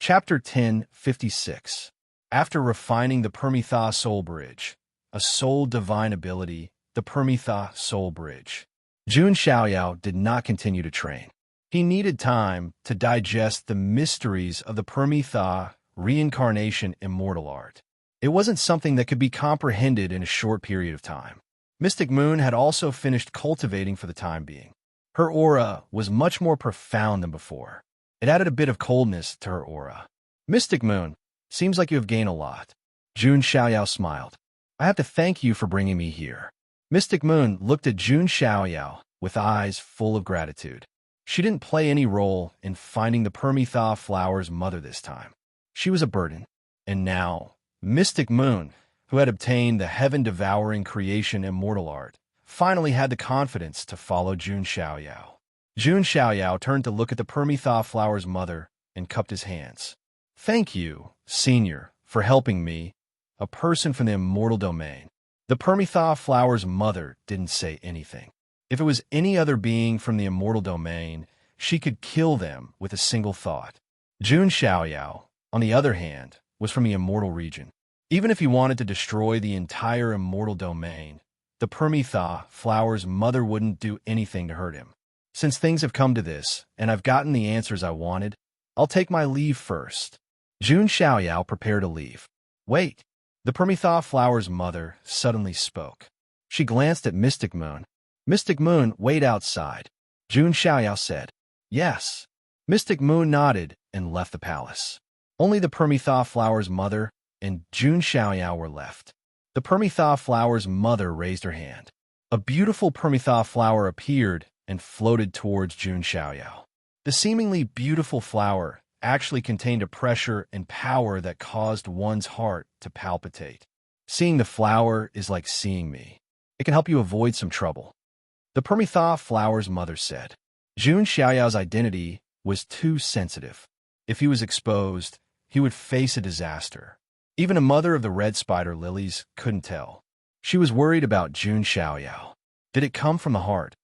Chapter 1056. After refining the Permitha Soul Bridge, a soul divine ability, the Permitha Soul Bridge. Jun Xiaoyao did not continue to train. He needed time to digest the mysteries of the Permitha reincarnation immortal art. It wasn't something that could be comprehended in a short period of time. Mystic Moon had also finished cultivating for the time being. Her aura was much more profound than before. It added a bit of coldness to her aura. Mystic Moon, seems like you have gained a lot. Jun Xiaoyao smiled. I have to thank you for bringing me here. Mystic Moon looked at Jun Xiaoyao with eyes full of gratitude. She didn't play any role in finding the Permitha flower's mother this time. She was a burden. And now, Mystic Moon, who had obtained the heaven-devouring creation immortal art, finally had the confidence to follow Jun Xiaoyao. Jun Xiaoyao turned to look at the Permitha flower's mother and cupped his hands. Thank you, Senior, for helping me, a person from the immortal domain. The Permitha flower's mother didn't say anything. If it was any other being from the immortal domain, she could kill them with a single thought. Jun Xiaoyao, on the other hand, was from the immortal region. Even if he wanted to destroy the entire immortal domain, the Permitha flower's mother wouldn't do anything to hurt him. Since things have come to this, and I've gotten the answers I wanted, I'll take my leave first. Jun Xiaoyao prepared to leave. Wait. The Permitha flower's mother suddenly spoke. She glanced at Mystic Moon. Mystic Moon, wait outside. Jun Xiaoyao said. Yes. Mystic Moon nodded and left the palace. Only the Permitha flower's mother and Jun Xiaoyao were left. The Permitha flower's mother raised her hand. A beautiful Permitha flower appeared and floated towards Jun Xiaoyao. The seemingly beautiful flower actually contained a pressure and power that caused one's heart to palpitate. Seeing the flower is like seeing me. It can help you avoid some trouble. The Permitha flower's mother said. Jun Xiaoyao's identity was too sensitive. If he was exposed, he would face a disaster. Even a mother of the red spider lilies couldn't tell. She was worried about Jun Xiaoyao. Did it come from the heart?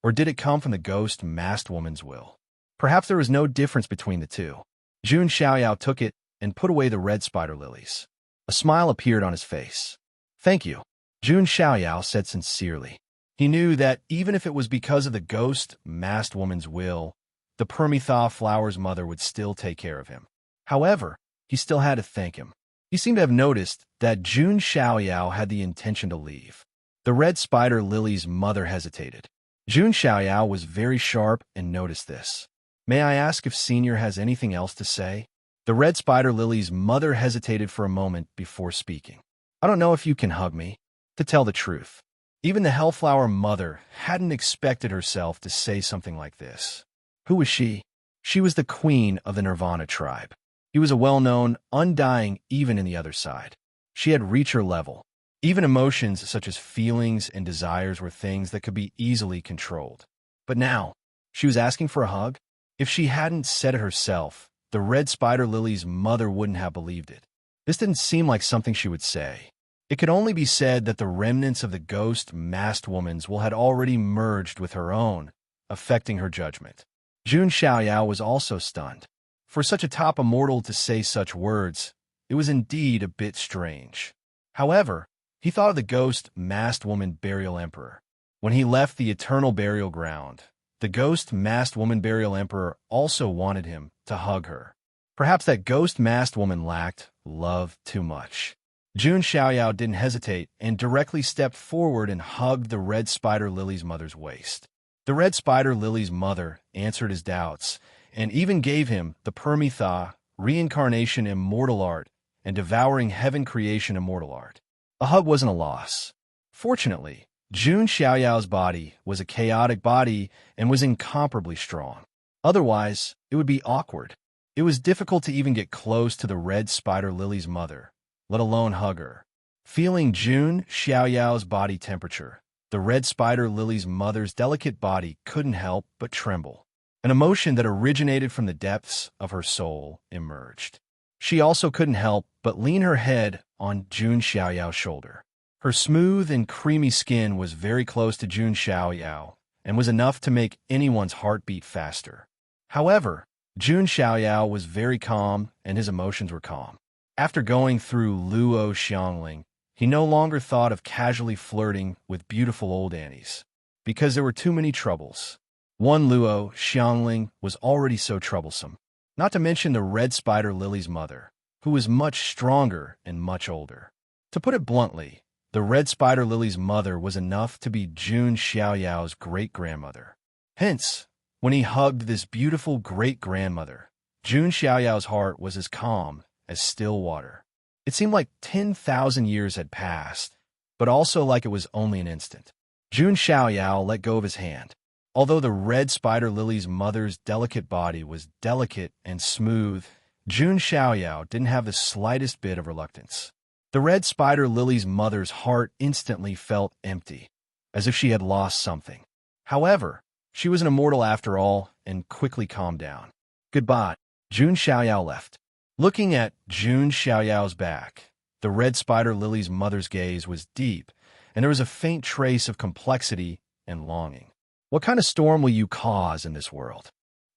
Or did it come from the ghost masked woman's will? Perhaps there was no difference between the two. Jun Xiaoyao took it and put away the red spider lilies. A smile appeared on his face. Thank you, Jun Xiaoyao said sincerely. He knew that even if it was because of the ghost masked woman's will, the Permitha flower's mother would still take care of him. However, he still had to thank him. He seemed to have noticed that Jun Xiaoyao had the intention to leave. The red spider lily's mother hesitated. Jun Xiaoyao was very sharp and noticed this. May I ask if Senior has anything else to say? The red spider lily's mother hesitated for a moment before speaking. I don't know if you can hug me. To tell the truth, even the Hellflower mother hadn't expected herself to say something like this. Who was she? She was the queen of the Nirvana tribe. He was a well-known, undying even in the other side. She had reached her level. Even emotions such as feelings and desires were things that could be easily controlled. But now, she was asking for a hug? If she hadn't said it herself, the red spider lily's mother wouldn't have believed it. This didn't seem like something she would say. It could only be said that the remnants of the ghost masked woman's will had already merged with her own, affecting her judgment. Jun Xiaoyao was also stunned. For such a top immortal to say such words, it was indeed a bit strange. However, he thought of the ghost masked woman burial emperor. When he left the eternal burial ground, the ghost masked woman burial emperor also wanted him to hug her. Perhaps that ghost masked woman lacked love too much. Jun Xiaoyao didn't hesitate and directly stepped forward and hugged the red spider lily's mother's waist. The red spider lily's mother answered his doubts and even gave him the Permitha reincarnation immortal art and devouring heaven creation immortal art. A hug wasn't a loss. Fortunately, Jun Xiaoyao's body was a chaotic body and was incomparably strong. Otherwise, it would be awkward. It was difficult to even get close to the red spider lily's mother, let alone hug her. Feeling Jun Xiaoyao's body temperature, the red spider lily's mother's delicate body couldn't help but tremble. An emotion that originated from the depths of her soul emerged. She also couldn't help but lean her head on Jun Xiaoyao's shoulder. Her smooth and creamy skin was very close to Jun Xiaoyao and was enough to make anyone's heart beat faster. However, Jun Xiaoyao was very calm, and his emotions were calm. After going through Luo Xiangling, he no longer thought of casually flirting with beautiful old aunties, because there were too many troubles. One Luo Xiangling was already so troublesome, not to mention the red spider lily's mother, who was much stronger and much older. To put it bluntly, the red spider lily's mother was enough to be Jun Xiaoyao's great-grandmother. Hence, when he hugged this beautiful great-grandmother, Jun Xiaoyao's heart was as calm as still water. It seemed like 10,000 years had passed, but also like it was only an instant. Jun Xiaoyao let go of his hand. Although the red spider lily's mother's delicate body was delicate and smooth, Jun Xiaoyao didn't have the slightest bit of reluctance. The red spider lily's mother's heart instantly felt empty, as if she had lost something. However, she was an immortal after all, and quickly calmed down. Goodbye. Jun Xiaoyao left. Looking at Jun Xiaoyao's back, the red spider lily's mother's gaze was deep, and there was a faint trace of complexity and longing. What kind of storm will you cause in this world?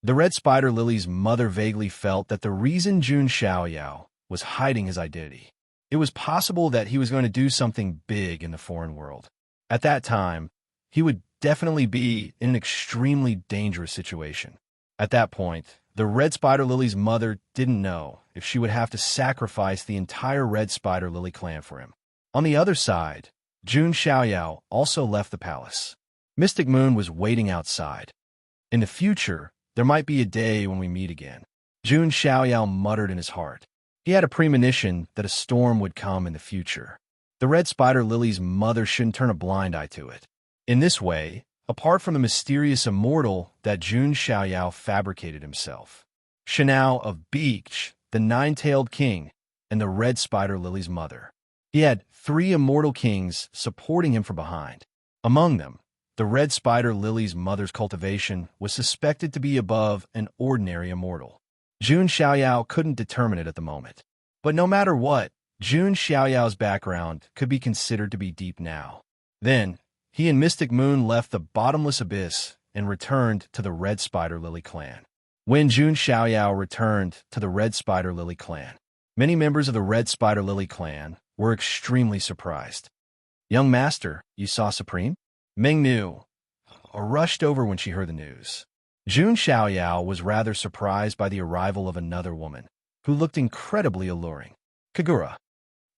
The red spider lily's mother vaguely felt that the reason Jun Xiaoyao was hiding his identity, it was possible that he was going to do something big in the foreign world. At that time, he would definitely be in an extremely dangerous situation. At that point, the red spider lily's mother didn't know if she would have to sacrifice the entire red spider lily clan for him. On the other side, Jun Xiaoyao also left the palace. Mystic Moon was waiting outside. In the future, there might be a day when we meet again. Jun Xiaoyao muttered in his heart. He had a premonition that a storm would come in the future. The red spider lily's mother shouldn't turn a blind eye to it. In this way, apart from the mysterious immortal that Jun Xiaoyao fabricated himself, Shanao of Beach, the nine-tailed king, and the red spider lily's mother. He had 3 immortal kings supporting him from behind. Among them, the red spider lily's mother's cultivation was suspected to be above an ordinary immortal. Jun Xiaoyao couldn't determine it at the moment. But no matter what, Jun Xiaoyao's background could be considered to be deep now. Then, he and Mystic Moon left the bottomless abyss and returned to the Red Spider Lily clan. When Jun Xiaoyao returned to the Red Spider Lily clan, many members of the Red Spider Lily clan were extremely surprised. "Young master, you saw Supreme?" Meng Nu rushed over when she heard the news. Jun Xiaoyao was rather surprised by the arrival of another woman, who looked incredibly alluring. "Kagura."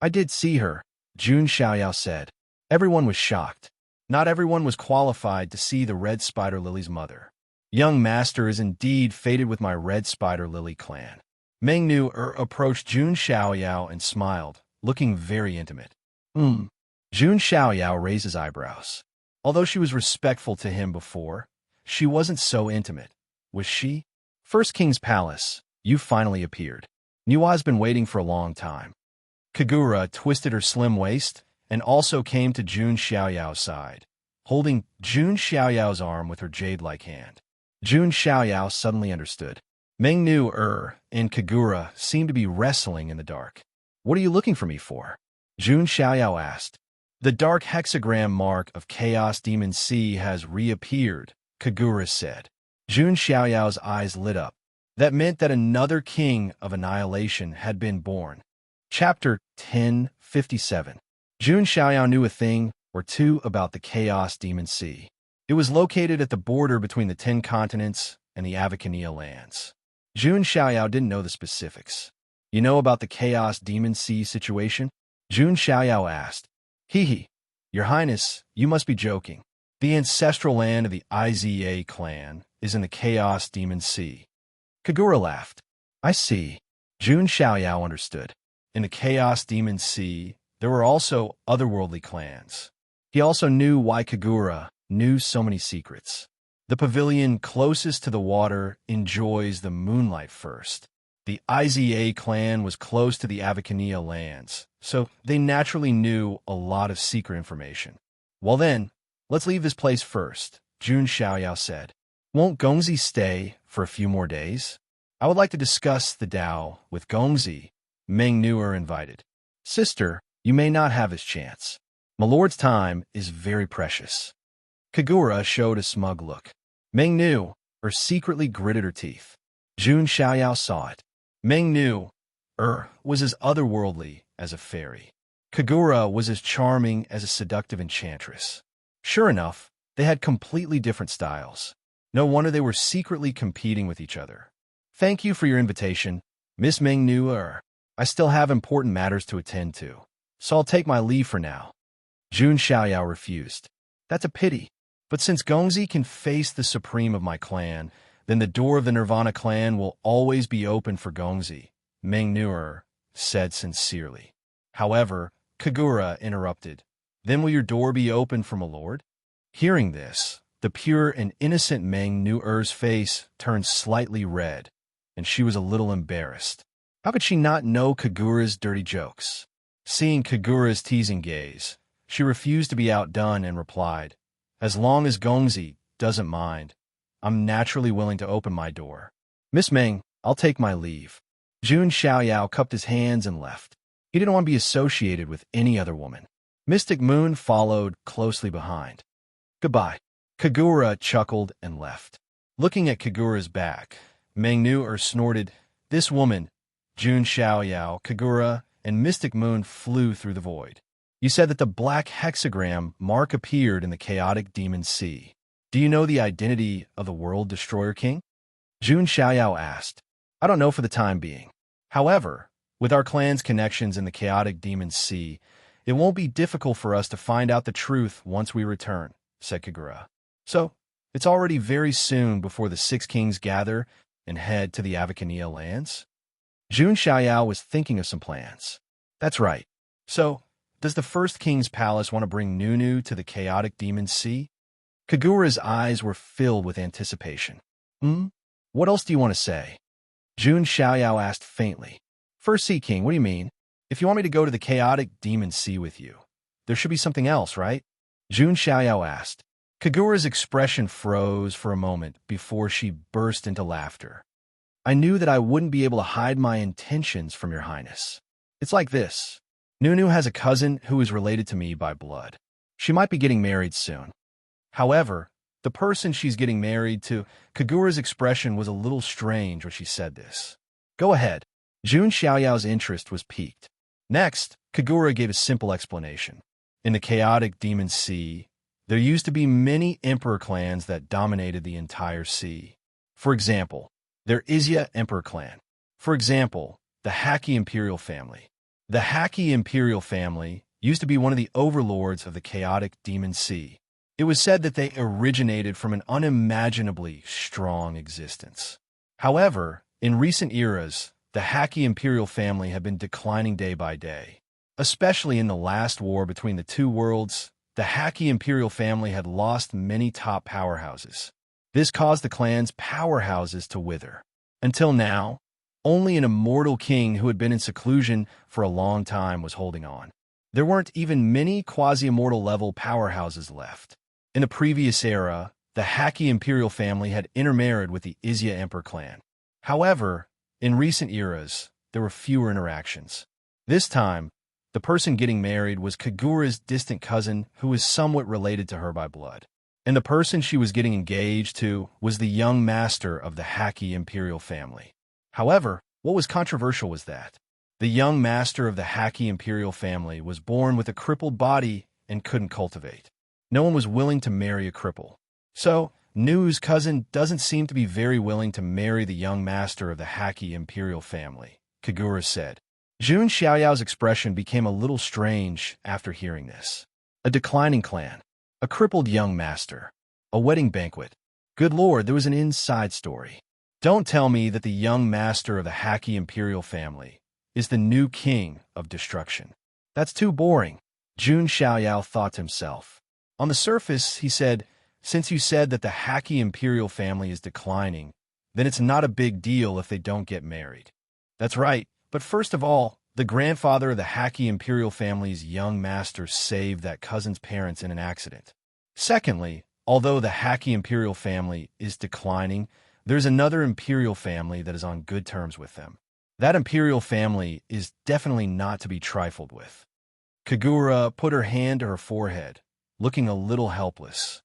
"I did see her," Jun Xiaoyao said. Everyone was shocked. Not everyone was qualified to see the Red Spider Lily's mother. "Young master is indeed fated with my Red Spider Lily clan." Meng Nu approached Jun Xiaoyao and smiled, looking very intimate. Jun Xiaoyao raised his eyebrows. Although she was respectful to him before, she wasn't so intimate, was she? "First King's Palace, you finally appeared. Nua's been waiting for a long time." Kagura twisted her slim waist and also came to Jun Xiaoyao's side, holding Jun Xiaoyao's arm with her jade-like hand. Jun Xiaoyao suddenly understood. Meng Nu and Kagura seemed to be wrestling in the dark. "What are you looking for me for?" Jun Xiaoyao asked. "The dark hexagram mark of Chaos Demon Sea has reappeared," Kagura said. Jun Xiaoyao's eyes lit up. That meant that another king of annihilation had been born. Chapter 1057. Jun Xiaoyao knew a thing or two about the Chaos Demon Sea. It was located at the border between the 10 continents and the Avacania lands. Jun Xiaoyao didn't know the specifics. "You know about the Chaos Demon Sea situation?" Jun Xiaoyao asked. "Hee, Your Highness, you must be joking. The ancestral land of the Iza clan is in the Chaos Demon Sea." Kagura laughed. "I see." Jun Xiaoyao understood. In the Chaos Demon Sea, there were also otherworldly clans. He also knew why Kagura knew so many secrets. The pavilion closest to the water enjoys the moonlight first. The Iza clan was close to the Avacania lands, so they naturally knew a lot of secret information. "Well then, let's leave this place first," Jun Xiaoyao said. "Won't Gongzi stay for a few more days?" "I would like to discuss the Tao with Gongzi," Meng Nu invited. "Sister, you may not have this chance. My lord's time is very precious." Kagura showed a smug look. Meng Nu secretly gritted her teeth. Jun Xiaoyao saw it. Meng Nu was as otherworldly as a fairy. Kagura was as charming as a seductive enchantress. Sure enough, they had completely different styles. No wonder they were secretly competing with each other. Thank you for your invitation, Miss Meng Nu. I still have important matters to attend to, so I'll take my leave for now. Jun Xiaoyao refused. That's a pity. But since Gongzi can face the supreme of my clan, then the door of the Nirvana clan will always be open for Gongzi, Meng Nu said sincerely. However, Kagura interrupted. Then will your door be open for my lord? Hearing this, the pure and innocent Meng Nu's face turned slightly red, and she was a little embarrassed. How could she not know Kagura's dirty jokes? Seeing Kagura's teasing gaze, she refused to be outdone and replied, as long as Gongzi doesn't mind, I'm naturally willing to open my door. Miss Meng, I'll take my leave. Jun Xiaoyao cupped his hands and left. He didn't want to be associated with any other woman. Mystic Moon followed closely behind. Goodbye. Kagura chuckled and left. Looking at Kagura's back, Meng Nu snorted. This woman, Jun Xiaoyao, Kagura, and Mystic Moon flew through the void. You said that the black hexagram mark appeared in the chaotic demon sea. Do you know the identity of the World Destroyer King? Jun Xiaoyao asked. I don't know for the time being. However, with our clan's connections in the chaotic demon sea, it won't be difficult for us to find out the truth once we return, said Kagura. So, it's already very soon before the six kings gather and head to the Avacania lands? Jun Xiaoyao was thinking of some plans. That's right. So, does the first king's palace want to bring Nunu to the chaotic demon sea? Kagura's eyes were filled with anticipation. What else do you want to say? Jun Xiaoyao asked faintly. First Sea King, what do you mean? If you want me to go to the chaotic demon sea with you, there should be something else, right? Jun Xiaoyao asked. Kagura's expression froze for a moment before she burst into laughter. I knew that I wouldn't be able to hide my intentions from your highness. It's like this. Nunu has a cousin who is related to me by blood. She might be getting married soon. However, the person she's getting married to, Kagura's expression was a little strange when she said this. Go ahead. Jun Xiaoyao's interest was piqued. Next, Kagura gave a simple explanation. In the chaotic demon sea, there used to be many emperor clans that dominated the entire sea. For example, there Izya Emperor clan. For example, the Haki Imperial family. The Haki Imperial family used to be one of the overlords of the chaotic demon sea. It was said that they originated from an unimaginably strong existence. However, in recent eras, the Haki Imperial family had been declining day by day. Especially in the last war between the two worlds, the Haki Imperial family had lost many top powerhouses. This caused the clan's powerhouses to wither. Until now, only an immortal king who had been in seclusion for a long time was holding on. There weren't even many quasi-immortal level powerhouses left. In the previous era, the Haki Imperial family had intermarried with the Izya Emperor clan. However, in recent eras, there were fewer interactions. This time, the person getting married was Kagura's distant cousin who was somewhat related to her by blood. And the person she was getting engaged to was the young master of the Haki Imperial family. However, what was controversial was that the young master of the Haki Imperial family was born with a crippled body and couldn't cultivate. No one was willing to marry a cripple. So, Nu's cousin doesn't seem to be very willing to marry the young master of the Haki Imperial family, Kagura said. Jun Xiaoyao's expression became a little strange after hearing this. A declining clan. A crippled young master. A wedding banquet. Good lord, there was an inside story. Don't tell me that the young master of the Haki Imperial family is the new king of destruction. That's too boring, Jun Xiaoyao thought to himself. On the surface, he said, since you said that the Haki Imperial family is declining, then it's not a big deal if they don't get married. That's right, but first of all, the grandfather of the Haki Imperial family's young master saved that cousin's parents in an accident. Secondly, although the Haki Imperial family is declining, there's another imperial family that is on good terms with them. That imperial family is definitely not to be trifled with. Kagura put her hand to her forehead, looking a little helpless.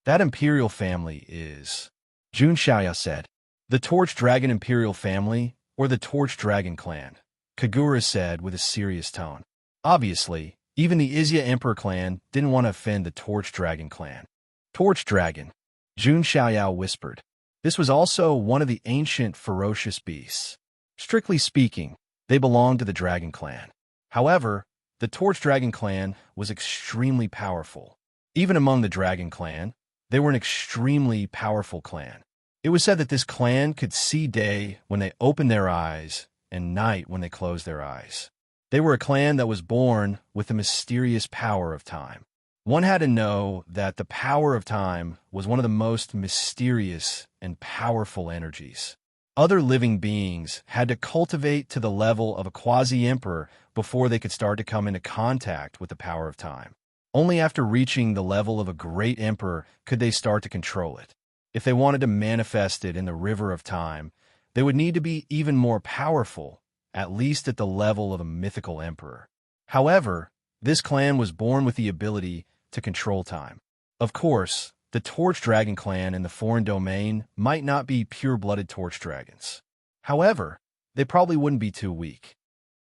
That imperial family is... Jun Xiaoyao said. The Torch Dragon Imperial family, or the Torch Dragon clan, Kagura said with a serious tone. Obviously, even the Izya Emperor clan didn't want to offend the Torch Dragon clan. Torch Dragon, Jun Xiaoyao whispered. This was also one of the ancient ferocious beasts. Strictly speaking, they belonged to the Dragon clan. However, the Torch Dragon clan was extremely powerful. Even among the Dragon clan, they were an extremely powerful clan. It was said that this clan could see day when they opened their eyes and night when they closed their eyes. They were a clan that was born with the mysterious power of time. One had to know that the power of time was one of the most mysterious and powerful energies. Other living beings had to cultivate to the level of a quasi-emperor before they could start to come into contact with the power of time. Only after reaching the level of a great emperor could they start to control it. If they wanted to manifest it in the river of time, they would need to be even more powerful, at least at the level of a mythical emperor. However, this clan was born with the ability to control time. Of course, the Torch Dragon clan in the foreign domain might not be pure-blooded Torch Dragons. However, they probably wouldn't be too weak.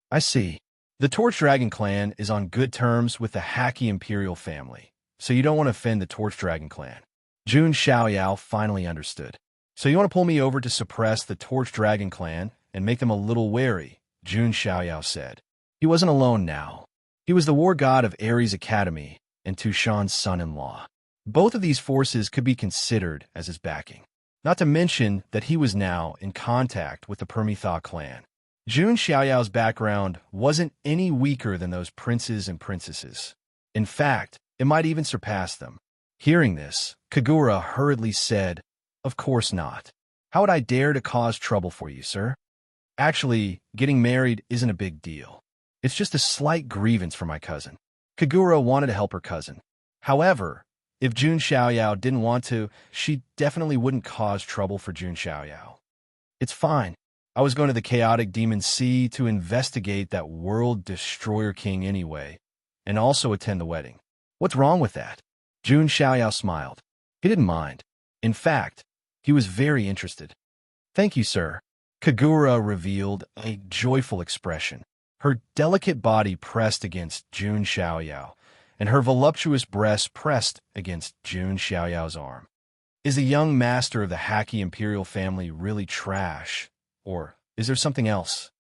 I see. The Torch Dragon clan is on good terms with the Haki Imperial family, so you don't want to offend the Torch Dragon clan. Jun Xiaoyao finally understood. So you want to pull me over to suppress the Torch Dragon clan and make them a little wary, Jun Xiaoyao said. He wasn't alone now. He was the war god of Ares Academy and Tushan's son-in-law. Both of these forces could be considered as his backing. Not to mention that he was now in contact with the Primordial clan. Jun Xiaoyao's background wasn't any weaker than those princes and princesses. In fact, it might even surpass them. Hearing this, Kagura hurriedly said, "Of course not. How would I dare to cause trouble for you, sir? Actually, getting married isn't a big deal. It's just a slight grievance for my cousin." Kagura wanted to help her cousin. However, if Jun Xiaoyao didn't want to, she definitely wouldn't cause trouble for Jun Xiaoyao. It's fine. I was going to the chaotic demon sea to investigate that world destroyer king anyway, and also attend the wedding. What's wrong with that? Jun Xiaoyao smiled. He didn't mind. In fact, he was very interested. Thank you, sir. Kagura revealed a joyful expression. Her delicate body pressed against Jun Xiaoyao, and her voluptuous breast pressed against Jun Xiaoyao's arm. Is the young master of the Haki Imperial family really trash, or is there something else?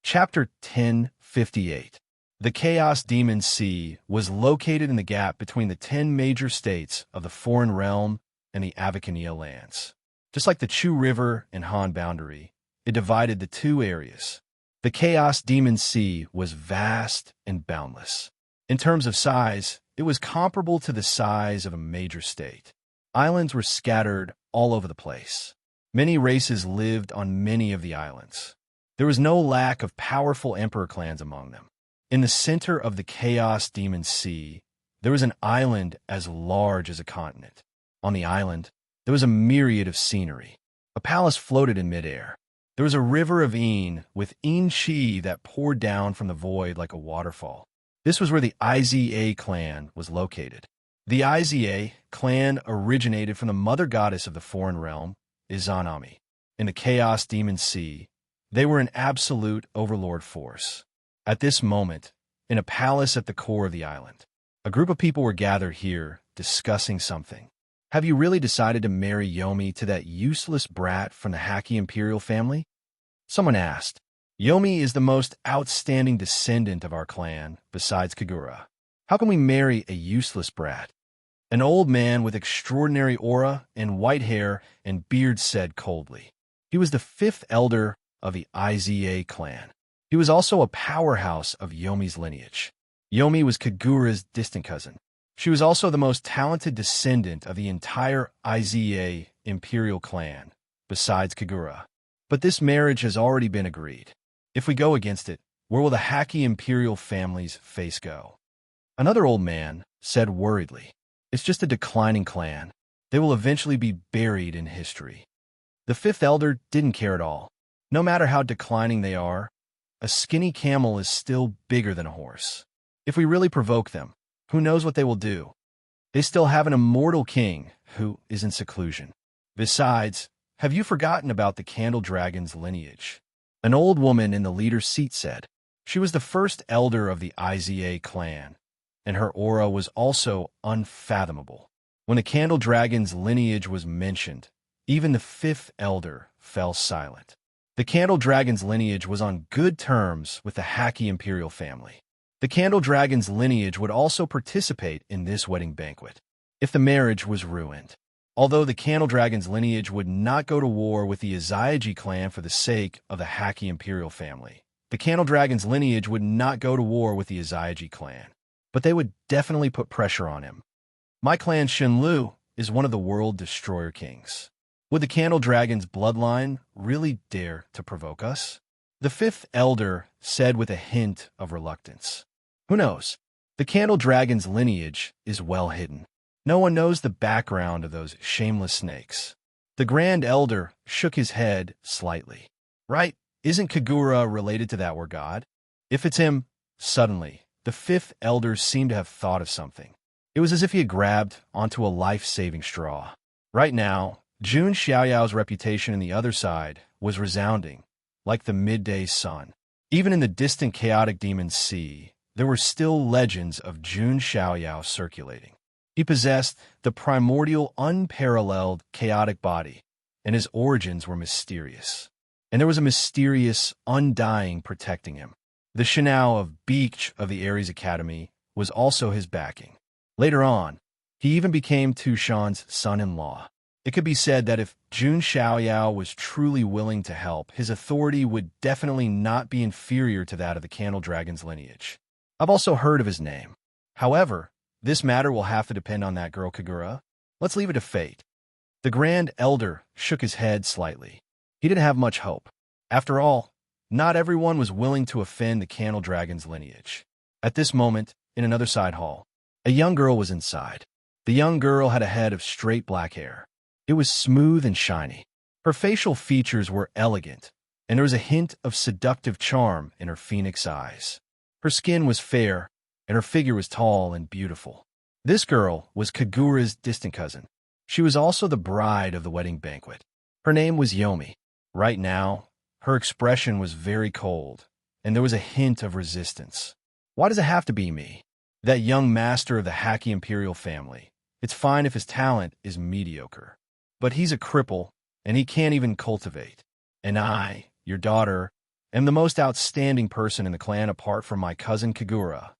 Chapter 1058. The Chaos Demon Sea was located in the gap between the 10 major states of the Foreign Realm and the Avicania lands. Just like the Chu River and Han boundary, it divided the two areas. The Chaos Demon Sea was vast and boundless. In terms of size, it was comparable to the size of a major state. Islands were scattered all over the place. Many races lived on many of the islands. There was no lack of powerful emperor clans among them. In the center of the Chaos Demon Sea, there was an island as large as a continent. On the island, there was a myriad of scenery. A palace floated in midair. There was a river of Een with Een Chi that poured down from the void like a waterfall. This was where the Iza clan was located. The Iza clan originated from the mother goddess of the foreign realm, Izanami. In the Chaos Demon Sea, they were an absolute overlord force. At this moment, in a palace at the core of the island, a group of people were gathered here, discussing something. Have you really decided to marry Yomi to that useless brat from the Haki Imperial family? Someone asked. Yomi is the most outstanding descendant of our clan, besides Kagura. How can we marry a useless brat? An old man with extraordinary aura and white hair and beard said coldly. He was the 5th elder of the Iza clan. He was also a powerhouse of Yomi's lineage. Yomi was Kagura's distant cousin. She was also the most talented descendant of the entire Iza Imperial clan, besides Kagura. But this marriage has already been agreed. If we go against it, where will the Haki Imperial family's face go? Another old man said worriedly, "It's just a declining clan. They will eventually be buried in history." The 5th elder didn't care at all. No matter how declining they are, a skinny camel is still bigger than a horse. If we really provoke them, who knows what they will do? They still have an immortal king who is in seclusion. Besides, Have you forgotten about the Candle Dragon's lineage? An old woman in the leader's seat said. She was the first elder of the Iza clan, and her aura was also unfathomable. When the Candle Dragon's lineage was mentioned, even the fifth elder fell silent. The Candle Dragon's lineage was on good terms with the Haki imperial family. The Candle Dragon's lineage would also participate in this wedding banquet if the marriage was ruined. Although the Candle Dragon's lineage would not go to war with the Azayaji clan for the sake of the Haki imperial family, the Candle Dragon's lineage would not go to war with the Azayaji clan, but they would definitely put pressure on him. My clan Shenlu is one of the World Destroyer Kings. Would the Candle Dragon's bloodline really dare to provoke us? The fifth elder said with a hint of reluctance. Who knows? The Candle Dragon's lineage is well hidden. No one knows the background of those shameless snakes. The Grand Elder shook his head slightly. Right? Isn't Kagura related to that war god? If it's him, suddenly, the fifth elder seemed to have thought of something. It was as if he had grabbed onto a life-saving straw. Right now, Jun Xiaoyao's reputation on the other side was resounding, like the midday sun. Even in the distant chaotic demon sea, there were still legends of Jun Xiaoyao circulating. He possessed the primordial, unparalleled, chaotic body, and his origins were mysterious. And there was a mysterious, undying protecting him. The Shinao of Beach of the Ares Academy was also his backing. Later on, he even became Tushan's son-in-law. It could be said that if Jun Xiaoyao was truly willing to help, his authority would definitely not be inferior to that of the Candle Dragon's lineage. I've also heard of his name. However, this matter will have to depend on that girl Kagura. Let's leave it to fate. The Grand Elder shook his head slightly. He didn't have much hope. After all, not everyone was willing to offend the Candle Dragon's lineage. At this moment, in another side hall, a young girl was inside. The young girl had a head of straight black hair. It was smooth and shiny. Her facial features were elegant, and there was a hint of seductive charm in her phoenix eyes. Her skin was fair, and her figure was tall and beautiful. This girl was Kagura's distant cousin. She was also the bride of the wedding banquet. Her name was Yomi. Right now, her expression was very cold, and there was a hint of resistance. Why does it have to be me? That young master of the Haki imperial family. It's fine if his talent is mediocre. But he's a cripple, and he can't even cultivate. And I, your daughter, am the most outstanding person in the clan apart from my cousin Kagura.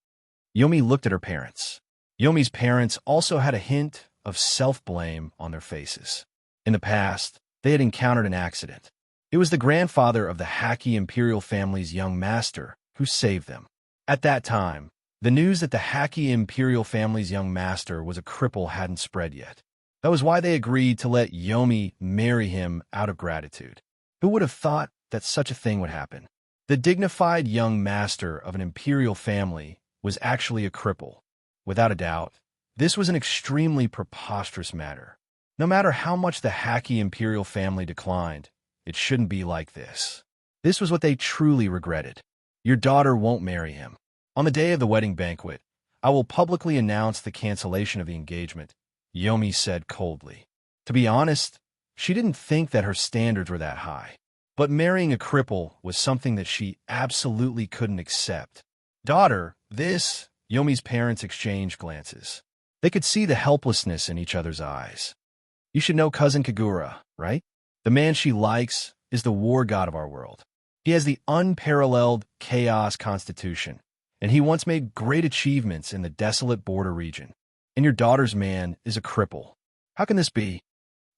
Yomi looked at her parents. Yomi's parents also had a hint of self-blame on their faces. In the past, they had encountered an accident. It was the grandfather of the Haki imperial family's young master who saved them. At that time, the news that the Haki imperial family's young master was a cripple hadn't spread yet. That was why they agreed to let Yomi marry him out of gratitude. Who would have thought that such a thing would happen? The dignified young master of an imperial family was actually a cripple. Without a doubt, this was an extremely preposterous matter. No matter how much the Haki imperial family declined, it shouldn't be like this. This was what they truly regretted. Your daughter won't marry him. On the day of the wedding banquet, I will publicly announce the cancellation of the engagement, Yomi said coldly. To be honest, she didn't think that her standards were that high. But marrying a cripple was something that she absolutely couldn't accept. Daughter, Yomi's parents exchanged glances. They could see the helplessness in each other's eyes. You should know cousin Kagura, right? The man she likes is the war god of our world. He has the unparalleled chaos constitution, and he once made great achievements in the desolate border region. And your daughter's man is a cripple. How can this be?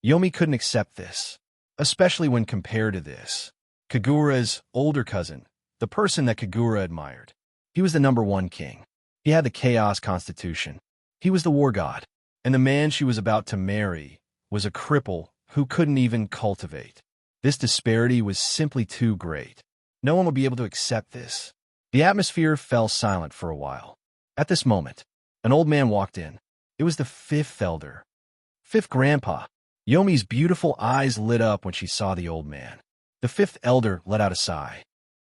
Yomi couldn't accept this, especially when compared to this. Kagura's older cousin, the person that Kagura admired. He was the #1 king. He had the chaos constitution. He was the war god. And the man she was about to marry was a cripple who couldn't even cultivate. This disparity was simply too great. No one would be able to accept this. The atmosphere fell silent for a while. At this moment, an old man walked in. It was the fifth elder. Fifth grandpa. Yomi's beautiful eyes lit up when she saw the old man. The fifth elder let out a sigh.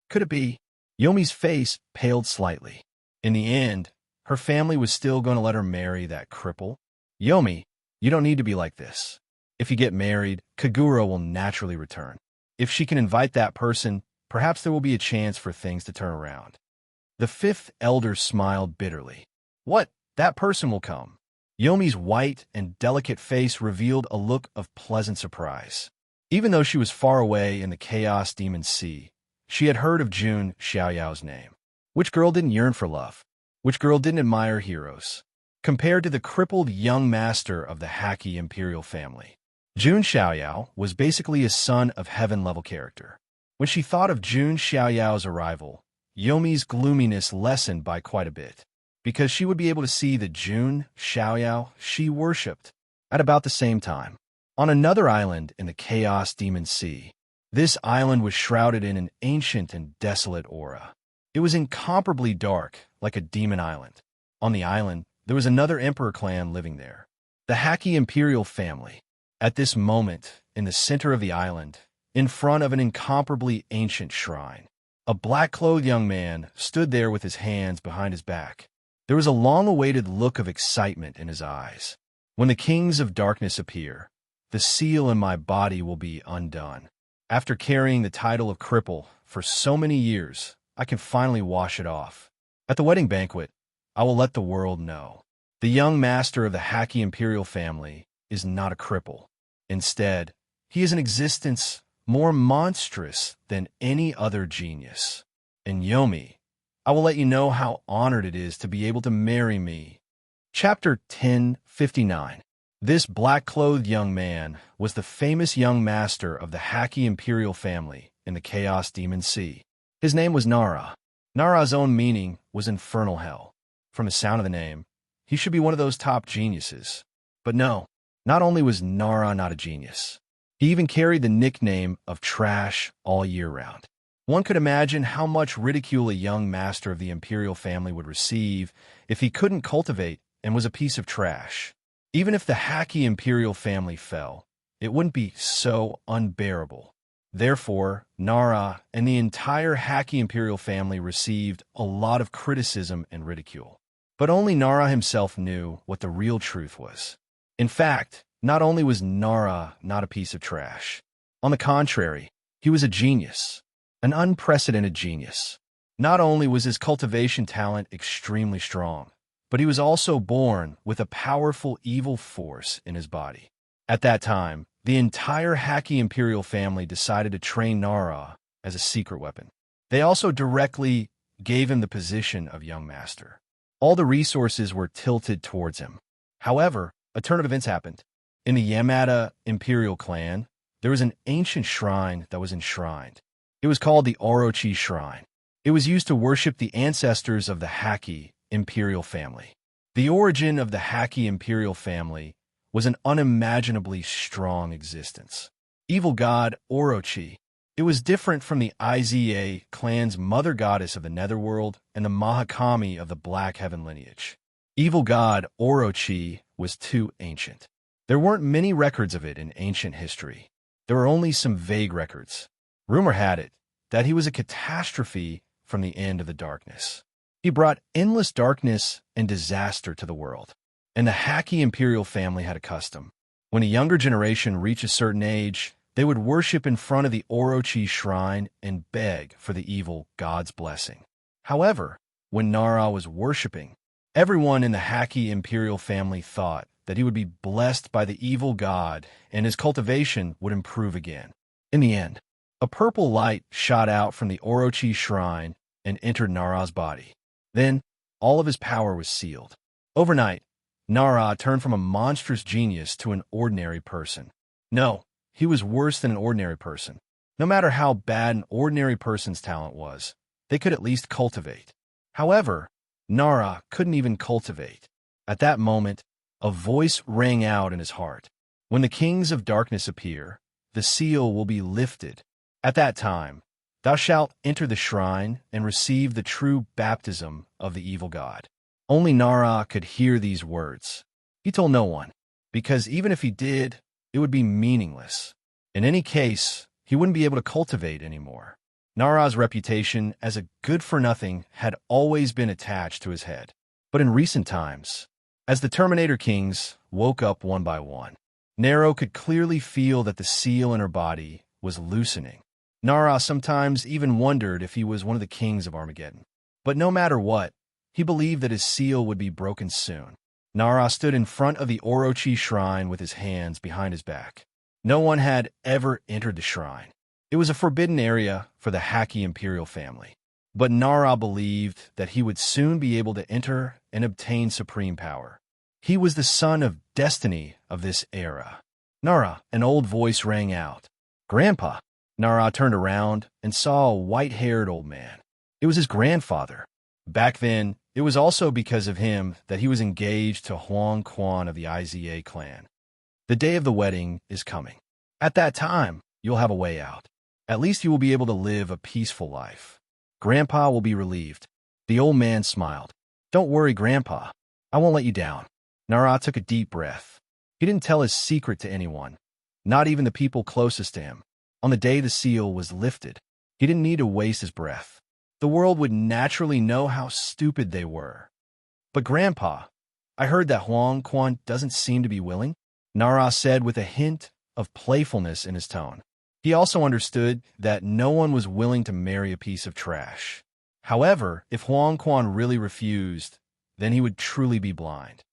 Could it be? Yomi's face paled slightly. In the end, her family was still going to let her marry that cripple. Yomi, you don't need to be like this. If you get married, Kagura will naturally return. If she can invite that person, perhaps there will be a chance for things to turn around. The fifth elder smiled bitterly. What? That person will come. Yomi's white and delicate face revealed a look of pleasant surprise. Even though she was far away in the Chaos Demon Sea, she had heard of Jun Xiaoyao's name. Which girl didn't yearn for love? Which girl didn't admire heroes? Compared to the crippled young master of the Haki imperial family, Jun Xiaoyao was basically a son of heaven-level character. When she thought of Jun Xiaoyao's arrival, Yomi's gloominess lessened by quite a bit, because she would be able to see the Jun Xiaoyao she worshipped at about the same time. On another island in the Chaos Demon Sea, this island was shrouded in an ancient and desolate aura. It was incomparably dark, like a demon island. On the island, there was another emperor clan living there, the Haki imperial family. At this moment, in the center of the island, in front of an incomparably ancient shrine, a black-clothed young man stood there with his hands behind his back. There was a long-awaited look of excitement in his eyes. When the kings of darkness appear, the seal in my body will be undone. After carrying the title of cripple for so many years, I can finally wash it off. At the wedding banquet, I will let the world know. The young master of the Haki imperial family is not a cripple. Instead, he is an existence more monstrous than any other genius. And Yomi, I will let you know how honored it is to be able to marry me. Chapter 1059. This black-clothed young man was the famous young master of the Haki imperial family in the Chaos Demon Sea. His name was Nara. Nara's own meaning was infernal hell. From the sound of the name, he should be one of those top geniuses. But no, not only was Nara not a genius, he even carried the nickname of trash all year round. One could imagine how much ridicule a young master of the imperial family would receive if he couldn't cultivate and was a piece of trash. Even if the Haki imperial family fell, it wouldn't be so unbearable. Therefore, Nara and the entire Haki imperial family received a lot of criticism and ridicule. But only Nara himself knew what the real truth was. In fact, not only was Nara not a piece of trash. On the contrary, he was a genius, an unprecedented genius. Not only was his cultivation talent extremely strong, but he was also born with a powerful evil force in his body. At that time, the entire Haki imperial family decided to train Nara as a secret weapon. They also directly gave him the position of young master. All the resources were tilted towards him. However, a turn of events happened. In the Yamada imperial clan, there was an ancient shrine that was enshrined. It was called the Orochi Shrine. It was used to worship the ancestors of the Haki imperial family. The origin of the Haki imperial family was an unimaginably strong existence. Evil god Orochi. It was different from the Iza clan's mother goddess of the netherworld and the Mahakami of the Black Heaven lineage. Evil god Orochi was too ancient. There weren't many records of it in ancient history. There were only some vague records. Rumor had it that he was a catastrophe from the end of the darkness. He brought endless darkness and disaster to the world. And the Haki imperial family had a custom. When a younger generation reached a certain age, they would worship in front of the Orochi shrine and beg for the evil god's blessing. However, when Nara was worshiping, everyone in the Haki imperial family thought that he would be blessed by the evil god and his cultivation would improve again. In the end, a purple light shot out from the Orochi shrine and entered Nara's body. Then, all of his power was sealed. Overnight, Nara turned from a monstrous genius to an ordinary person. No, he was worse than an ordinary person. No matter how bad an ordinary person's talent was, they could at least cultivate. However, Nara couldn't even cultivate. At that moment, a voice rang out in his heart. When the kings of darkness appear, the seal will be lifted. At that time, thou shalt enter the shrine and receive the true baptism of the evil god. Only Nara could hear these words. He told no one, because even if he did, it would be meaningless. In any case, he wouldn't be able to cultivate anymore. Nara's reputation as a good-for-nothing had always been attached to his head. But in recent times, as the Terminator Kings woke up one by one, Nero could clearly feel that the seal in her body was loosening. Nara sometimes even wondered if he was one of the kings of Armageddon. But no matter what, he believed that his seal would be broken soon. Nara stood in front of the Orochi shrine with his hands behind his back. No one had ever entered the shrine. It was a forbidden area for the Haki imperial family. But Nara believed that he would soon be able to enter and obtain supreme power. He was the son of destiny of this era. Nara, an old voice rang out. Grandpa. Nara turned around and saw a white-haired old man. It was his grandfather. Back then, it was also because of him that he was engaged to Huang Quan of the Iza clan. The day of the wedding is coming. At that time, you'll have a way out. At least you will be able to live a peaceful life. Grandpa will be relieved. The old man smiled. Don't worry, Grandpa. I won't let you down. Nara took a deep breath. He didn't tell his secret to anyone, not even the people closest to him. On the day the seal was lifted, he didn't need to waste his breath. The world would naturally know how stupid they were. But Grandpa, I heard that Huang Quan doesn't seem to be willing, Nara said with a hint of playfulness in his tone. He also understood that no one was willing to marry a piece of trash. However, if Huang Quan really refused, then he would truly be blind.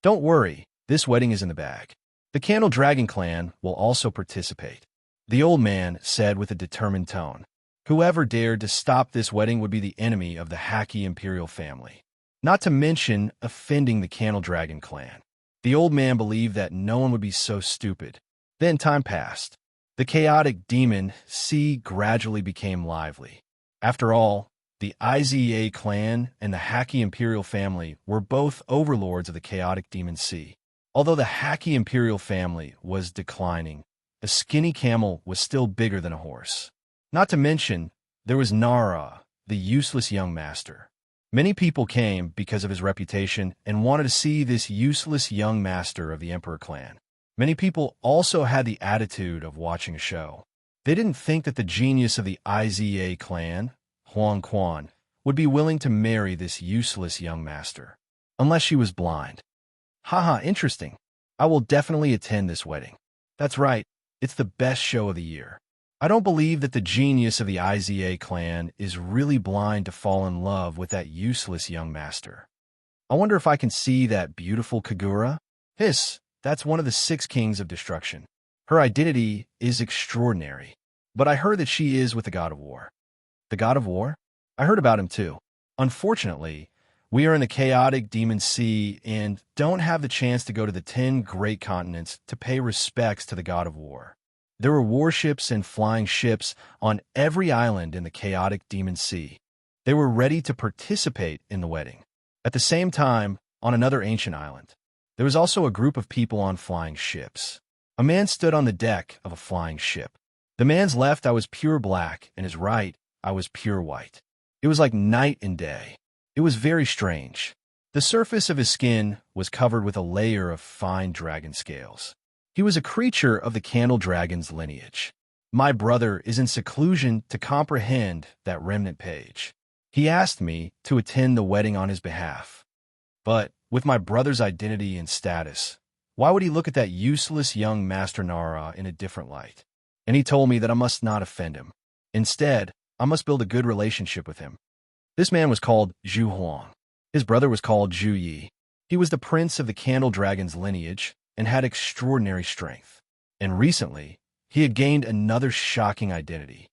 Don't worry, this wedding is in the bag. The Candle Dragon clan will also participate, the old man said with a determined tone. Whoever dared to stop this wedding would be the enemy of the Haki imperial family, not to mention offending the Candle Dragon clan. The old man believed that no one would be so stupid. Then time passed. The chaotic demon sea gradually became lively. After all, the Iza clan and the Haki imperial family were both overlords of the chaotic demon sea. Although the Haki imperial family was declining, a skinny camel was still bigger than a horse. Not to mention, there was Nara, the useless young master. Many people came because of his reputation and wanted to see this useless young master of the Emperor clan. Many people also had the attitude of watching a show. They didn't think that the genius of the Iza clan, Huang Quan, would be willing to marry this useless young master, unless she was blind. Haha, interesting. I will definitely attend this wedding. That's right, it's the best show of the year. I don't believe that the genius of the Iza clan is really blind to fall in love with that useless young master. I wonder if I can see that beautiful Kagura? Hiss, that's one of the 6 kings of destruction. Her identity is extraordinary, but I heard that she is with the god of war. The god of war? I heard about him too. Unfortunately, we are in the chaotic demon sea and don't have the chance to go to the 10 great continents to pay respects to the god of war. There were warships and flying ships on every island in the chaotic demon sea. They were ready to participate in the wedding. At the same time, on another ancient island, there was also a group of people on flying ships. A man stood on the deck of a flying ship. The man's left I was pure black, and his right I was pure white. It was like night and day. It was very strange. The surface of his skin was covered with a layer of fine dragon scales. He was a creature of the Candle Dragon's lineage. My brother is in seclusion to comprehend that remnant page. He asked me to attend the wedding on his behalf. But with my brother's identity and status, why would he look at that useless young Master Nara in a different light? And he told me that I must not offend him. Instead, I must build a good relationship with him. This man was called Zhu Huang. His brother was called Zhu Yi. He was the prince of the Candle Dragon's lineage and had extraordinary strength. And recently, he had gained another shocking identity.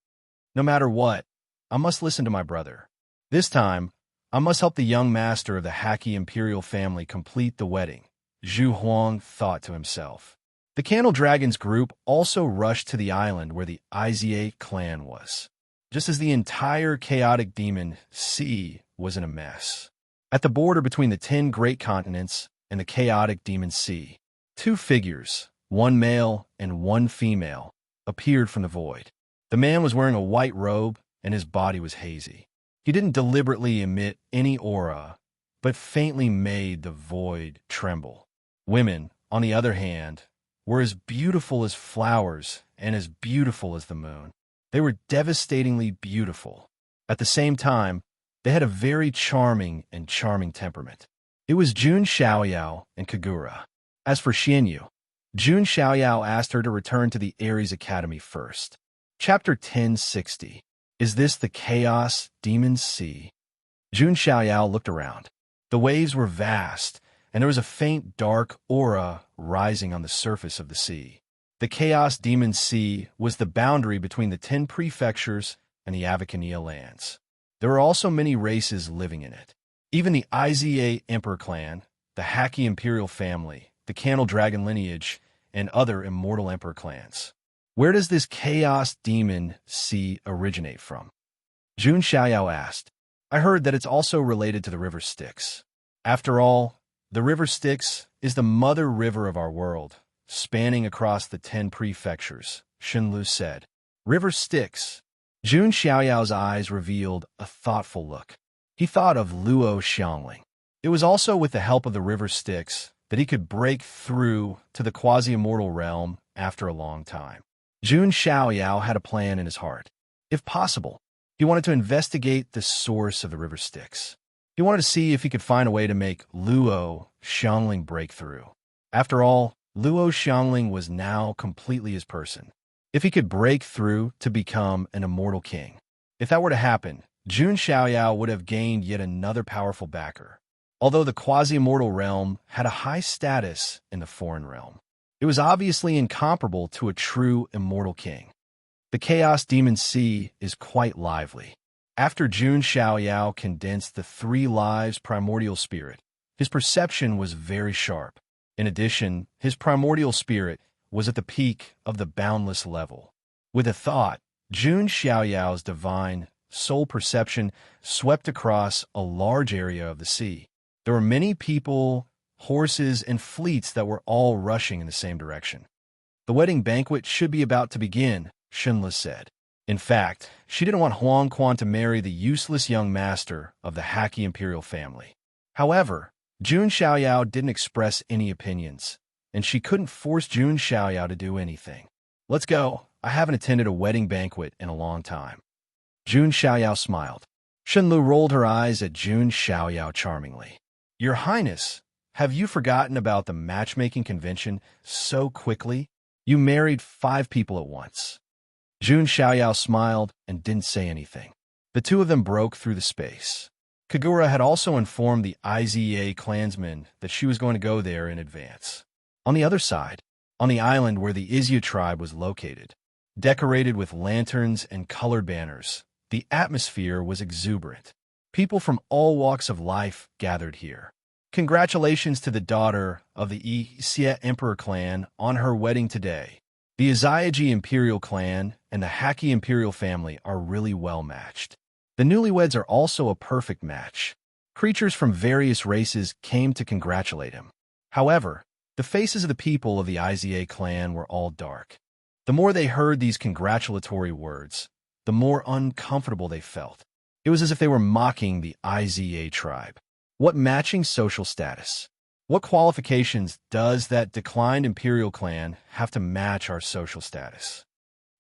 No matter what, I must listen to my brother. This time, I must help the young master of the Haki imperial family complete the wedding, Zhu Huang thought to himself. The Candle Dragon's group also rushed to the island where the Iza clan was, just as the entire chaotic demon sea was in a mess. At the border between the 10 great continents and the chaotic demon sea, 2 figures, one male and one female, appeared from the void. The man was wearing a white robe and his body was hazy. He didn't deliberately emit any aura, but faintly made the void tremble. Women, on the other hand, were as beautiful as flowers and as beautiful as the moon. They were devastatingly beautiful. At the same time, they had a very charming temperament. It was Jun Xiaoyao and Kagura. As for Xianyu, Jun Xiaoyao asked her to return to the Ares Academy first. Chapter 1060. Is this the Chaos Demon's Sea? Jun Xiaoyao looked around. The waves were vast, and there was a faint dark aura rising on the surface of the sea. The Chaos Demon's Sea was the boundary between the 10 prefectures and the Avicania lands. There were also many races living in it. Even the Iza Emperor clan, the Haki Imperial family, the Candle Dragon lineage, and other immortal emperor clans. Where does this Chaos Demon Sea originate from? Jun Xiaoyao asked. I heard that it's also related to the River Styx. After all, the River Styx is the mother river of our world, spanning across the 10 prefectures, Shenlu said. River Styx. Jun Xiaoyao's eyes revealed a thoughtful look. He thought of Luo Xiangling. It was also with the help of the River Styx that he could break through to the quasi-immortal realm after a long time. Jun Xiaoyao had a plan in his heart. If possible, he wanted to investigate the source of the River Styx. He wanted to see if he could find a way to make Luo Xiangling break through. After all, Luo Xiangling was now completely his person. If he could break through to become an immortal king. If that were to happen, Jun Xiaoyao would have gained yet another powerful backer. Although the quasi-immortal realm had a high status in the foreign realm, it was obviously incomparable to a true immortal king. The Chaos Demon Sea is quite lively. After Jun Xiaoyao condensed the 3 lives primordial spirit, his perception was very sharp. In addition, his primordial spirit was at the peak of the boundless level. With a thought, Jun Xiaoyao's divine soul perception swept across a large area of the sea. There were many people, horses, and fleets that were all rushing in the same direction. The wedding banquet should be about to begin, Shenle said. In fact, she didn't want Huang Quan to marry the useless young master of the Haki Imperial family. However, Jun Xiaoyao didn't express any opinions, and she couldn't force Jun Xiaoyao to do anything. Let's go. I haven't attended a wedding banquet in a long time. Jun Xiaoyao smiled. Shenlu rolled her eyes at Jun Xiaoyao charmingly. Your Highness, have you forgotten about the matchmaking convention so quickly? You married 5 people at once. Jun Xiaoyao smiled and didn't say anything. The 2 of them broke through the space. Kagura had also informed the Iza clansmen that she was going to go there in advance. On the other side, on the island where the Izya tribe was located, decorated with lanterns and colored banners, the atmosphere was exuberant. People from all walks of life gathered here. Congratulations to the daughter of the Izya Emperor clan on her wedding today. The Izayaji Imperial clan and the Haki Imperial family are really well matched. The newlyweds are also a perfect match. Creatures from various races came to congratulate him. However, the faces of the people of the Iza clan were all dark. The more they heard these congratulatory words, the more uncomfortable they felt. It was as if they were mocking the Iza tribe. What matching social status? What qualifications does that declined Imperial clan have to match our social status?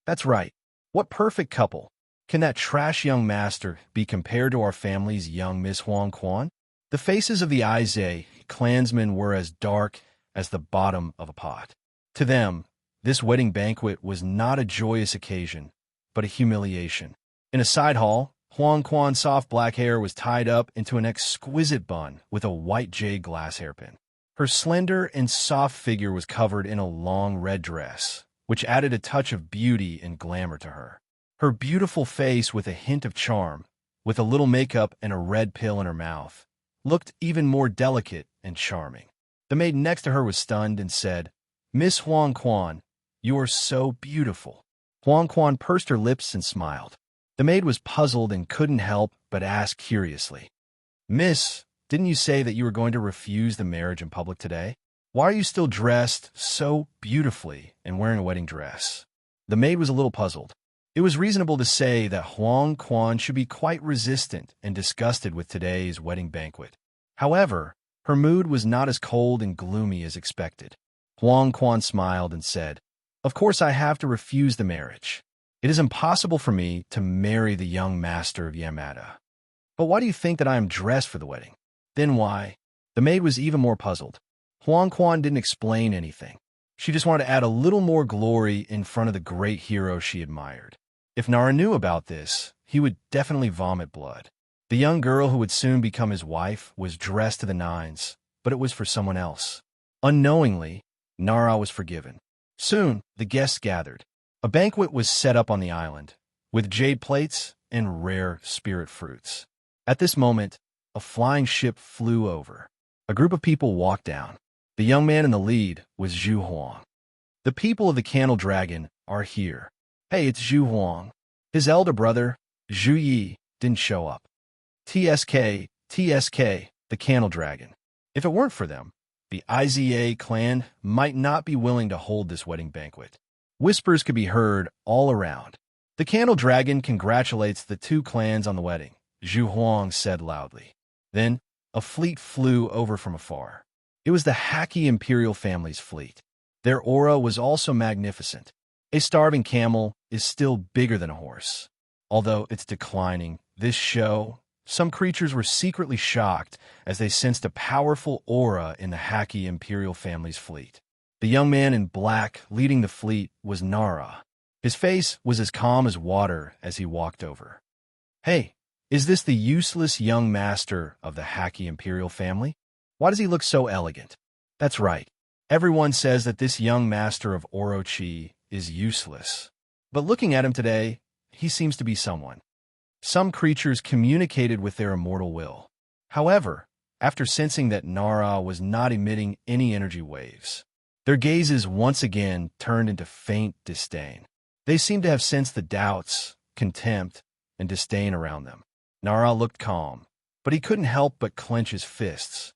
That's right. What perfect couple? Can that trash young master be compared to our family's young Miss Huang Quan? The faces of the Iza clansmen were as dark as the bottom of a pot. To them, this wedding banquet was not a joyous occasion, but a humiliation. In a side hall, Huang Quan's soft black hair was tied up into an exquisite bun with a white jade glass hairpin. Her slender and soft figure was covered in a long red dress, which added a touch of beauty and glamour to her. Her beautiful face with a hint of charm, with a little makeup and a red pill in her mouth, looked even more delicate and charming. The maid next to her was stunned and said, Miss Huang Quan, you are so beautiful. Huang Quan pursed her lips and smiled. The maid was puzzled and couldn't help but ask curiously, Miss, didn't you say that you were going to refuse the marriage in public today? Why are you still dressed so beautifully and wearing a wedding dress? The maid was a little puzzled. It was reasonable to say that Huang Quan should be quite resistant and disgusted with today's wedding banquet. However, her mood was not as cold and gloomy as expected. Huang Quan smiled and said, Of course I have to refuse the marriage. It is impossible for me to marry the young master of Yamada. But why do you think that I am dressed for the wedding? Then why? The maid was even more puzzled. Huang Quan didn't explain anything. She just wanted to add a little more glory in front of the great hero she admired. If Nara knew about this, he would definitely vomit blood. The young girl who would soon become his wife was dressed to the nines, but it was for someone else. Unknowingly, Nara was forgiven. Soon, the guests gathered. A banquet was set up on the island, with jade plates and rare spirit fruits. At this moment, a flying ship flew over. A group of people walked down. The young man in the lead was Zhu Huang. The people of the Candle Dragon are here. Hey, it's Zhu Huang. His elder brother, Zhu Yi, didn't show up. TSK, the Candle Dragon. If it weren't for them, the IZA clan might not be willing to hold this wedding banquet. Whispers could be heard all around. The Candle Dragon congratulates the two clans on the wedding, Zhu Huang said loudly. Then, a fleet flew over from afar. It was the Haki Imperial family's fleet. Their aura was also magnificent. A starving camel is still bigger than a horse. Although it's declining, this show, some creatures were secretly shocked as they sensed a powerful aura in the Haki Imperial family's fleet. The young man in black leading the fleet was Nara. His face was as calm as water as he walked over. Hey, is this the useless young master of the Haki Imperial family? Why does he look so elegant? That's right. Everyone says that this young master of Orochi is useless. But looking at him today, he seems to be someone. Some creatures communicated with their immortal will. However, after sensing that Nara was not emitting any energy waves, their gazes once again turned into faint disdain. They seemed to have sensed the doubts, contempt, and disdain around them. Nara looked calm, but he couldn't help but clench his fists.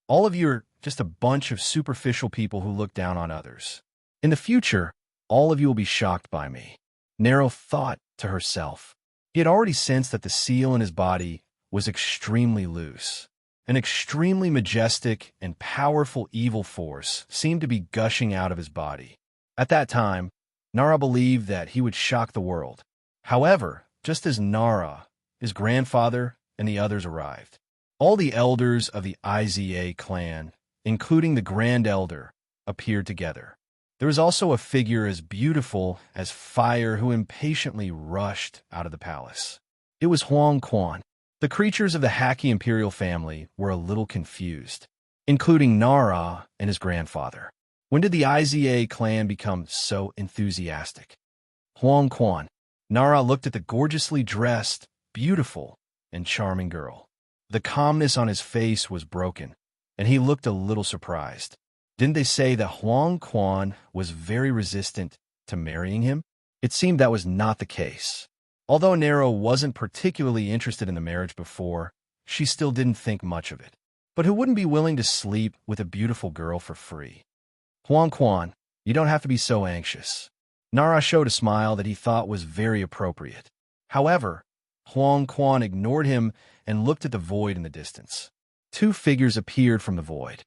All of you are just a bunch of superficial people who look down on others. In the future, all of you will be shocked by me. Nero thought to herself. He had already sensed that the seal in his body was extremely loose. An extremely majestic and powerful evil force seemed to be gushing out of his body. At that time, Nara believed that he would shock the world. However, just as Nara, his grandfather, and the others arrived, all the elders of the IZA clan, including the Grand Elder, appeared together. There was also a figure as beautiful as fire who impatiently rushed out of the palace. It was Huang Quan. The creatures of the Haki Imperial family were a little confused, including Nara and his grandfather. When did the IZA clan become so enthusiastic? Huang Quan. Nara looked at the gorgeously dressed, beautiful, and charming girl. The calmness on his face was broken, and he looked a little surprised. Didn't they say that Huang Quan was very resistant to marrying him? It seemed that was not the case. Although Nero wasn't particularly interested in the marriage before, she still didn't think much of it. But who wouldn't be willing to sleep with a beautiful girl for free? Huang Quan, you don't have to be so anxious. Nara showed a smile that he thought was very appropriate. However, Huang Quan ignored him and looked at the void in the distance. Two figures appeared from the void.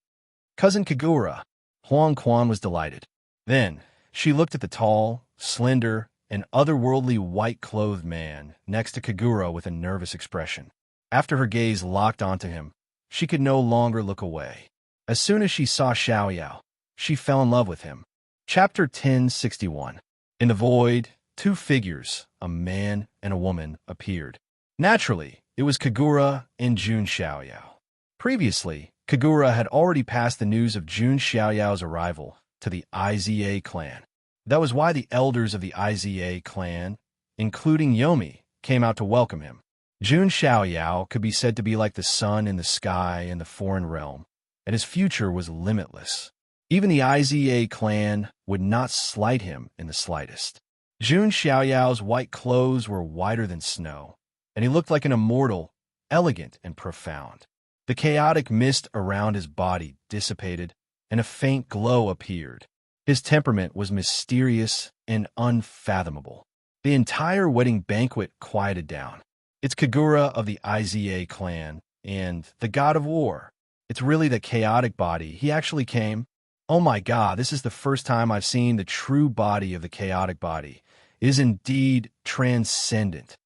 Cousin Kagura. Huang Quan was delighted. Then, she looked at the tall, slender, and otherworldly white-clothed man next to Kagura with a nervous expression. After her gaze locked onto him, she could no longer look away. As soon as she saw Xiaoyao, she fell in love with him. Chapter 1061. In the void, two figures, a man and a woman, appeared. Naturally, it was Kagura and Jun Xiaoyao. Previously, Kagura had already passed the news of Jun Xiaoyao's arrival to the IZA clan. That was why the elders of the IZA clan, including Yomi, came out to welcome him. Jun Xiaoyao could be said to be like the sun in the sky in the foreign realm, and his future was limitless. Even the IZA clan would not slight him in the slightest. Jun Xiaoyao's white clothes were whiter than snow, and he looked like an immortal, elegant and profound. The chaotic mist around his body dissipated, and a faint glow appeared. His temperament was mysterious and unfathomable. The entire wedding banquet quieted down. It's Kagura of the IZA clan and the god of war. It's really the chaotic body. He actually came. Oh my god, this is the first time I've seen the true body of the chaotic body. It is indeed transcendent.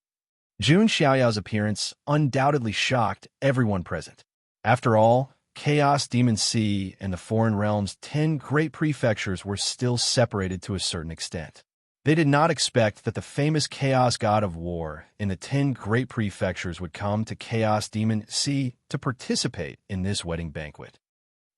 Jun Xiaoyao's appearance undoubtedly shocked everyone present. After all, Chaos Demon Sea and the Foreign Realm's 10 great prefectures were still separated to a certain extent. They did not expect that the famous Chaos God of War in the 10 great prefectures would come to Chaos Demon Sea to participate in this wedding banquet.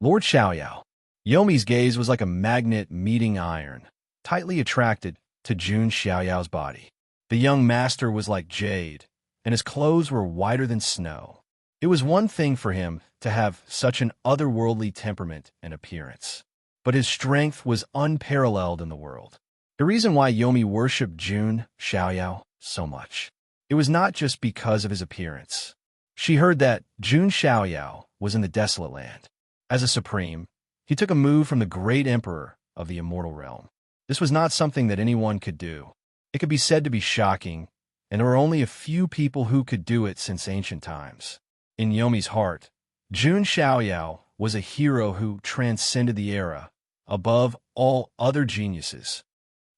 Lord Xiaoyao. Yomi's gaze was like a magnet meeting iron, tightly attracted to Jun Xiaoyao's body. The young master was like jade, and his clothes were whiter than snow. It was one thing for him to have such an otherworldly temperament and appearance, but his strength was unparalleled in the world. The reason why Yomi worshipped Jun Xiaoyao so much, it was not just because of his appearance. She heard that Jun Xiaoyao was in the Desolate Land. As a supreme, he took a move from the great emperor of the immortal realm. This was not something that anyone could do. It could be said to be shocking, and there were only a few people who could do it since ancient times. In Yomi's heart, Jun Xiaoyao was a hero who transcended the era, above all other geniuses.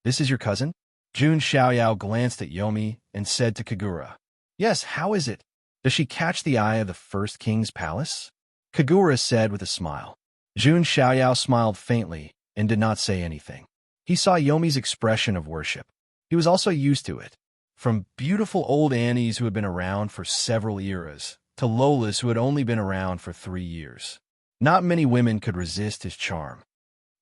"This is your cousin?" Jun Xiaoyao glanced at Yomi and said to Kagura, "Yes, how is it? Does she catch the eye of the first king's palace?" Kagura said with a smile. Jun Xiaoyao smiled faintly and did not say anything. He saw Yomi's expression of worship. He was also used to it. From beautiful old Annies who had been around for several eras, to Lolas who had only been around for 3 years. Not many women could resist his charm.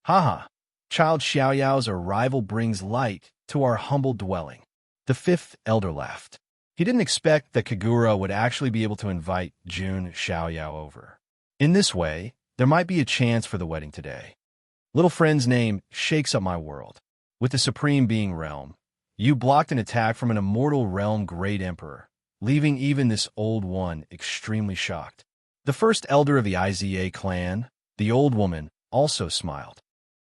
"Haha, child Xiaoyao's arrival brings light to our humble dwelling." The fifth elder laughed. He didn't expect that Kagura would actually be able to invite Jun Xiaoyao over. In this way, there might be a chance for the wedding today. Little friend's name shakes up my world. With the Supreme Being realm, you blocked an attack from an immortal realm great emperor, leaving even this old one extremely shocked. The first elder of the Iza clan, the old woman, also smiled.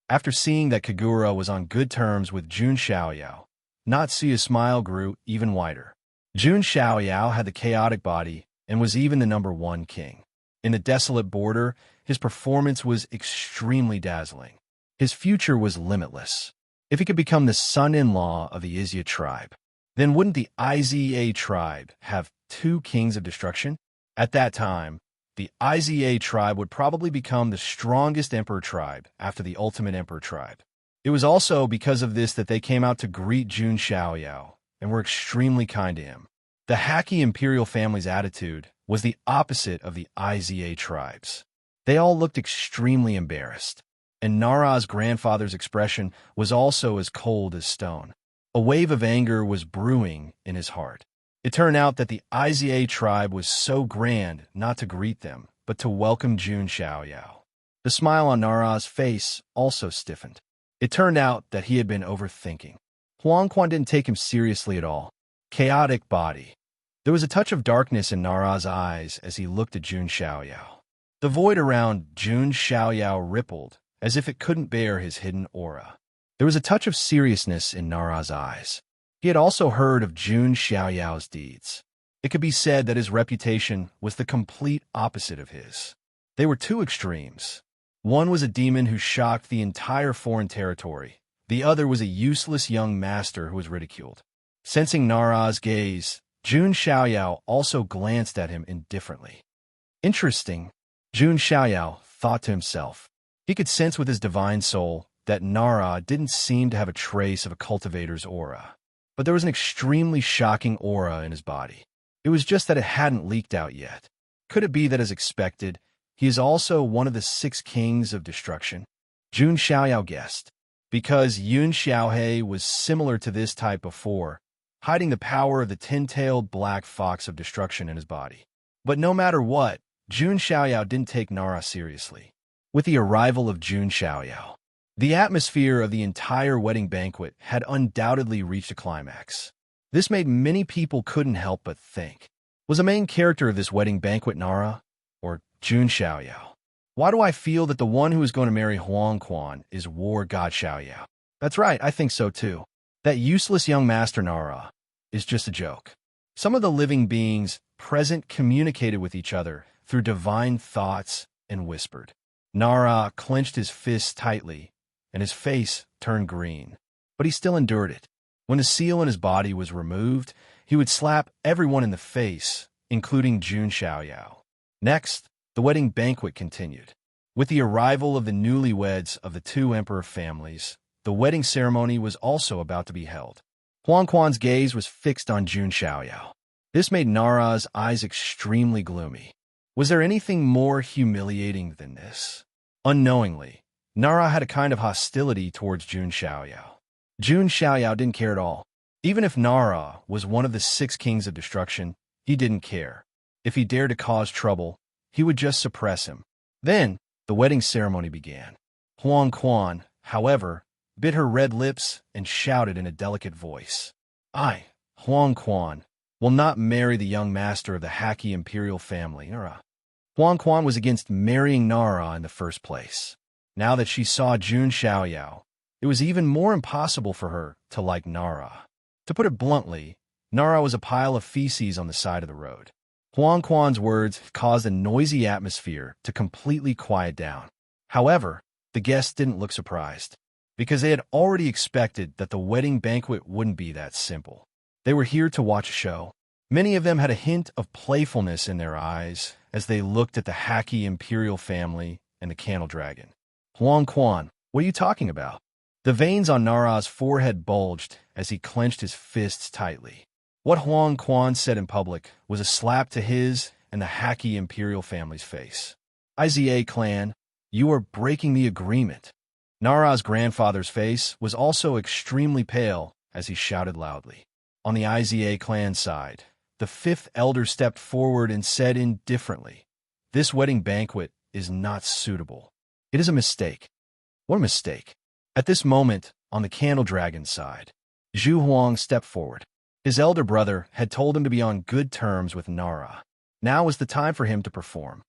After seeing that Kagura was on good terms with Jun Xiaoyao, Natsuya's smile grew even wider. Jun Xiaoyao had the chaotic body and was even the #1 king. In the desolate border, his performance was extremely dazzling. His future was limitless. If he could become the son-in-law of the Iza tribe, then wouldn't the Iza tribe have 2 kings of destruction? At that time, the Iza tribe would probably become the strongest emperor tribe after the ultimate emperor tribe. It was also because of this that they came out to greet Jun Xiaoyao and were extremely kind to him. The Haki imperial family's attitude was the opposite of the Iza tribe's. They all looked extremely embarrassed, and Nara's grandfather's expression was also as cold as stone. A wave of anger was brewing in his heart. It turned out that the Iza tribe was so grand not to greet them, but to welcome Jun Xiaoyao. The smile on Nara's face also stiffened. It turned out that he had been overthinking. Huangquan didn't take him seriously at all. Chaotic body. There was a touch of darkness in Nara's eyes as he looked at Jun Xiaoyao. The void around Jun Xiaoyao rippled, as if it couldn't bear his hidden aura. There was a touch of seriousness in Nara's eyes. He had also heard of Jun Xiaoyao's deeds. It could be said that his reputation was the complete opposite of his. They were 2 extremes. One was a demon who shocked the entire foreign territory. The other was a useless young master who was ridiculed. Sensing Nara's gaze, Jun Xiaoyao also glanced at him indifferently. Interesting, Jun Xiaoyao thought to himself. He could sense with his divine soul that Nara didn't seem to have a trace of a cultivator's aura. But there was an extremely shocking aura in his body. It was just that it hadn't leaked out yet. Could it be that, as expected, he is also one of the 6 kings of destruction? Jun Xiaoyao guessed. Because Yun Xiaohei was similar to this type before, hiding the power of the 10-tailed black fox of destruction in his body. But no matter what, Jun Xiaoyao didn't take Nara seriously. With the arrival of Jun Xiaoyao, the atmosphere of the entire wedding banquet had undoubtedly reached a climax. This made many people couldn't help but think. Was the main character of this wedding banquet Nara or Jun Xiaoyao? Why do I feel that the one who is going to marry Huangquan is War God Xiaoyao? That's right, I think so too. That useless young master Nara is just a joke. Some of the living beings present communicated with each other through divine thoughts and whispered. Nara clenched his fists tightly, and his face turned green. But he still endured it. When the seal in his body was removed, he would slap everyone in the face, including Jun Xiaoyao. Next, The wedding banquet continued. With the arrival of the newlyweds of the two emperor families, the wedding ceremony was also about to be held. Huang Quan's gaze was fixed on Jun Xiaoyao. This made Nara's eyes extremely gloomy. Was there anything more humiliating than this? Unknowingly, Nara had a kind of hostility towards Jun Xiaoyao. Jun Xiaoyao didn't care at all. Even if Nara was one of the 6 kings of destruction, he didn't care. If he dared to cause trouble, he would just suppress him. Then, the wedding ceremony began. Huang Quan, however, bit her red lips and shouted in a delicate voice. I, Huang Quan, will not marry the young master of the Haki imperial family, Nara. Huang Quan was against marrying Nara in the first place. Now that she saw Jun Xiaoyao, it was even more impossible for her to like Nara. To put it bluntly, Nara was a pile of feces on the side of the road. Huang Quan's words caused a noisy atmosphere to completely quiet down. However, the guests didn't look surprised, because they had already expected that the wedding banquet wouldn't be that simple. They were here to watch a show. Many of them had a hint of playfulness in their eyes as they looked at the Haki imperial family and the candle dragon. Huang Quan, what are you talking about? The veins on Nara's forehead bulged as he clenched his fists tightly. What Huang Quan said in public was a slap to his and the Haki imperial family's face. Iza clan, you are breaking the agreement. Nara's grandfather's face was also extremely pale as he shouted loudly. On the Iza clan side, the 5th elder stepped forward and said indifferently, "This wedding banquet is not suitable. It is a mistake." What a mistake. At this moment, on the candle dragon side, Zhu Huang stepped forward. His elder brother had told him to be on good terms with Nara. Now was the time for him to perform.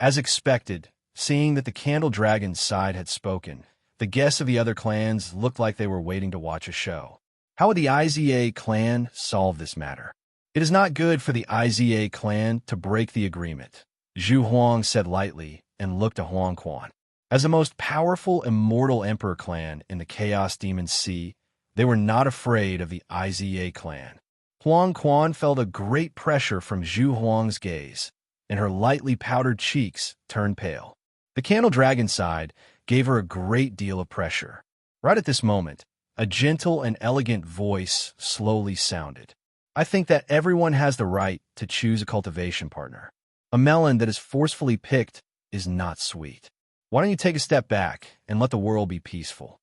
As expected, seeing that the candle dragon's side had spoken, the guests of the other clans looked like they were waiting to watch a show. How would the Iza clan solve this matter? It is not good for the Iza clan to break the agreement, Zhu Huang said lightly and looked at Huang Quan. As the most powerful immortal emperor clan in the Chaos Demon Sea, they were not afraid of the Iza clan. Huang Quan felt a great pressure from Zhu Huang's gaze, and her lightly powdered cheeks turned pale. The candle dragon side gave her a great deal of pressure. Right at this moment, a gentle and elegant voice slowly sounded. I think that everyone has the right to choose a cultivation partner. A melon that is forcefully picked is not sweet. Why don't you take a step back and let the world be peaceful?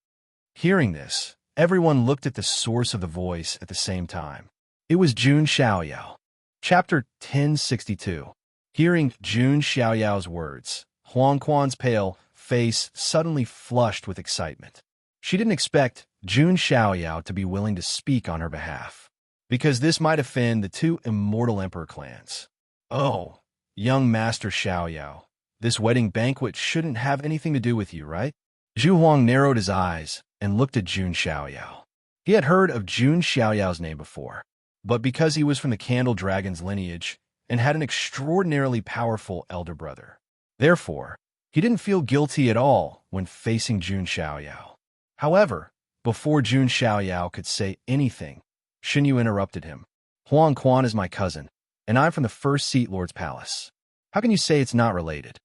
Hearing this, everyone looked at the source of the voice at the same time. It was Jun Xiaoyao. Chapter 1062. Hearing Jun Xiaoyao's words, Huang Quan's pale face suddenly flushed with excitement. She didn't expect Jun Xiaoyao to be willing to speak on her behalf, because this might offend the 2 immortal emperor clans. Oh, young Master Xiaoyao, this wedding banquet shouldn't have anything to do with you, right? Zhu Huang narrowed his eyes and looked at Jun Xiaoyao. He had heard of Jun Xiaoyao's name before, but because he was from the Candle Dragon's lineage and had an extraordinarily powerful elder brother, therefore, he didn't feel guilty at all when facing Jun Xiaoyao. However, before Jun Xiaoyao could say anything, Xinyu interrupted him. Huang Quan is my cousin, and I'm from the First Seat Lord's palace. How can you say it's not related?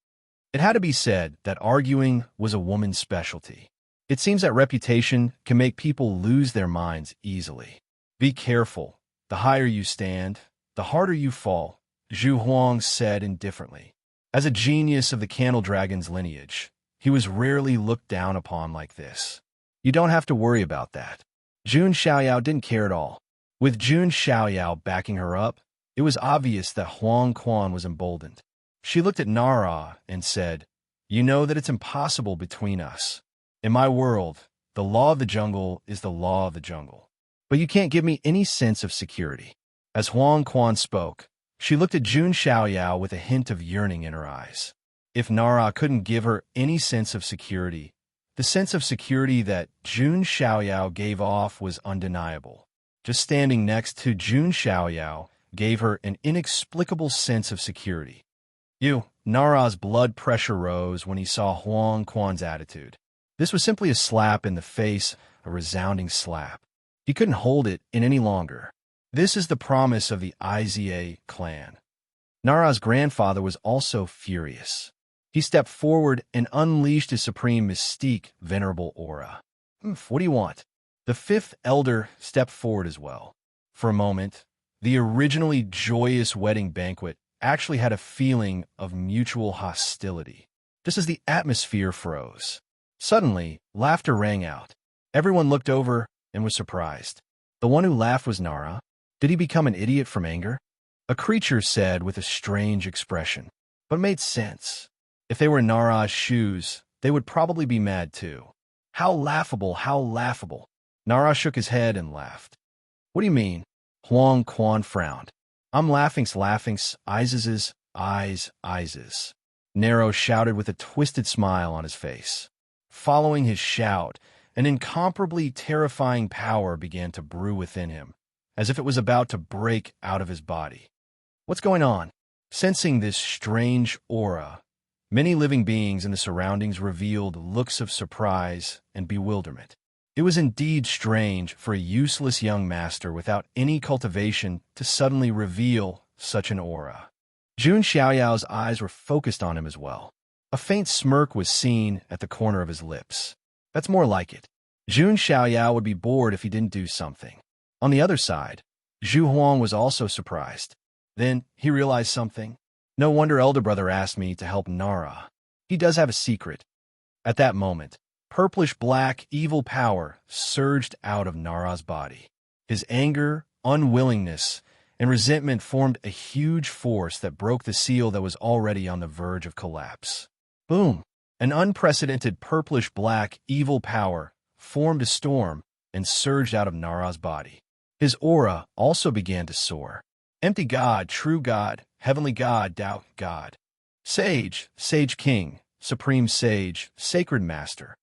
It had to be said that arguing was a woman's specialty. It seems that reputation can make people lose their minds easily. Be careful. The higher you stand, the harder you fall, Zhu Huang said indifferently. As a genius of the Candle Dragon's lineage, he was rarely looked down upon like this. You don't have to worry about that. Jun Xiaoyao didn't care at all. With Jun Xiaoyao backing her up, it was obvious that Huang Quan was emboldened. She looked at Nara and said, "You know that it's impossible between us. In my world, the law of the jungle is the law of the jungle. But you can't give me any sense of security." As Huang Quan spoke, she looked at Jun Xiaoyao with a hint of yearning in her eyes. If Nara couldn't give her any sense of security, the sense of security that Jun Xiaoyao gave off was undeniable. Just standing next to Jun Xiaoyao gave her an inexplicable sense of security. Nara's blood pressure rose when he saw Huang Quan's attitude. This was simply a slap in the face, a resounding slap. He couldn't hold it in any longer. This is the promise of the Iza clan. Nara's grandfather was also furious. He stepped forward and unleashed his supreme mystique, venerable aura. What do you want? The fifth elder stepped forward as well. For a moment, the originally joyous wedding banquet actually had a feeling of mutual hostility, just as the atmosphere froze. Suddenly, laughter rang out. Everyone looked over and was surprised. The one who laughed was Nara. Did he become an idiot from anger? A creature said with a strange expression, but it made sense. If they were in Nara's shoes, they would probably be mad too. How laughable, how laughable. Nara shook his head and laughed. What do you mean? Huang Quan frowned. I'm laughing, Isis, Isis. Nero shouted with a twisted smile on his face. Following his shout, an incomparably terrifying power began to brew within him, as if it was about to break out of his body. What's going on? Sensing this strange aura, many living beings in the surroundings revealed looks of surprise and bewilderment. It was indeed strange for a useless young master without any cultivation to suddenly reveal such an aura. Jun Xiaoyao's eyes were focused on him as well. A faint smirk was seen at the corner of his lips. That's more like it. Jun Xiaoyao would be bored if he didn't do something. On the other side, Zhu Huang was also surprised. Then he realized something. No wonder Elder Brother asked me to help Nara. He does have a secret. At that moment, purplish-black evil power surged out of Nara's body. His anger, unwillingness, and resentment formed a huge force that broke the seal that was already on the verge of collapse. Boom! An unprecedented purplish-black evil power formed a storm and surged out of Nara's body. His aura also began to soar. Empty God, true God, heavenly God, Tao God. Sage, Sage King, Supreme Sage, Sacred Master.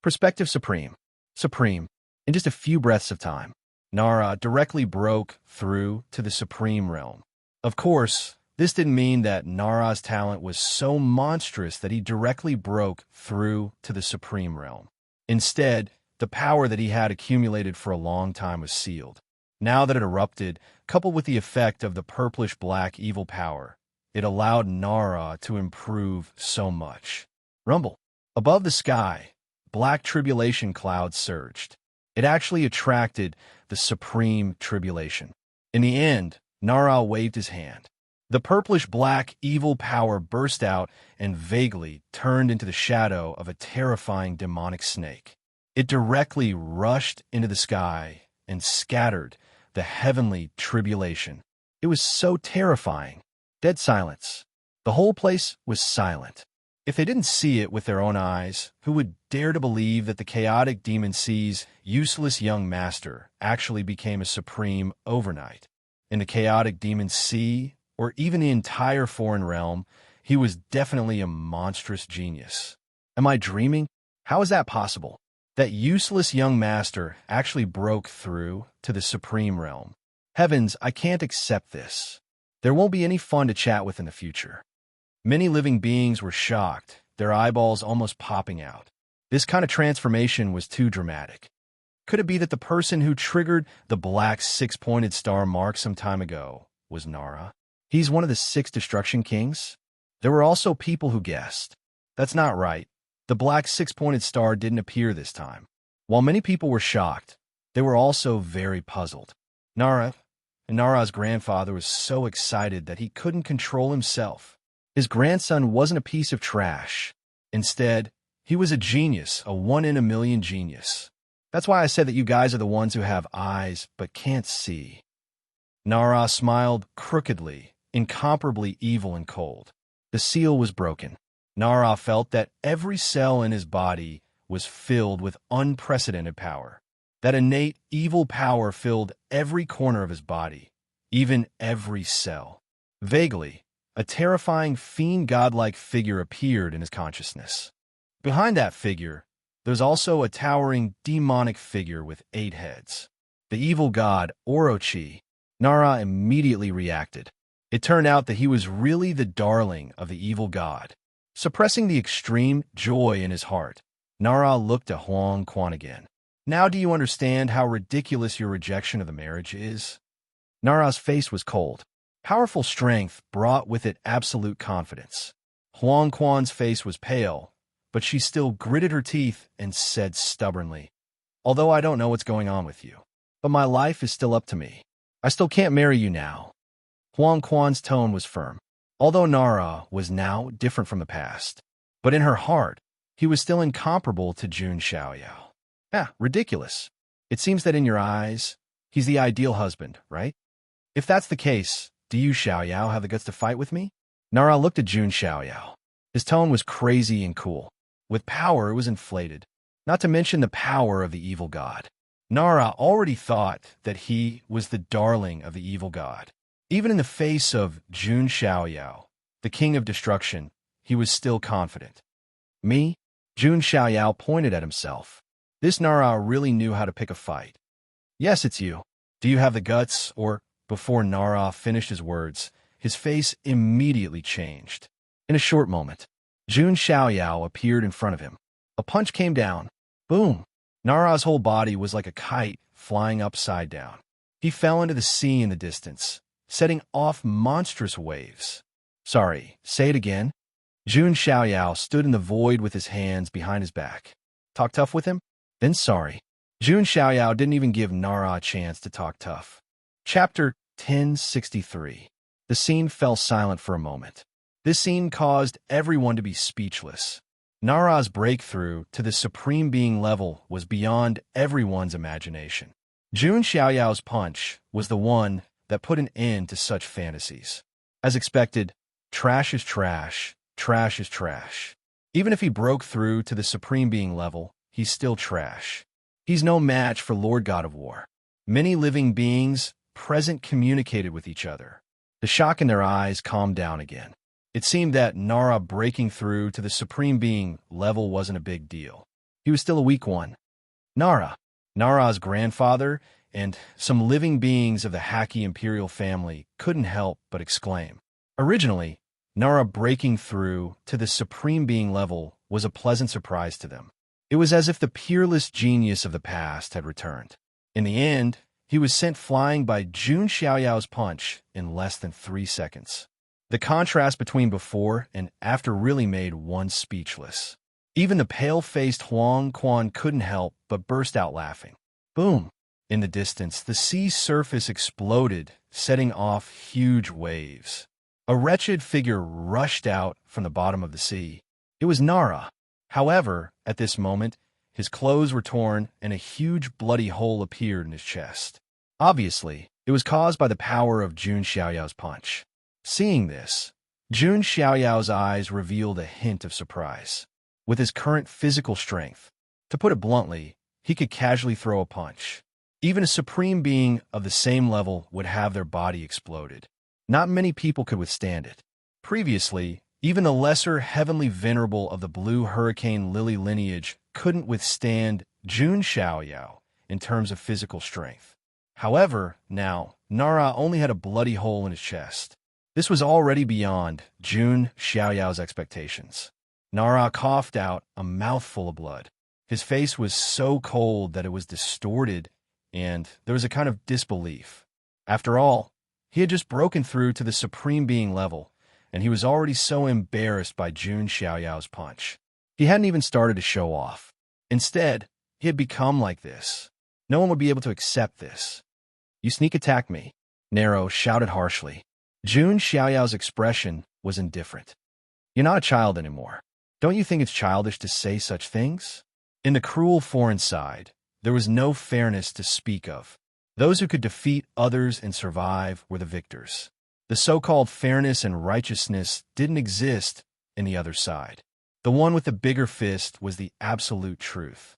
Perspective Supreme. Supreme. In just a few breaths of time, Nara directly broke through to the Supreme Realm. Of course, this didn't mean that Nara's talent was so monstrous that he directly broke through to the Supreme Realm. Instead, the power that he had accumulated for a long time was sealed. Now that it erupted, coupled with the effect of the purplish-black evil power, it allowed Nara to improve so much. Rumble. Above the sky, black tribulation clouds surged. It actually attracted the supreme tribulation. In the end, Nara waved his hand. The purplish-black evil power burst out and vaguely turned into the shadow of a terrifying demonic snake. It directly rushed into the sky and scattered the heavenly tribulation. It was so terrifying. Dead silence. The whole place was silent. If they didn't see it with their own eyes, who would dare to believe that the chaotic demon sea's useless young master actually became a supreme overnight? In the chaotic demon sea, or even the entire foreign realm, he was definitely a monstrous genius. Am I dreaming? How is that possible? That useless young master actually broke through to the supreme realm. Heavens, I can't accept this. There won't be any fun to chat with in the future. Many living beings were shocked, their eyeballs almost popping out. This kind of transformation was too dramatic. Could it be that the person who triggered the black six-pointed star mark some time ago was Nara? He's one of the 6 destruction kings? There were also people who guessed. That's not right. The black six-pointed star didn't appear this time. While many people were shocked, they were also very puzzled. Nara's grandfather was so excited that he couldn't control himself. His grandson wasn't a piece of trash. Instead, he was a genius, a 1-in-a-million genius. That's why I said that you guys are the ones who have eyes but can't see. Nara smiled crookedly, incomparably evil and cold. The seal was broken. Nara felt that every cell in his body was filled with unprecedented power. That innate evil power filled every corner of his body, even every cell. Vaguely, a terrifying fiend godlike figure appeared in his consciousness. Behind that figure, there's also a towering demonic figure with 8 heads. The evil god, Orochi. Nara immediately reacted. It turned out that he was really the darling of the evil god. Suppressing the extreme joy in his heart, Nara looked at Huang Quan again. Now do you understand how ridiculous your rejection of the marriage is? Nara's face was cold. Powerful strength brought with it absolute confidence. Huang Quan's face was pale, but she still gritted her teeth and said stubbornly, "Although I don't know what's going on with you, but my life is still up to me. I still can't marry you now." Huang Quan's tone was firm, although Nara was now different from the past. But in her heart, he was still incomparable to Jun Xiaoyao. Ridiculous. It seems that in your eyes, he's the ideal husband, right? If that's the case, do you, Xiaoyao, have the guts to fight with me? Nara looked at Jun Xiaoyao. His tone was crazy and cool. With power, it was inflated, not to mention the power of the evil god. Nara already thought that he was the darling of the evil god. Even in the face of Jun Xiaoyao, the king of destruction, he was still confident. Me? Jun Xiaoyao pointed at himself. This Nara really knew how to pick a fight. Yes, it's you. Do you have the guts? Or, before Nara finished his words, his face immediately changed. In a short moment, Jun Xiaoyao appeared in front of him. A punch came down. Boom! Nara's whole body was like a kite flying upside down. He fell into the sea in the distance, setting off monstrous waves. Sorry, say it again? Jun Xiaoyao stood in the void with his hands behind his back. Talk tough with him? Then sorry. Jun Xiaoyao didn't even give Nara a chance to talk tough. Chapter 1063. The scene fell silent for a moment. This scene caused everyone to be speechless. Nara's breakthrough to the Supreme Being level was beyond everyone's imagination. Jun Xiaoyao's punch was the one that put an end to such fantasies. As expected, trash is trash, trash is trash. Even if he broke through to the Supreme Being level, he's still trash. He's no match for Lord God of War. Many living beings present communicated with each other. The shock in their eyes calmed down again. It seemed that Nara breaking through to the Supreme Being level wasn't a big deal. He was still a weak one. Nara's grandfather, and some living beings of the Haki imperial family couldn't help but exclaim. Originally, Nara breaking through to the Supreme Being level was a pleasant surprise to them. It was as if the peerless genius of the past had returned. In the end, he was sent flying by Jun Xiaoyao's punch in less than 3 seconds. The contrast between before and after really made one speechless. Even the pale-faced Huang Quan couldn't help but burst out laughing. Boom! In the distance, the sea's surface exploded, setting off huge waves. A wretched figure rushed out from the bottom of the sea. It was Nara. However, at this moment, his clothes were torn and a huge bloody hole appeared in his chest. Obviously, it was caused by the power of Jun Xiaoyao's punch. Seeing this, Jun Xiaoyao's eyes revealed a hint of surprise. With his current physical strength, to put it bluntly, he could casually throw a punch. Even a supreme being of the same level would have their body exploded. Not many people could withstand it. Previously, even the lesser heavenly venerable of the blue hurricane lily lineage couldn't withstand Jun Xiaoyao in terms of physical strength. However, now, Nara only had a bloody hole in his chest. This was already beyond Jun Xiaoyao's expectations. Nara coughed out a mouthful of blood. His face was so cold that it was distorted, and there was a kind of disbelief. After all, he had just broken through to the Supreme Being level, and he was already so embarrassed by Jun Xiaoyao's punch. He hadn't even started to show off. Instead, he had become like this. No one would be able to accept this. "You sneak attack me," Nero shouted harshly. Jun Xiaoyao's expression was indifferent. "You're not a child anymore. Don't you think it's childish to say such things?" In the cruel foreign side, there was no fairness to speak of. Those who could defeat others and survive were the victors. The so-called fairness and righteousness didn't exist in the other side. The one with the bigger fist was the absolute truth.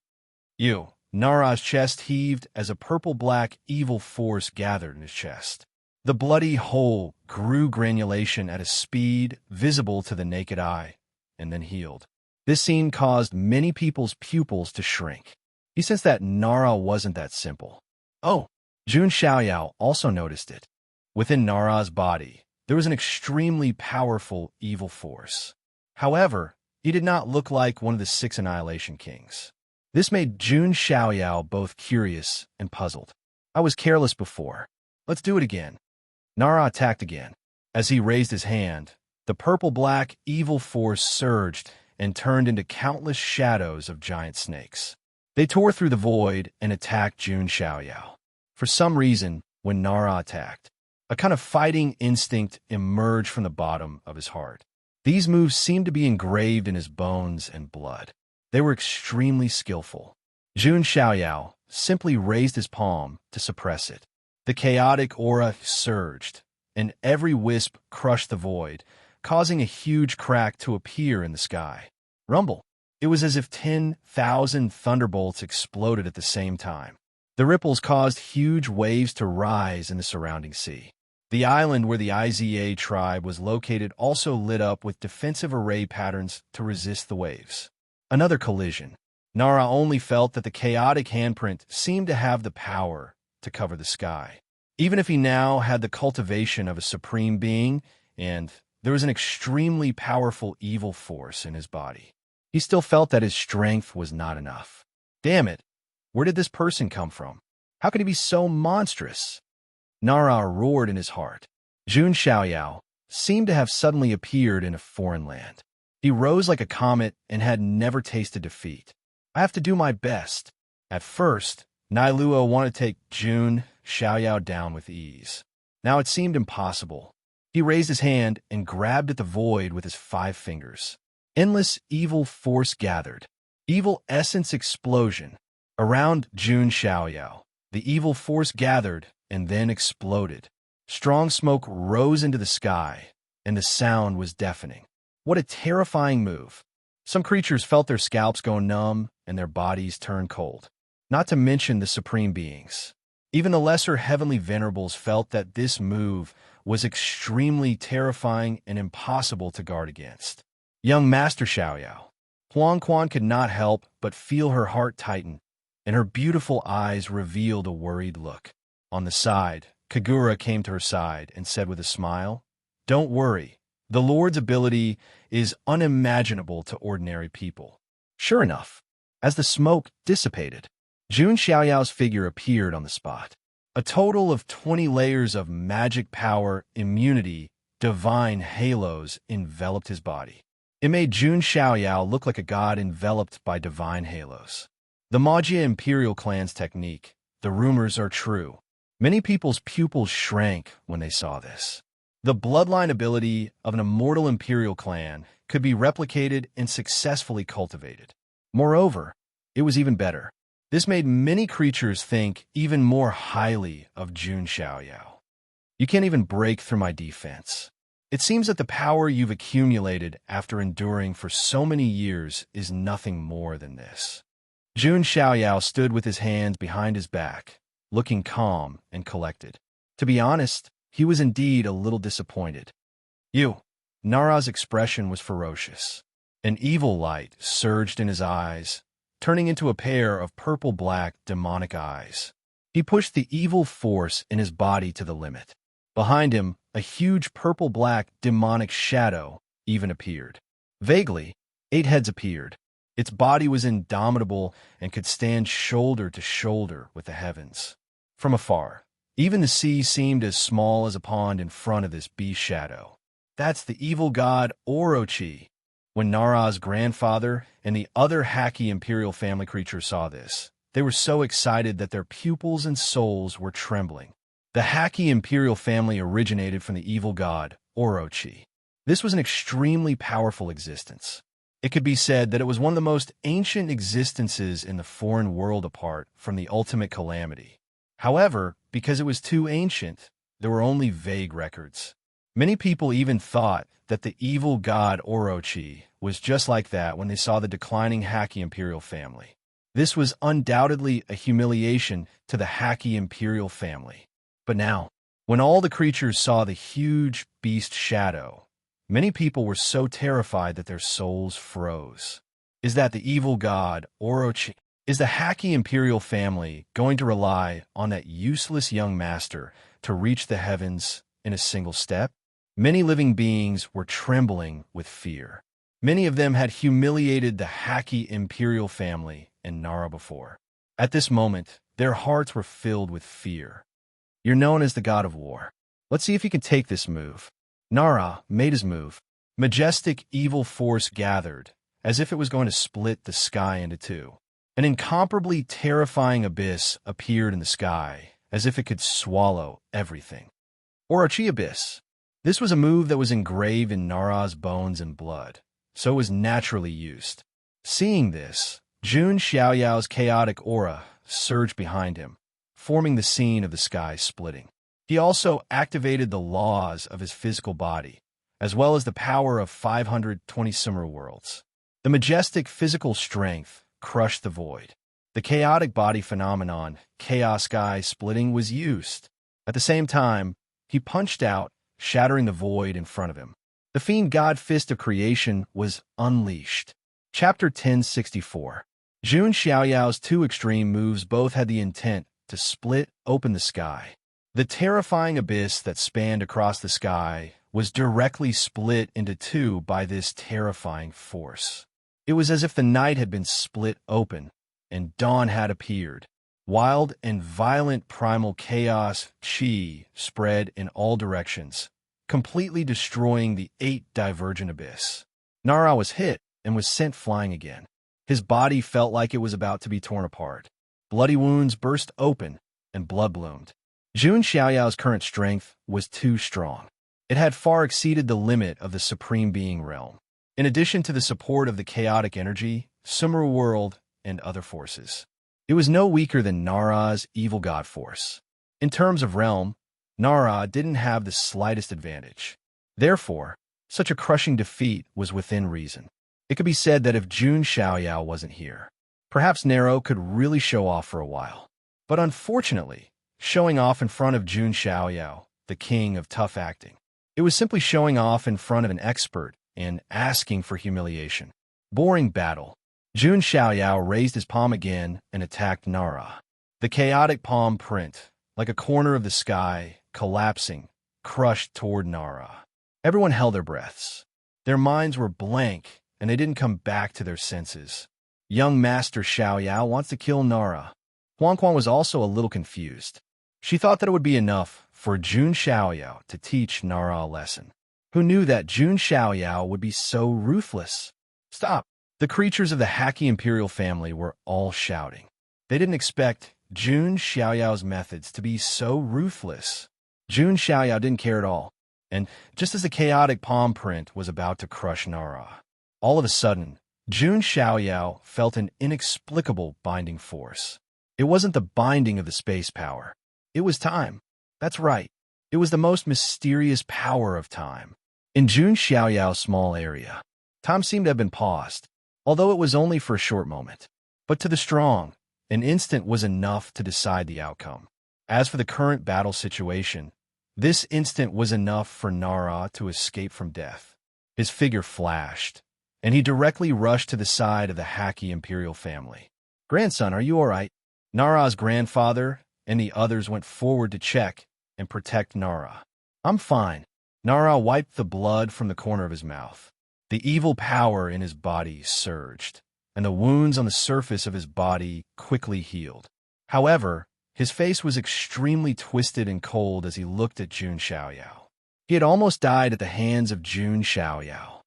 Nara's chest heaved as a purple-black evil force gathered in his chest. The bloody hole grew granulation at a speed visible to the naked eye, and then healed. This scene caused many people's pupils to shrink. He sensed that Nara wasn't that simple. Oh, Jun Xiaoyao also noticed it. Within Nara's body, there was an extremely powerful evil force. However, he did not look like one of the 6 Annihilation Kings. This made Jun Xiaoyao both curious and puzzled. "I was careless before. Let's do it again." Nara attacked again. As he raised his hand, the purple-black evil force surged and turned into countless shadows of giant snakes. They tore through the void and attacked Jun Xiaoyao. For some reason, when Nara attacked, a kind of fighting instinct emerged from the bottom of his heart. These moves seemed to be engraved in his bones and blood. They were extremely skillful. Jun Xiaoyao simply raised his palm to suppress it. The chaotic aura surged, and every wisp crushed the void, causing a huge crack to appear in the sky. Rumble. It was as if 10,000 thunderbolts exploded at the same time. The ripples caused huge waves to rise in the surrounding sea. The island where the Iza tribe was located also lit up with defensive array patterns to resist the waves. Another collision. Nara only felt that the chaotic handprint seemed to have the power to cover the sky. Even if he now had the cultivation of a supreme being, and there was an extremely powerful evil force in his body, he still felt that his strength was not enough. Damn it! Where did this person come from? How could he be so monstrous? Nara roared in his heart. Jun Xiaoyao seemed to have suddenly appeared in a foreign land. He rose like a comet and had never tasted defeat. I have to do my best. At first, Nailuo wanted to take Jun Xiaoyao down with ease. Now it seemed impossible. He raised his hand and grabbed at the void with his 5 fingers. Endless evil force gathered. Evil essence explosion. Around Jun Xiaoyao, the evil force gathered and then exploded. Strong smoke rose into the sky, and the sound was deafening. What a terrifying move. Some creatures felt their scalps go numb and their bodies turn cold. Not to mention the supreme beings. Even the lesser heavenly venerables felt that this move was extremely terrifying and impossible to guard against. Young Master Xiaoyao. Huang Quan could not help but feel her heart tighten, and her beautiful eyes revealed a worried look. On the side, Kagura came to her side and said with a smile, "Don't worry. The Lord's ability is unimaginable to ordinary people." Sure enough, as the smoke dissipated, Jun Xiaoyao's figure appeared on the spot. A total of 20 layers of magic power, immunity, divine halos enveloped his body. It made Jun Xiaoyao look like a god enveloped by divine halos. The Magia Imperial clan's technique, the rumors are true. Many people's pupils shrank when they saw this. The bloodline ability of an immortal Imperial clan could be replicated and successfully cultivated. Moreover, it was even better. This made many creatures think even more highly of Jun Xiaoyao. You can't even break through my defense. It seems that the power you've accumulated after enduring for so many years is nothing more than this. Jun Xiaoyao stood with his hands behind his back, looking calm and collected. To be honest, he was indeed a little disappointed. "You." Nara's expression was ferocious. An evil light surged in his eyes, turning into a pair of purple-black demonic eyes. He pushed the evil force in his body to the limit. Behind him, a huge purple-black demonic shadow even appeared. Vaguely, 8 heads appeared. Its body was indomitable and could stand shoulder to shoulder with the heavens. From afar, even the sea seemed as small as a pond in front of this beast shadow. That's the evil god Orochi. When Nara's grandfather and the other Haki Imperial family creatures saw this, they were so excited that their pupils and souls were trembling. The Haki Imperial family originated from the evil god Orochi. This was an extremely powerful existence. It could be said that it was one of the most ancient existences in the foreign world apart from the ultimate calamity. However, because it was too ancient, there were only vague records. Many people even thought that the evil god Orochi was just like that when they saw the declining Haki Imperial family. This was undoubtedly a humiliation to the Haki Imperial family. But now, when all the creatures saw the huge beast shadow, many people were so terrified that their souls froze. Is that the evil god Orochi? Is the Haki Imperial family going to rely on that useless young master to reach the heavens in a single step? Many living beings were trembling with fear. Many of them had humiliated the Haki Imperial family and Nara before. At this moment, their hearts were filled with fear. You're known as the god of war. Let's see if he can take this move. Nara made his move. Majestic evil force gathered, as if it was going to split the sky into two. An incomparably terrifying abyss appeared in the sky, as if it could swallow everything. Orochi Abyss. This was a move that was engraved in Nara's bones and blood, so it was naturally used. Seeing this, Jun Xiaoyao's chaotic aura surged behind him, forming the scene of the sky splitting. He also activated the laws of his physical body, as well as the power of 520 similar worlds. The majestic physical strength crushed the void. The chaotic body phenomenon, chaos sky splitting, was used. At the same time, he punched out, shattering the void in front of him. The fiend god fist of creation was unleashed. Chapter 1064. Jun Xiaoyao's two extreme moves both had the intent to split open the sky. The terrifying abyss that spanned across the sky was directly split into two by this terrifying force. It was as if the night had been split open, and dawn had appeared. Wild and violent primal chaos chi spread in all directions, completely destroying the 8 divergent abyss. Nara was hit and was sent flying again. His body felt like it was about to be torn apart. Bloody wounds burst open, and blood bloomed. Jun Xiaoyao's current strength was too strong. It had far exceeded the limit of the Supreme Being realm. In addition to the support of the chaotic energy, Summer World, and other forces, it was no weaker than Nara's evil god force. In terms of realm, Nara didn't have the slightest advantage. Therefore, such a crushing defeat was within reason. It could be said that if Jun Xiaoyao wasn't here, perhaps Nero could really show off for a while. But unfortunately, showing off in front of Jun Xiaoyao, the king of tough acting, it was simply showing off in front of an expert and asking for humiliation. Boring battle. Jun Xiaoyao raised his palm again and attacked Nara. The chaotic palm print, like a corner of the sky, collapsing, crushed toward Nara. Everyone held their breaths. Their minds were blank, and they didn't come back to their senses. Young Master Xiaoyao wants to kill Nara. Huang Quan was also a little confused. She thought that it would be enough for Jun Xiaoyao to teach Nara a lesson. Who knew that Jun Xiaoyao would be so ruthless? Stop! The creatures of the Hacky Imperial family were all shouting. They didn't expect Jun Xiaoyao's methods to be so ruthless. Jun Xiaoyao didn't care at all, and just as the chaotic palm print was about to crush Nara, all of a sudden, Jun Xiaoyao felt an inexplicable binding force. It wasn't the binding of the space power. It was time. That's right. It was the most mysterious power of time. In Jun Xiaoyao's small area, time seemed to have been paused, although it was only for a short moment. But to the strong, an instant was enough to decide the outcome. As for the current battle situation, this instant was enough for Nara to escape from death. His figure flashed, and he directly rushed to the side of the Hacky Imperial family. "Grandson, are you all right?" Nara's grandfather and the others went forward to check and protect Nara. "I'm fine." Nara wiped the blood from the corner of his mouth. The evil power in his body surged, and the wounds on the surface of his body quickly healed. However, his face was extremely twisted and cold as he looked at Jun Xiaoyao. He had almost died at the hands of Jun Xiaoyao.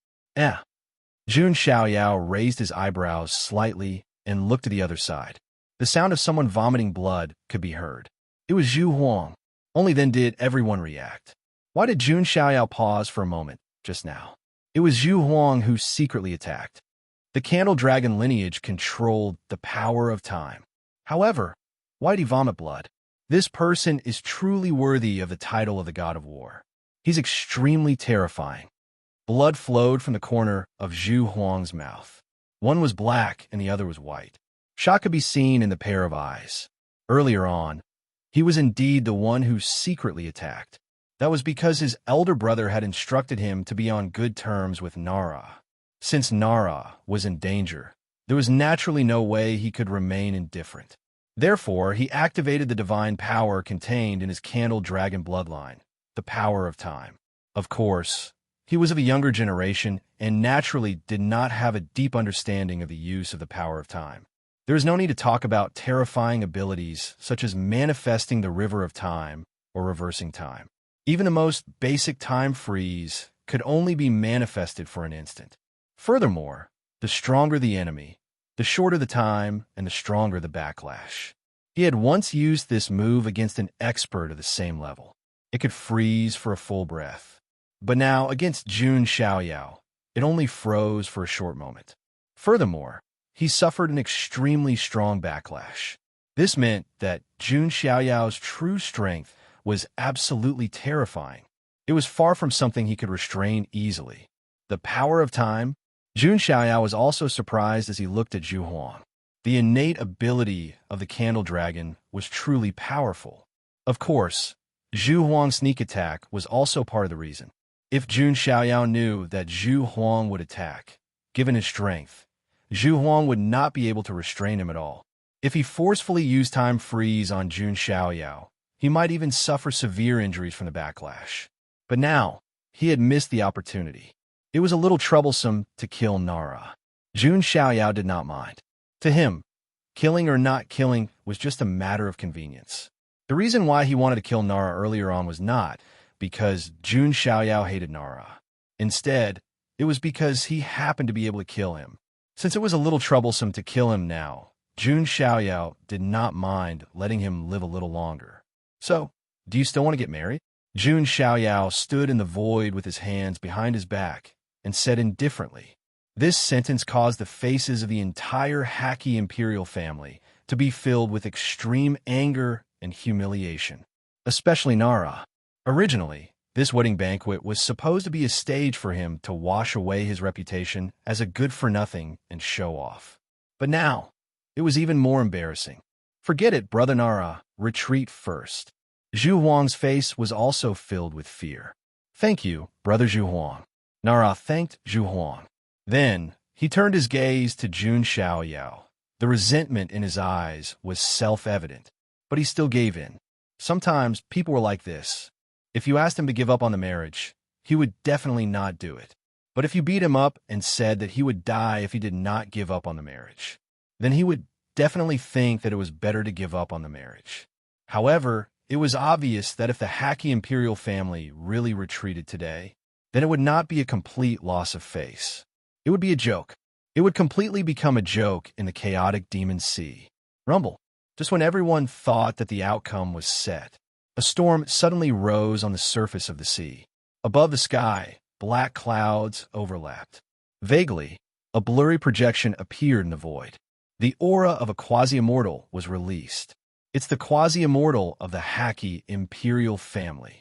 Jun Xiaoyao raised his eyebrows slightly and looked to the other side. The sound of someone vomiting blood could be heard. It was Zhu Huang. Only then did everyone react. Why did Jun Xiaoyao pause for a moment just now? It was Zhu Huang who secretly attacked. The Candle Dragon lineage controlled the power of time. However, why did he vomit blood? This person is truly worthy of the title of the God of War. He's extremely terrifying. Blood flowed from the corner of Zhu Huang's mouth. One was black and the other was white. Shock could be seen in the pair of eyes. Earlier on, he was indeed the one who secretly attacked. That was because his elder brother had instructed him to be on good terms with Nara. Since Nara was in danger, there was naturally no way he could remain indifferent. Therefore, he activated the divine power contained in his Candle Dragon bloodline, the power of time. Of course, he was of a younger generation and naturally did not have a deep understanding of the use of the power of time. There is no need to talk about terrifying abilities such as manifesting the river of time or reversing time. Even the most basic time freeze could only be manifested for an instant. Furthermore, the stronger the enemy, the shorter the time and the stronger the backlash. He had once used this move against an expert of the same level. It could freeze for a full breath. But now, against Jun Xiaoyao, it only froze for a short moment. Furthermore, he suffered an extremely strong backlash. This meant that Jun Xiaoyao's true strength was absolutely terrifying. It was far from something he could restrain easily. The power of time. Jun Xiaoyao was also surprised as he looked at Zhu Huang. The innate ability of the Candle Dragon was truly powerful. Of course, Zhu Huang's sneak attack was also part of the reason. If Jun Xiaoyao knew that Zhu Huang would attack, given his strength, Zhu Huang would not be able to restrain him at all. If he forcefully used time freeze on Jun Xiaoyao, he might even suffer severe injuries from the backlash. But now, he had missed the opportunity. It was a little troublesome to kill Nara. Jun Xiaoyao did not mind. To him, killing or not killing was just a matter of convenience. The reason why he wanted to kill Nara earlier on was not because Jun Xiaoyao hated Nara. Instead, it was because he happened to be able to kill him. Since it was a little troublesome to kill him now, Jun Xiaoyao did not mind letting him live a little longer. So, do you still want to get married? Jun Xiaoyao stood in the void with his hands behind his back and said indifferently. This sentence caused the faces of the entire Haki imperial family to be filled with extreme anger and humiliation, especially Nara. Originally, this wedding banquet was supposed to be a stage for him to wash away his reputation as a good-for-nothing and show off. But now, it was even more embarrassing. Forget it, brother Nara, retreat first. Zhu Huang's face was also filled with fear. Thank you, brother Zhu Huang. Nara thanked Zhu Huang. Then, he turned his gaze to Jun Xiaoyao. The resentment in his eyes was self-evident, but he still gave in. Sometimes people were like this. If you asked him to give up on the marriage, he would definitely not do it. But if you beat him up and said that he would die if he did not give up on the marriage, then he would definitely think that it was better to give up on the marriage. However, it was obvious that if the Haki imperial family really retreated today, then it would not be a complete loss of face. It would be a joke. It would completely become a joke in the chaotic demon sea. Rumble. Just when everyone thought that the outcome was set, a storm suddenly rose on the surface of the sea. Above the sky, black clouds overlapped. Vaguely, a blurry projection appeared in the void. The aura of a quasi-immortal was released. It's the quasi-immortal of the Haki imperial family.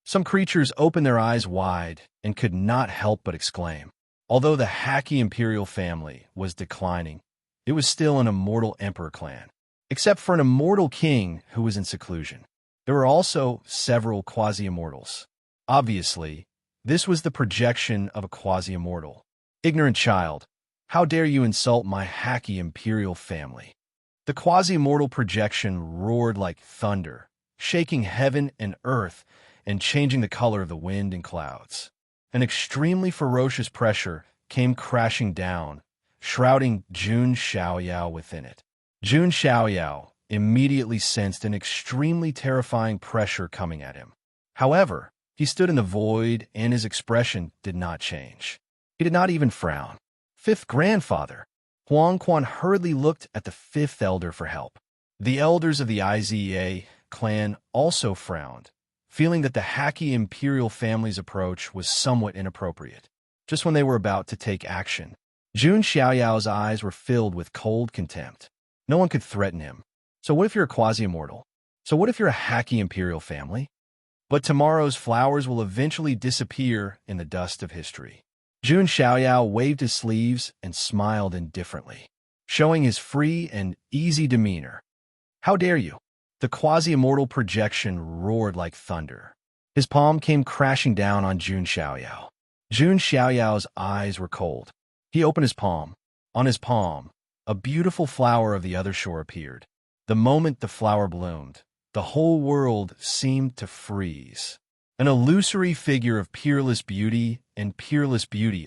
Some creatures opened their eyes wide and could not help but exclaim. Although the Haki imperial family was declining, it was still an immortal emperor clan, except for an immortal king who was in seclusion. There were also several quasi-immortals. Obviously, this was the projection of a quasi-immortal. Ignorant child, how dare you insult my Haki imperial family? The quasi-immortal projection roared like thunder, shaking heaven and earth and changing the color of the wind and clouds. An extremely ferocious pressure came crashing down, shrouding Jun Xiaoyao within it. Jun Xiaoyao immediately sensed an extremely terrifying pressure coming at him. However, he stood in the void and his expression did not change. He did not even frown. Fifth grandfather. Huang Quan hurriedly looked at the fifth elder for help. The elders of the Iza clan also frowned, feeling that the Haki imperial family's approach was somewhat inappropriate. Just when they were about to take action, Jun Xiaoyao's eyes were filled with cold contempt. No one could threaten him. So what if you're a quasi-immortal? So what if you're a Haki imperial family? But tomorrow's flowers will eventually disappear in the dust of history. Jun Xiaoyao waved his sleeves and smiled indifferently, showing his free and easy demeanor. How dare you? The quasi-immortal projection roared like thunder. His palm came crashing down on Jun Xiaoyao. Jun Xiaoyao's eyes were cold. He opened his palm. On his palm, a beautiful flower of the other shore appeared. The moment the flower bloomed, the whole world seemed to freeze. An illusory figure of peerless beauty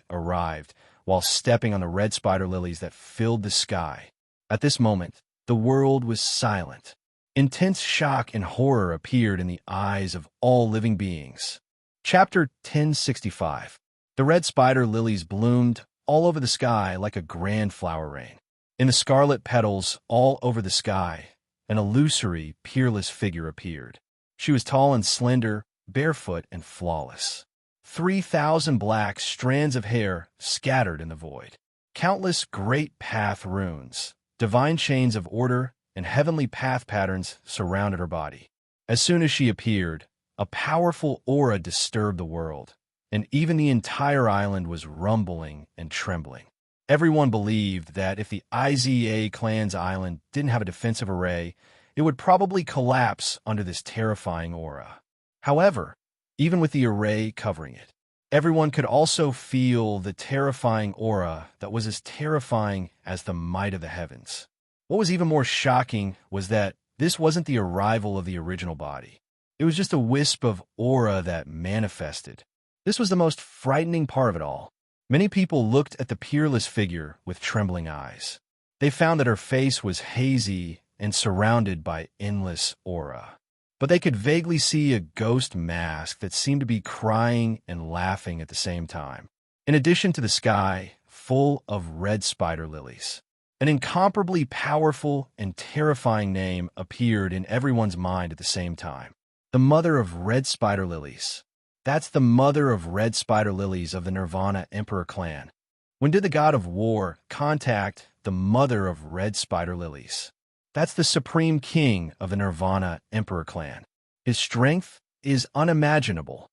arrived while stepping on the red spider lilies that filled the sky. At this moment, the world was silent. Intense shock and horror appeared in the eyes of all living beings. Chapter 1065. The red spider lilies bloomed all over the sky like a grand flower rain. In the scarlet petals all over the sky, an illusory, peerless figure appeared. She was tall and slender, barefoot and flawless. 3,000 black strands of hair scattered in the void. Countless great path runes, divine chains of order, and heavenly path patterns surrounded her body. As soon as she appeared, a powerful aura disturbed the world, and even the entire island was rumbling and trembling. Everyone believed that if the Iza clan's island didn't have a defensive array, it would probably collapse under this terrifying aura. However, even with the array covering it, everyone could also feel the terrifying aura that was as terrifying as the might of the heavens. What was even more shocking was that this wasn't the arrival of the original body. It was just a wisp of aura that manifested. This was the most frightening part of it all. Many people looked at the peerless figure with trembling eyes. They found that her face was hazy and surrounded by endless aura. But they could vaguely see a ghost mask that seemed to be crying and laughing at the same time. In addition to the sky, full of red spider lilies. An incomparably powerful and terrifying name appeared in everyone's mind at the same time. The mother of red spider lilies. That's the mother of red spider lilies of the Nirvana Emperor clan. When did the god of war contact the mother of red spider lilies? That's the supreme king of the Nirvana Emperor clan. His strength is unimaginable.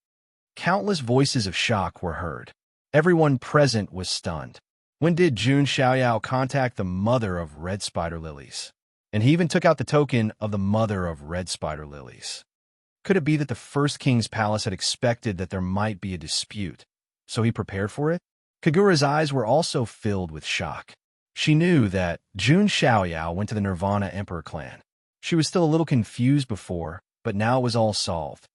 Countless voices of shock were heard. Everyone present was stunned. When did Jun Xiaoyao contact the mother of red spider lilies? And he even took out the token of the mother of red spider lilies. Could it be that the first king's palace had expected that there might be a dispute, so he prepared for it? Kagura's eyes were also filled with shock. She knew that Jun Xiaoyao went to the Nirvana Emperor clan. She was still a little confused before, but now it was all solved.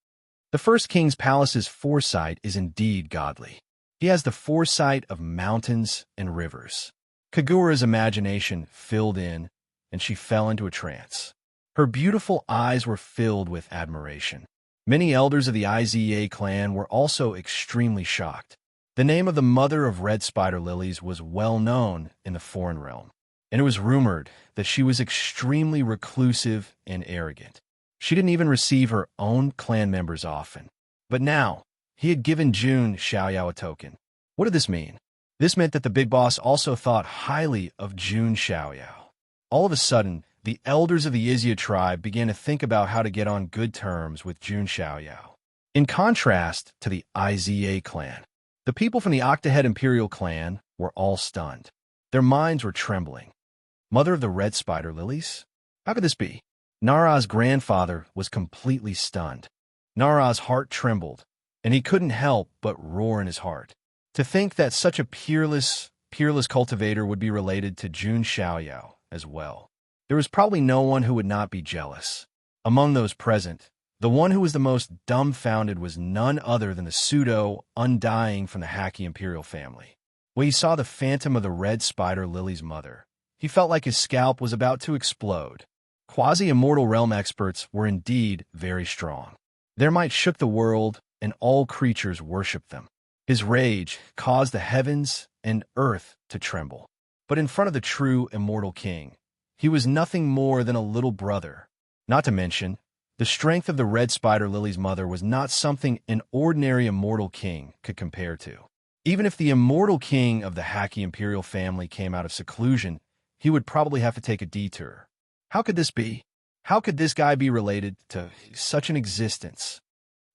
The first king's palace's foresight is indeed godly. He has the foresight of mountains and rivers. Kagura's imagination filled in, and she fell into a trance. Her beautiful eyes were filled with admiration. Many elders of the Iza clan were also extremely shocked. The name of the mother of red spider lilies was well known in the foreign realm, and it was rumored that she was extremely reclusive and arrogant. She didn't even receive her own clan members often. But now, he had given Jun Xiaoyao a token. What did this mean? This meant that the big boss also thought highly of Jun Xiaoyao. All of a sudden, the elders of the Izia tribe began to think about how to get on good terms with Jun Xiaoyao. In contrast to the Iza clan, the people from the Octahead Imperial clan were all stunned. Their minds were trembling. Mother of the red spider lilies? How could this be? Nara's grandfather was completely stunned. Nara's heart trembled, and he couldn't help but roar in his heart. To think that such a peerless cultivator would be related to Jun Xiaoyao as well. There was probably no one who would not be jealous. Among those present, the one who was the most dumbfounded was none other than the pseudo-undying from the Haki Imperial family. When he saw the phantom of the red spider lily's mother, he felt like his scalp was about to explode. Quasi-immortal realm experts were indeed very strong. Their might shook the world, and all creatures worshipped them. His rage caused the heavens and earth to tremble. But in front of the true immortal king, he was nothing more than a little brother. Not to mention, the strength of the red spider lily's mother was not something an ordinary immortal king could compare to. Even if the immortal king of the Haki Imperial family came out of seclusion, he would probably have to take a detour. How could this be? How could this guy be related to such an existence?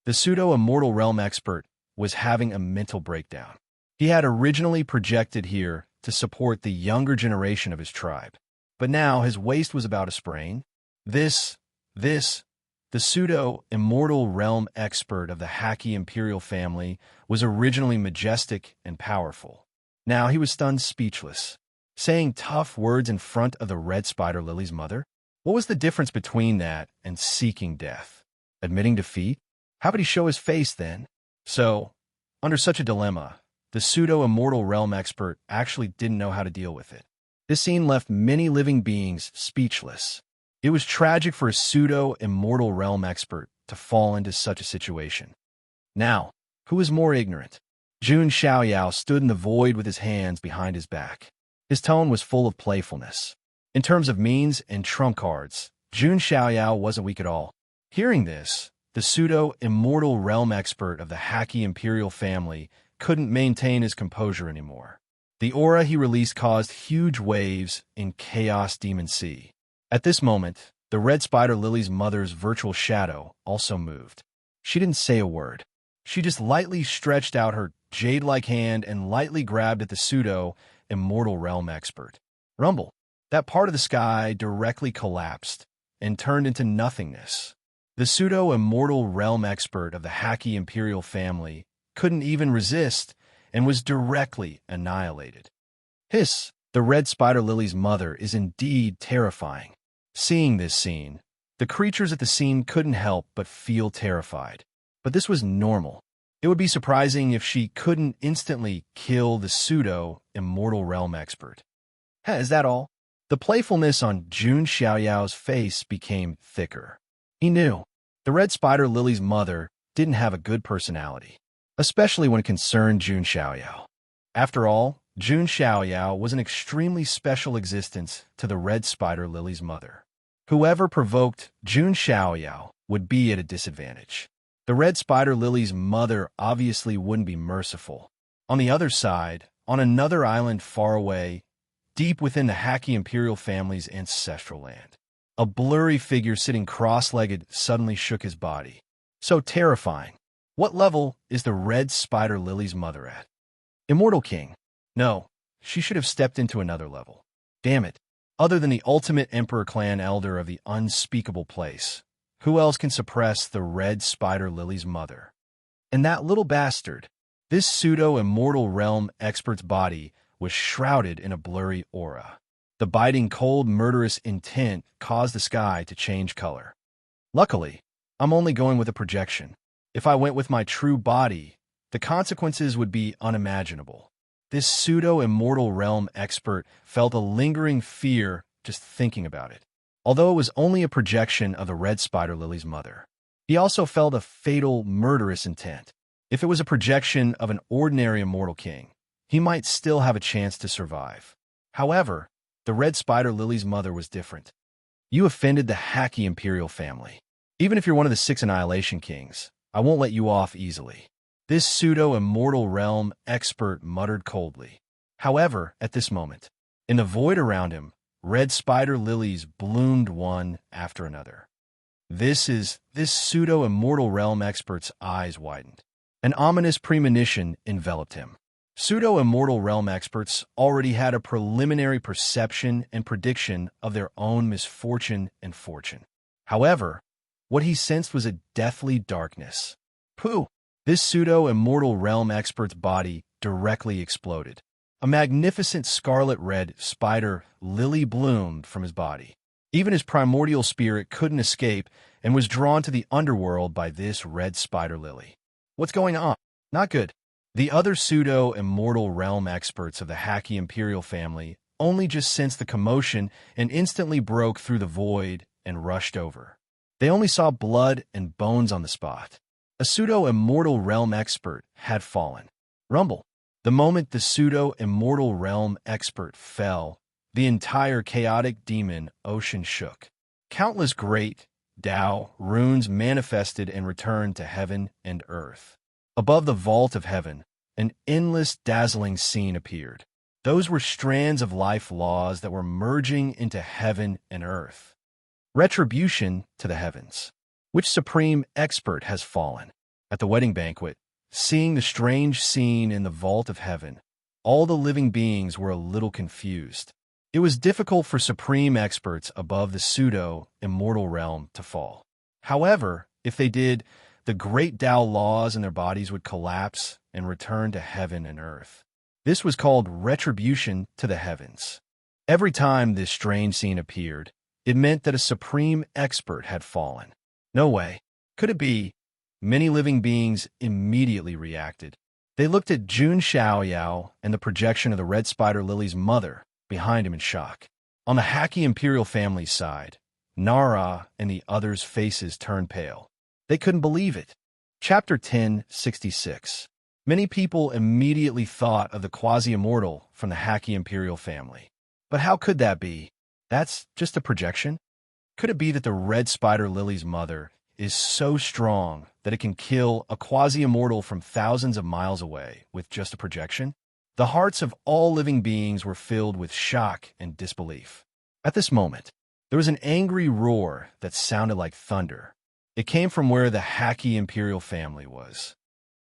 The pseudo-immortal realm expert was having a mental breakdown. He had originally projected here to support the younger generation of his tribe, but now his waist was about to sprain. The pseudo-immortal realm expert of the Haki Imperial family was originally majestic and powerful. Now he was stunned speechless. Saying tough words in front of the red spider lily's mother? What was the difference between that and seeking death? Admitting defeat? How could he show his face then? So, under such a dilemma, the pseudo-immortal realm expert actually didn't know how to deal with it. This scene left many living beings speechless. It was tragic for a pseudo-immortal realm expert to fall into such a situation. Now, who is more ignorant? Jun Xiaoyao stood in the void with his hands behind his back. His tone was full of playfulness. In terms of means and trump cards, Jun Xiaoyao wasn't weak at all. Hearing this, the pseudo-immortal realm expert of the Haki imperial family couldn't maintain his composure anymore. The aura he released caused huge waves in Chaos Demon Sea. At this moment, the red spider lily's mother's virtual shadow also moved. She didn't say a word. She just lightly stretched out her jade-like hand and lightly grabbed at the pseudo-immortal realm expert. Rumble. That part of the sky directly collapsed and turned into nothingness. The pseudo-immortal realm expert of the Haki imperial family couldn't even resist and was directly annihilated. Hiss, the red spider lily's mother is indeed terrifying. Seeing this scene, the creatures at the scene couldn't help but feel terrified. But this was normal. It would be surprising if she couldn't instantly kill the pseudo-immortal realm expert. Is that all? The playfulness on Jun Xiaoyao's face became thicker. He knew the red spider lily's mother didn't have a good personality, especially when it concerned Jun Xiaoyao. After all, Jun Xiaoyao was an extremely special existence to the red spider lily's mother. Whoever provoked Jun Xiaoyao would be at a disadvantage. The red spider lily's mother obviously wouldn't be merciful. On the other side, on another island far away, deep within the Haki imperial family's ancestral land, a blurry figure sitting cross-legged suddenly shook his body. So terrifying. What level is the red spider lily's mother at? Immortal King. No, she should have stepped into another level. Damn it. Other than the ultimate Emperor clan elder of the unspeakable place, who else can suppress the red spider lily's mother? And that little bastard. This pseudo-immortal realm expert's body was shrouded in a blurry aura. The biting, cold, murderous intent caused the sky to change color. Luckily, I'm only going with a projection. If I went with my true body, the consequences would be unimaginable. This pseudo-immortal realm expert felt a lingering fear just thinking about it. Although it was only a projection of the red spider lily's mother, he also felt a fatal, murderous intent. If it was a projection of an ordinary immortal king, he might still have a chance to survive. However, the red spider lily's mother was different. You offended the Haki imperial family. Even if you're one of the 6 annihilation kings, I won't let you off easily. This pseudo-immortal realm expert muttered coldly. However, at this moment, in the void around him, red spider lilies bloomed one after another. This pseudo-immortal realm expert's eyes widened. An ominous premonition enveloped him. Pseudo-immortal realm experts already had a preliminary perception and prediction of their own misfortune and fortune. However, what he sensed was a deathly darkness. Pooh! This pseudo-immortal realm expert's body directly exploded. A magnificent scarlet-red spider lily bloomed from his body. Even his primordial spirit couldn't escape and was drawn to the underworld by this red spider lily. What's going on? Not good. The other pseudo-immortal realm experts of the Haki imperial family only just sensed the commotion and instantly broke through the void and rushed over. They only saw blood and bones on the spot. A pseudo-immortal realm expert had fallen. Rumble. The moment the pseudo-immortal realm expert fell, the entire chaotic demon ocean shook. Countless great Tao runes manifested and returned to heaven and earth. Above the vault of heaven, an endless, dazzling scene appeared. Those were strands of life laws that were merging into heaven and earth. Retribution to the heavens. Which supreme expert has fallen? At the wedding banquet, seeing the strange scene in the vault of heaven, all the living beings were a little confused. It was difficult for supreme experts above the pseudo-immortal realm to fall. However, if they did, the great Tao laws in their bodies would collapse and return to heaven and earth. This was called retribution to the heavens. Every time this strange scene appeared, it meant that a supreme expert had fallen. No way. Could it be? Many living beings immediately reacted. They looked at Jun Xiaoyao and the projection of the red spider lily's mother behind him in shock. On the Haki imperial family's side, Nara and the others' faces turned pale. They couldn't believe it. Chapter 1066. Many people immediately thought of the quasi-immortal from the Haki Imperial family. But how could that be? That's just a projection? Could it be that the red spider lily's mother is so strong that it can kill a quasi-immortal from thousands of miles away with just a projection? The hearts of all living beings were filled with shock and disbelief. At this moment, there was an angry roar that sounded like thunder. It came from where the Haki Imperial family was.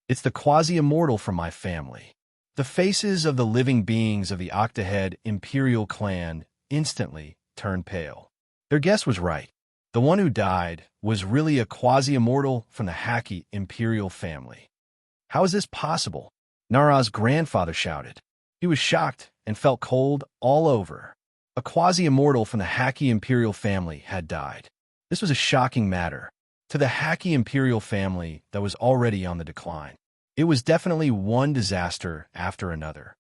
It's the quasi-immortal from my family. The faces of the living beings of the Octahead Imperial clan instantly turned pale. Their guess was right. The one who died was really a quasi-immortal from the Haki Imperial family. How is this possible? Nara's grandfather shouted. He was shocked and felt cold all over. A quasi-immortal from the Haki Imperial family had died. This was a shocking matter to the Haki Imperial family that was already on the decline. It was definitely one disaster after another.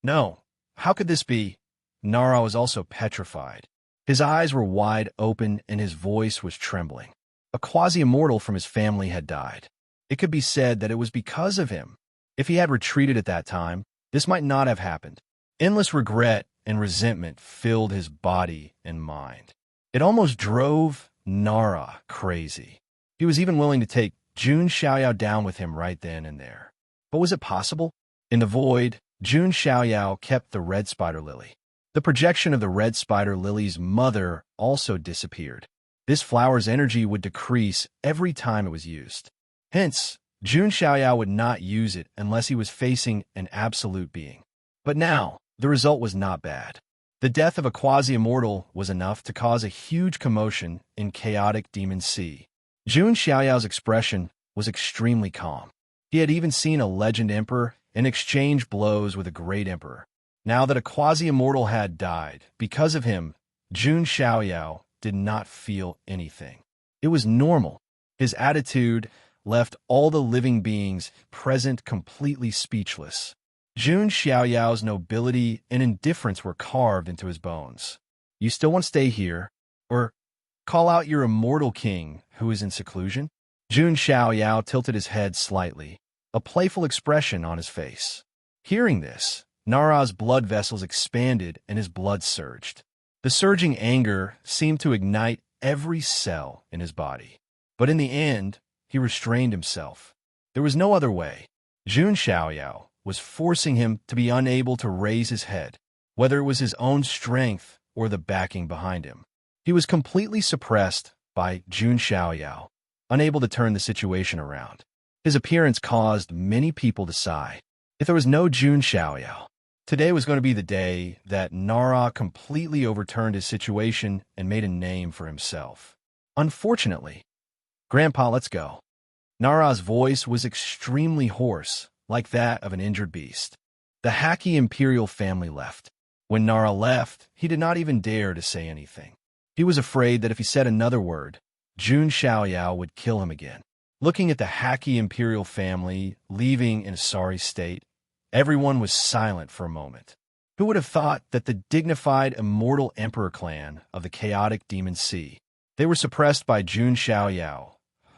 No, how could this be? Nara was also petrified. His eyes were wide open and his voice was trembling. A quasi-immortal from his family had died. It could be said that it was because of him. If he had retreated at that time, this might not have happened. Endless regret and resentment filled his body and mind. It almost drove Nara crazy. He was even willing to take Jun Xiaoyao down with him right then and there. But was it possible? In the void, Jun Xiaoyao kept the red spider lily. The projection of the red spider lily's mother also disappeared. This flower's energy would decrease every time it was used. Hence, Jun Xiaoyao would not use it unless he was facing an absolute being. But now, the result was not bad. The death of a quasi-immortal was enough to cause a huge commotion in chaotic Demon Sea. Jun Xiaoyao's expression was extremely calm. He had even seen a legend emperor and exchange blows with a great emperor. Now that a quasi-immortal had died, because of him, Jun Xiaoyao did not feel anything. It was normal. His attitude left all the living beings present completely speechless. Jun Xiaoyao's nobility and indifference were carved into his bones. You still want to stay here? Or call out your immortal king who is in seclusion? Jun Xiaoyao tilted his head slightly, a playful expression on his face. Hearing this, Nara's blood vessels expanded and his blood surged. The surging anger seemed to ignite every cell in his body. But in the end, he restrained himself. There was no other way. Jun Xiaoyao was forcing him to be unable to raise his head, whether it was his own strength or the backing behind him. He was completely suppressed by Jun Xiaoyao, unable to turn the situation around. His appearance caused many people to sigh. If there was no Jun Xiaoyao, today was going to be the day that Nara completely overturned his situation and made a name for himself. Unfortunately, Grandpa, let's go. Nara's voice was extremely hoarse, like that of an injured beast. The Haki Imperial family left. When Nara left, he did not even dare to say anything. He was afraid that if he said another word, Jun Xiaoyao would kill him again. Looking at the Haki Imperial family leaving in a sorry state, everyone was silent for a moment. Who would have thought that the dignified immortal emperor clan of the chaotic Demon Sea, they were suppressed by Jun Xiaoyao,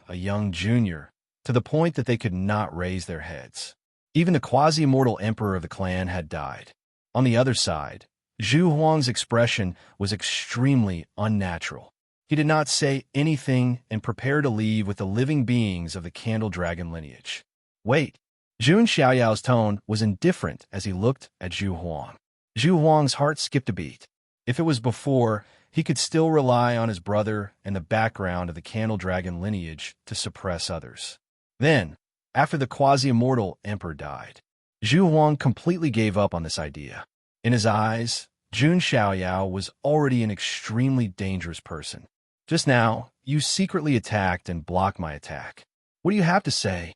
a young junior, to the point that they could not raise their heads. Even the quasi-immortal emperor of the clan had died. On the other side, Zhu Huang's expression was extremely unnatural. He did not say anything and prepared to leave with the living beings of the Candle Dragon lineage. Wait. Jun Xiaoyao's tone was indifferent as he looked at Zhu Huang. Zhu Huang's heart skipped a beat. If it was before, he could still rely on his brother and the background of the Candle Dragon lineage to suppress others. Then, after the quasi-immortal emperor died, Zhu Huang completely gave up on this idea. In his eyes, Jun Xiaoyao was already an extremely dangerous person. Just now, you secretly attacked and blocked my attack. What do you have to say?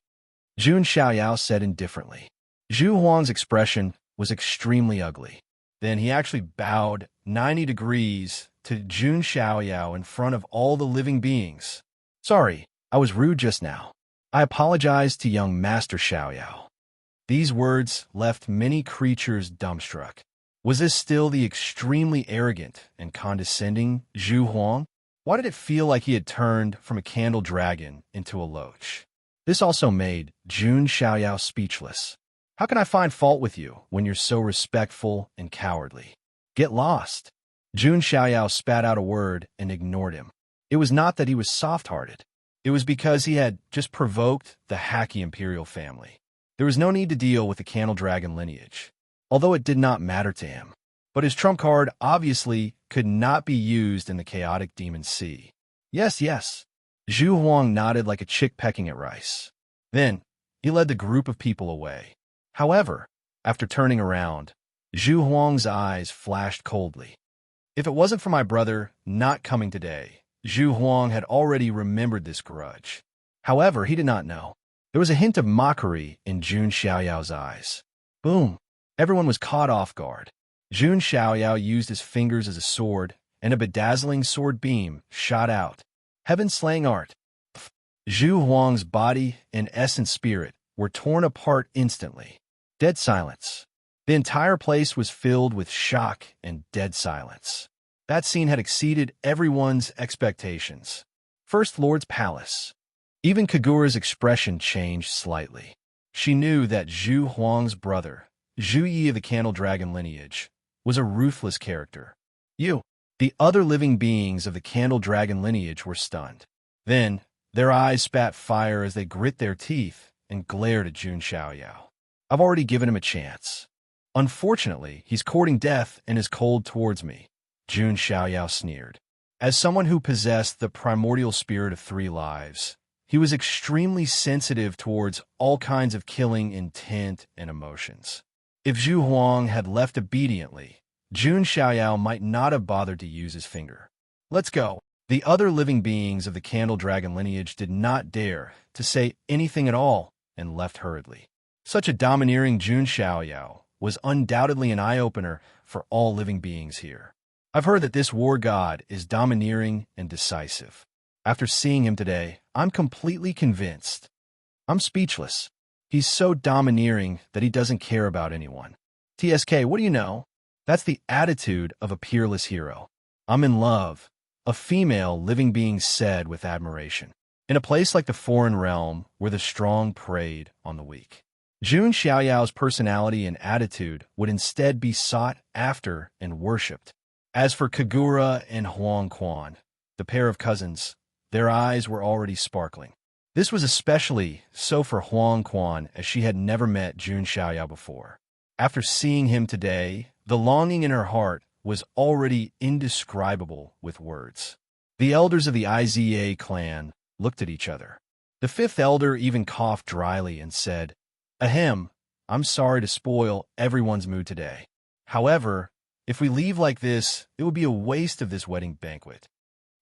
Jun Xiaoyao said indifferently. Zhu Huang's expression was extremely ugly. Then he actually bowed 90 degrees to Jun Xiaoyao in front of all the living beings. Sorry, I was rude just now. I apologize to young Master Xiaoyao. These words left many creatures dumbstruck. Was this still the extremely arrogant and condescending Zhu Huang? Why did it feel like he had turned from a candle dragon into a loach? This also made Jun Xiaoyao speechless. How can I find fault with you when you're so respectful and cowardly? Get lost. Jun Xiaoyao spat out a word and ignored him. It was not that he was soft-hearted. It was because he had just provoked the hacky imperial family. There was no need to deal with the candle dragon lineage, although it did not matter to him. But his trump card obviously could not be used in the chaotic demon sea. Yes, yes. Zhu Huang nodded like a chick pecking at rice. Then, he led the group of people away. However, after turning around, Zhu Huang's eyes flashed coldly. If it wasn't for my brother not coming today, Zhu Huang had already remembered this grudge. However, he did not know. There was a hint of mockery in Jun Xiaoyao's eyes. Boom! Everyone was caught off guard. Jun Xiaoyao used his fingers as a sword, and a bedazzling sword beam shot out. Heaven-slaying art. Zhu Huang's body and essence spirit were torn apart instantly. Dead silence. The entire place was filled with shock and dead silence. That scene had exceeded everyone's expectations. First Lord's palace. Even Kagura's expression changed slightly. She knew that Zhu Huang's brother, Zhu Yi of the Candle Dragon lineage, was a ruthless character. The other living beings of the Candle Dragon lineage were stunned. Then, their eyes spat fire as they grit their teeth and glared at Jun Xiaoyao. I've already given him a chance. Unfortunately, he's courting death and is cold towards me, Jun Xiaoyao sneered. As someone who possessed the primordial spirit of 3 lives, he was extremely sensitive towards all kinds of killing intent and emotions. If Zhu Huang had left obediently, Jun Xiaoyao might not have bothered to use his finger. Let's go. The other living beings of the Candle Dragon lineage did not dare to say anything at all and left hurriedly. Such a domineering Jun Xiaoyao was undoubtedly an eye-opener for all living beings here. I've heard that this war god is domineering and decisive. After seeing him today, I'm completely convinced. I'm speechless. He's so domineering that he doesn't care about anyone. TSK, what do you know? That's the attitude of a peerless hero. I'm in love, a female living being said with admiration. In a place like the foreign realm where the strong preyed on the weak. Jun Xiaoyao's personality and attitude would instead be sought after and worshipped. As for Kagura and Huang Quan, the pair of cousins, their eyes were already sparkling. This was especially so for Huang Quan, as she had never met Jun Xiaoyao before. After seeing him today, the longing in her heart was already indescribable with words. The elders of the Iza clan looked at each other. The 5th elder even coughed dryly and said, Ahem, I'm sorry to spoil everyone's mood today. However, if we leave like this, it would be a waste of this wedding banquet.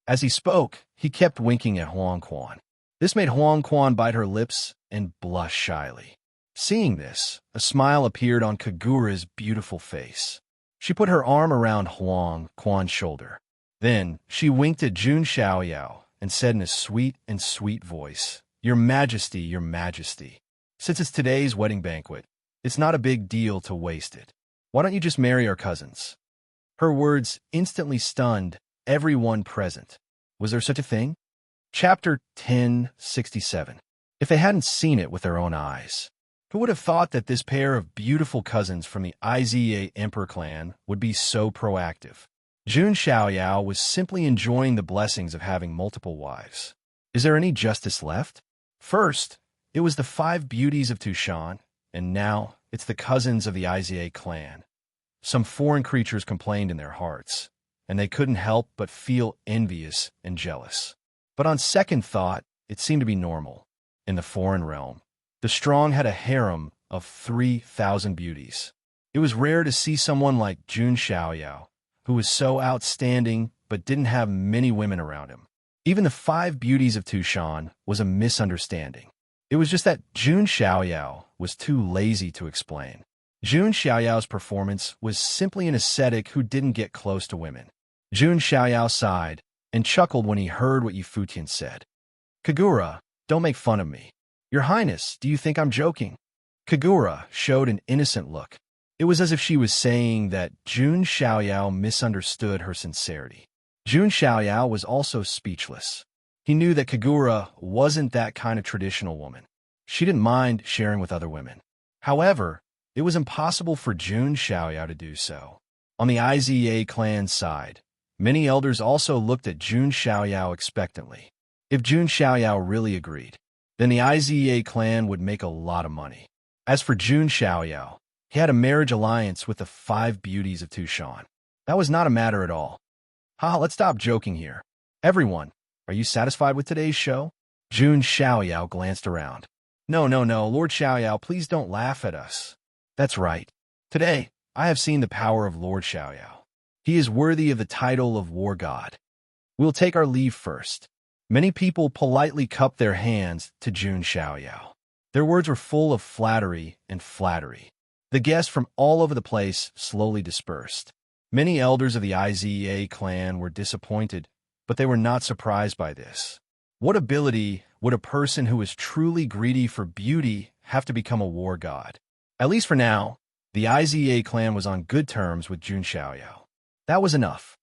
As he spoke, he kept winking at Huang Quan. This made Huang Quan bite her lips and blush shyly. Seeing this, a smile appeared on Kagura's beautiful face. She put her arm around Huang Quan's shoulder. Then, she winked at Jun Xiaoyao and said in a sweet voice, Your Majesty, Your Majesty. Since it's today's wedding banquet, it's not a big deal to waste it. Why don't you just marry our cousins? Her words instantly stunned everyone present. Was there such a thing? Chapter 1067. If they hadn't seen it with their own eyes, who would have thought that this pair of beautiful cousins from the Iza Emperor clan would be so proactive? Jun Xiaoyao was simply enjoying the blessings of having multiple wives. Is there any justice left? First, it was the 5 beauties of Tushan, and now it's the cousins of the Iza clan. Some foreign creatures complained in their hearts, and they couldn't help but feel envious and jealous. But on second thought, it seemed to be normal. In the foreign realm, the strong had a harem of 3,000 beauties. It was rare to see someone like Jun Xiaoyao, who was so outstanding but didn't have many women around him. Even the 5 beauties of Tushan was a misunderstanding. It was just that Jun Xiaoyao was too lazy to explain. Jun Xiaoyao's performance was simply an ascetic who didn't get close to women. Jun Xiaoyao sighed and chuckled when he heard what Yifutian said. Kagura, don't make fun of me. Your Highness, do you think I'm joking? Kagura showed an innocent look. It was as if she was saying that Jun Xiaoyao misunderstood her sincerity. Jun Xiaoyao was also speechless. He knew that Kagura wasn't that kind of traditional woman. She didn't mind sharing with other women. However, it was impossible for Jun Xiaoyao to do so. On the Iza clan's side, many elders also looked at Jun Xiaoyao expectantly. If Jun Xiaoyao really agreed, then the Iza clan would make a lot of money. As for Jun Xiaoyao, he had a marriage alliance with the 5 beauties of Tushan. That was not a matter at all. Let's stop joking here. Everyone, are you satisfied with today's show? Jun Xiaoyao glanced around. No, Lord Xiaoyao, please don't laugh at us. That's right. Today, I have seen the power of Lord Xiaoyao. He is worthy of the title of War God. We'll take our leave first. Many people politely cupped their hands to Jun Xiaoyao. Their words were full of flattery and flattery. The guests from all over the place slowly dispersed. Many elders of the Iza clan were disappointed, but they were not surprised by this. What ability would a person who is truly greedy for beauty have to become a war god? At least for now, the Iza clan was on good terms with Jun Xiaoyao. That was enough.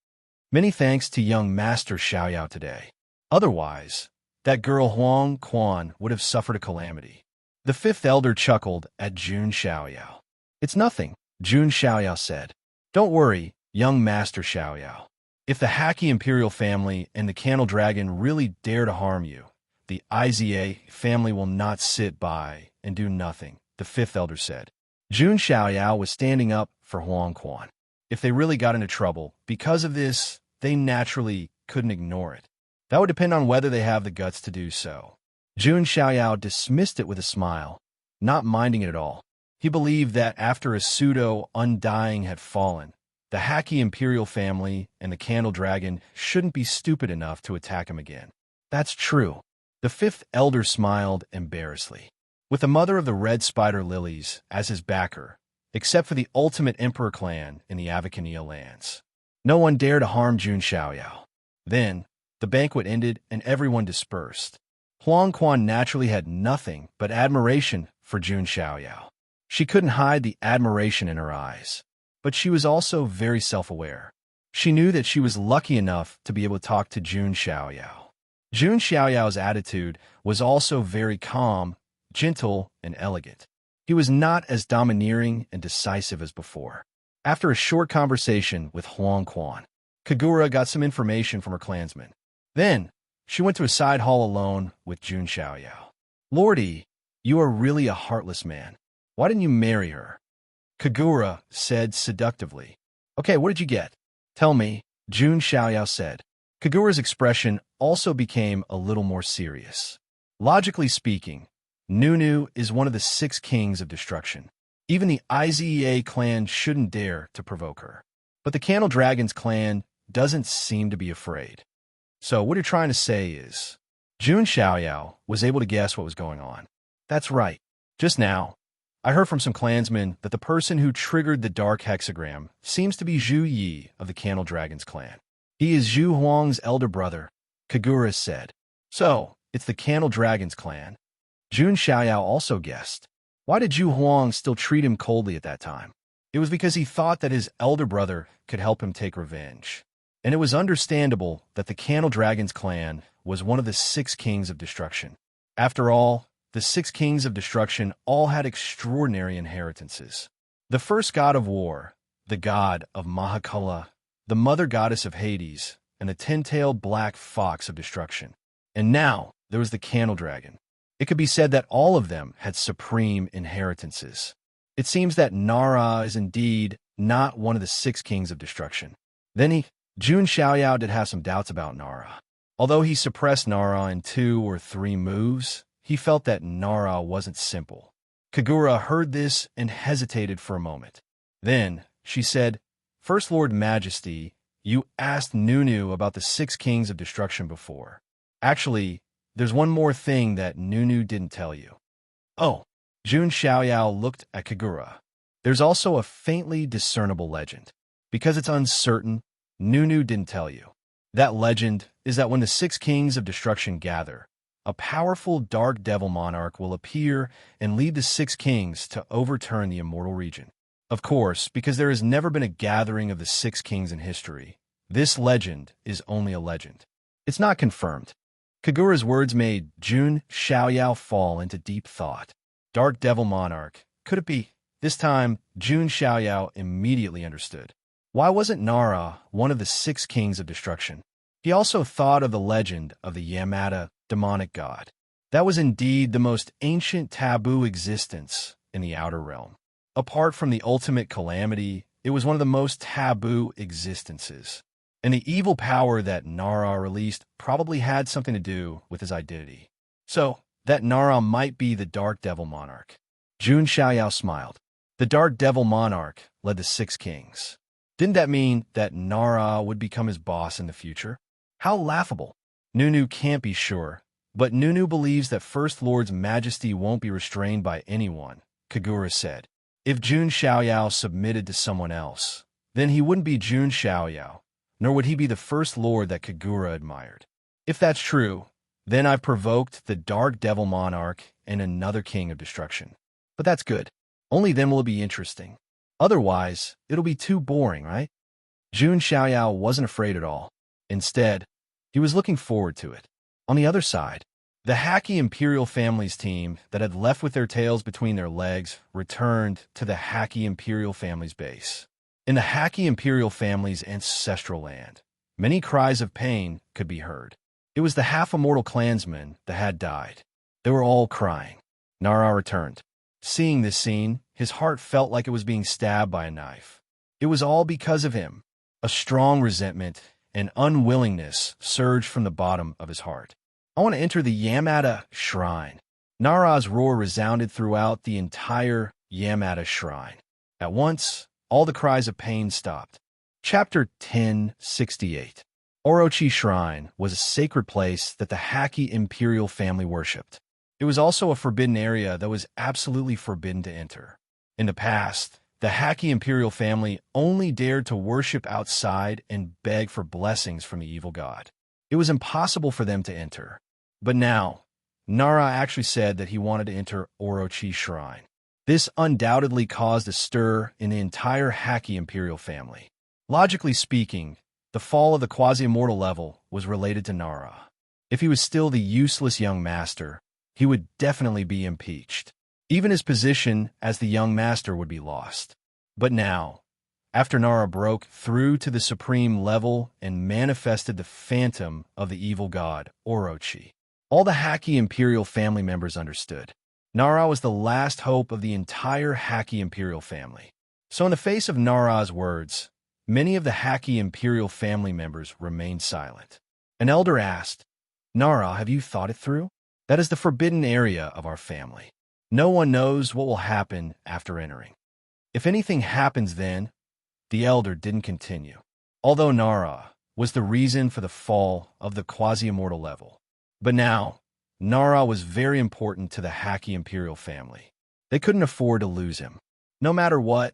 Many thanks to young Master Xiaoyao today. Otherwise, that girl Huang Quan would have suffered a calamity. The 5th elder chuckled at Jun Xiaoyao. It's nothing, Jun Xiaoyao said. Don't worry, young Master Xiaoyao. If the Haki Imperial family and the Candle Dragon really dare to harm you, the Iza family will not sit by and do nothing, the 5th elder said. Jun Xiaoyao was standing up for Huang Quan. If they really got into trouble because of this, they naturally couldn't ignore it. That would depend on whether they have the guts to do so. Jun Xiaoyao dismissed it with a smile, not minding it at all. He believed that after a pseudo-undying had fallen, the Haki Imperial family and the Candle Dragon shouldn't be stupid enough to attack him again. That's true. The 5th elder smiled embarrassedly. With the mother of the Red Spider Lilies as his backer, except for the ultimate Emperor clan in the Avacanea lands, no one dared to harm Jun Xiaoyao. Then, the banquet ended and everyone dispersed. Huang Quan naturally had nothing but admiration for Jun Xiaoyao. She couldn't hide the admiration in her eyes, but she was also very self-aware. She knew that she was lucky enough to be able to talk to Jun Xiaoyao. Jun Xiaoyao's attitude was also very calm, gentle, and elegant. He was not as domineering and decisive as before. After a short conversation with Huang Quan, Kagura got some information from her clansmen. Then, she went to a side hall alone with Jun Xiaoyao. Lordy, you are really a heartless man. Why didn't you marry her? Kagura said seductively. Okay, what did you get? Tell me, Jun Xiaoyao said. Kagura's expression also became a little more serious. Logically speaking, Nunu is one of the 6 kings of destruction. Even the Iza clan shouldn't dare to provoke her. But the Candle Dragon's clan doesn't seem to be afraid. So what you're trying to say is, Jun Xiaoyao was able to guess what was going on. That's right. Just now, I heard from some clansmen that the person who triggered the dark hexagram seems to be Zhu Yi of the Candle Dragon's clan. He is Zhu Huang's elder brother, Kagura said. So, it's the Candle Dragon's clan. Jun Xiaoyao also guessed. Why did Zhu Huang still treat him coldly at that time? It was because he thought that his elder brother could help him take revenge. And it was understandable that the Candle Dragon's clan was one of the 6 kings of destruction. After all, the 6 kings of destruction all had extraordinary inheritances. The first god of war, the god of Mahakala, the mother goddess of Hades, and the 10-tailed black fox of destruction. And now, there was the Candle Dragon. It could be said that all of them had supreme inheritances. It seems that Nara is indeed not one of the 6 kings of destruction. Jun Xiaoyao did have some doubts about Nara. Although he suppressed Nara in 2 or 3 moves, he felt that Nara wasn't simple. Kagura heard this and hesitated for a moment. Then, she said, First Lord Majesty, you asked Nunu about the 6 kings of destruction before. Actually, there's one more thing that Nunu didn't tell you. Oh, Jun Xiaoyao looked at Kagura. There's also a faintly discernible legend. Because it's uncertain, Nunu didn't tell you. That legend is that when the 6 kings of destruction gather, a powerful dark devil monarch will appear and lead the 6 kings to overturn the immortal region. Of course, because there has never been a gathering of the 6 kings in history, This legend is only a legend. It's not confirmed. Kagura's words made Jun Xiaoyao fall into deep thought. Dark Devil Monarch. Could it be? This time, Jun Xiaoyao immediately understood. Why wasn't Nara one of the 6 kings of destruction? He also thought of the legend of the Yamada demonic god. That was indeed the most ancient taboo existence in the outer realm. Apart from the ultimate calamity, it was one of the most taboo existences. And the evil power that Nara released probably had something to do with his identity. So, that Nara might be the Dark Devil Monarch. Jun Xiaoyao smiled. The Dark Devil Monarch led the 6 kings. Didn't that mean that Nara would become his boss in the future? How laughable. Nunu can't be sure, but Nunu believes that First Lord's majesty won't be restrained by anyone, Kagura said. If Jun Xiaoyao submitted to someone else, then he wouldn't be Jun Xiaoyao, nor would he be the First Lord that Kagura admired. If that's true, then I've provoked the Dark Devil Monarch and another king of destruction. But that's good. Only then will it be interesting. Otherwise, it'll be too boring, right? Jun Xiaoyao wasn't afraid at all. Instead, he was looking forward to it. On the other side, the Haki Imperial family's team that had left with their tails between their legs returned to the Haki Imperial family's base. In the Haki Imperial family's ancestral land, many cries of pain could be heard. It was the half-immortal clansmen that had died. They were all crying. Nara returned. Seeing this scene, his heart felt like it was being stabbed by a knife. It was all because of him. A strong resentment and unwillingness surged from the bottom of his heart. I want to enter the Yamada Shrine. Nara's roar resounded throughout the entire Yamada Shrine. At once, all the cries of pain stopped. Chapter 1068. Orochi Shrine was a sacred place that the Haki Imperial family worshipped. It was also a forbidden area that was absolutely forbidden to enter. In the past, the Haki Imperial family only dared to worship outside and beg for blessings from the evil god. It was impossible for them to enter. But now, Nara actually said that he wanted to enter Orochi Shrine. This undoubtedly caused a stir in the entire Haki Imperial family. Logically speaking, the fall of the quasi-immortal level was related to Nara. If he was still the useless young master, he would definitely be impeached. Even his position as the young master would be lost. But now, after Nara broke through to the supreme level and manifested the phantom of the evil god, Orochi, all the Haki Imperial family members understood. Nara was the last hope of the entire Haki Imperial family. So in the face of Nara's words, many of the Haki Imperial family members remained silent. An elder asked, "Nara, have you thought it through? That is the forbidden area of our family. No one knows what will happen after entering. If anything happens then," the elder didn't continue. Although Nara was the reason for the fall of the quasi-immortal level. But now, Nara was very important to the Haki Imperial family. They couldn't afford to lose him. "No matter what,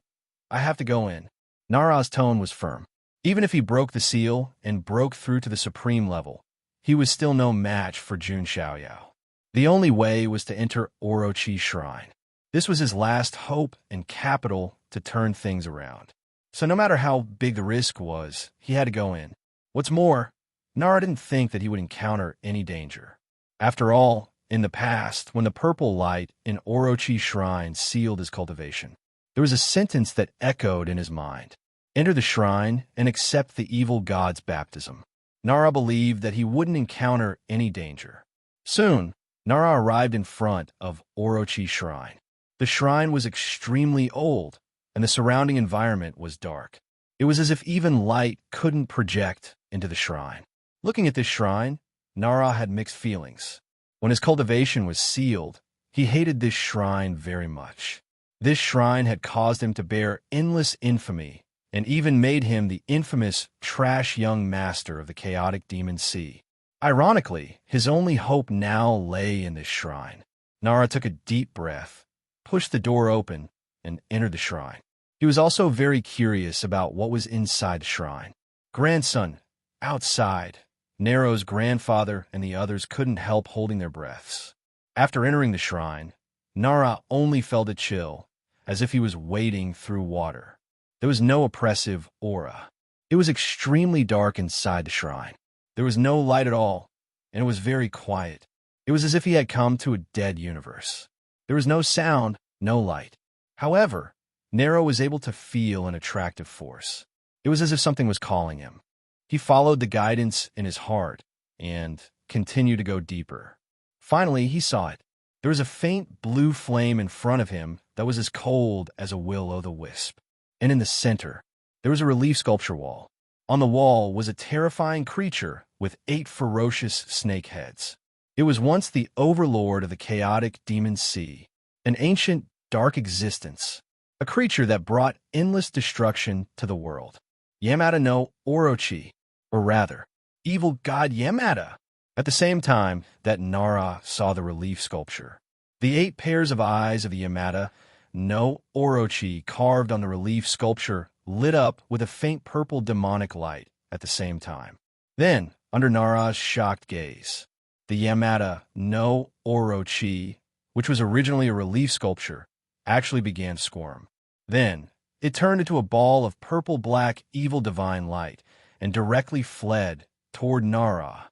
I have to go in." Nara's tone was firm. Even if he broke the seal and broke through to the supreme level, he was still no match for Jun Xiaoyao. The only way was to enter Orochi Shrine. This was his last hope and capital to turn things around. So no matter how big the risk was, he had to go in. What's more, Nara didn't think that he would encounter any danger. After all, in the past, when the purple light in Orochi Shrine sealed his cultivation, there was a sentence that echoed in his mind. Enter the shrine and accept the evil god's baptism. Nara believed that he wouldn't encounter any danger. Soon, Nara arrived in front of Orochi Shrine. The shrine was extremely old, and the surrounding environment was dark. It was as if even light couldn't project into the shrine. Looking at this shrine, Nara had mixed feelings. When his cultivation was sealed, he hated this shrine very much. This shrine had caused him to bear endless infamy, and even made him the infamous trash young master of the chaotic demon sea. Ironically, his only hope now lay in this shrine. Nara took a deep breath, pushed the door open, and entered the shrine. He was also very curious about what was inside the shrine. "Grandson, outside." Nero's grandfather and the others couldn't help holding their breaths. After entering the shrine, Nara only felt a chill, as if he was wading through water. There was no oppressive aura. It was extremely dark inside the shrine. There was no light at all, and it was very quiet. It was as if he had come to a dead universe. There was no sound, no light. However, Nero was able to feel an attractive force. It was as if something was calling him. He followed the guidance in his heart and continued to go deeper. Finally, he saw it. There was a faint blue flame in front of him that was as cold as a will-o'-the-wisp. And in the center, there was a relief sculpture wall. On the wall was a terrifying creature with 8 ferocious snake heads. It was once the overlord of the chaotic demon sea, an ancient, dark existence, a creature that brought endless destruction to the world. Yamada no Orochi, or rather, evil god Yamada. At the same time that Nara saw the relief sculpture, the 8 pairs of eyes of the Yamada no Orochi carved on the relief sculpture lit up with a faint purple demonic light at the same time. Then, under Nara's shocked gaze, the Yamada no Orochi, which was originally a relief sculpture, actually began to squirm. Then, it turned into a ball of purple-black evil divine light and directly fled toward Nara.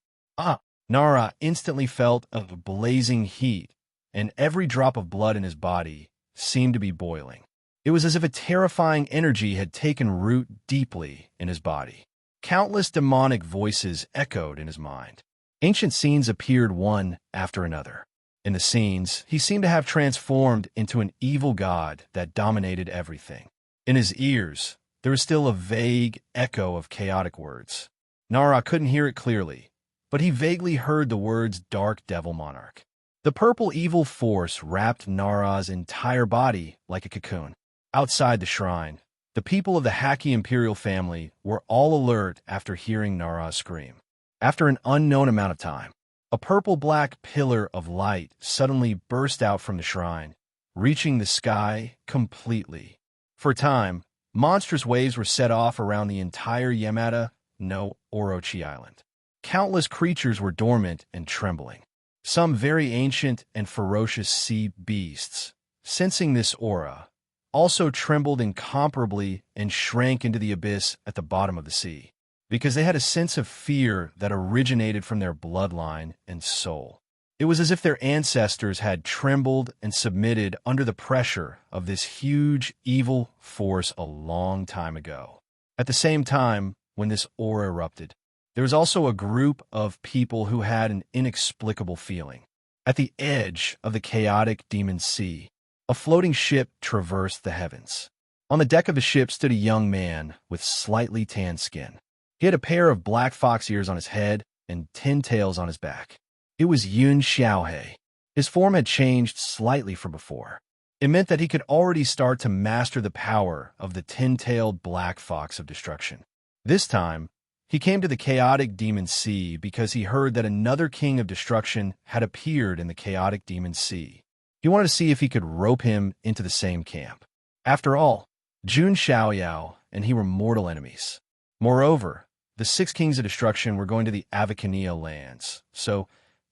Nara instantly felt a blazing heat, and every drop of blood in his body seemed to be boiling. It was as if a terrifying energy had taken root deeply in his body. Countless demonic voices echoed in his mind. Ancient scenes appeared one after another. In the scenes, he seemed to have transformed into an evil god that dominated everything. In his ears, there was still a vague echo of chaotic words. Nara couldn't hear it clearly, but he vaguely heard the words Dark Devil Monarch. The purple evil force wrapped Nara's entire body like a cocoon. Outside the shrine, the people of the Haki imperial family were all alert after hearing Nara's scream. After an unknown amount of time, a purple-black pillar of light suddenly burst out from the shrine, reaching the sky completely. For a time, monstrous waves were set off around the entire Yamada no Orochi Island. Countless creatures were dormant and trembling. Some very ancient and ferocious sea beasts, sensing this aura, also trembled incomparably and shrank into the abyss at the bottom of the sea, because they had a sense of fear that originated from their bloodline and soul. It was as if their ancestors had trembled and submitted under the pressure of this huge evil force a long time ago. At the same time, when this aura erupted, there was also a group of people who had an inexplicable feeling. At the edge of the chaotic demon sea, a floating ship traversed the heavens. On the deck of the ship stood a young man with slightly tanned skin. He had a pair of black fox ears on his head and 10 tails on his back. It was Yun Xiaohei. His form had changed slightly from before. It meant that he could already start to master the power of the 10-tailed black fox of destruction. This time, he came to the chaotic demon sea because he heard that another king of destruction had appeared in the chaotic demon sea. He wanted to see if he could rope him into the same camp. After all, Jun Xiaoyao and he were mortal enemies. Moreover, the 6 kings of destruction were going to the Avicania lands, so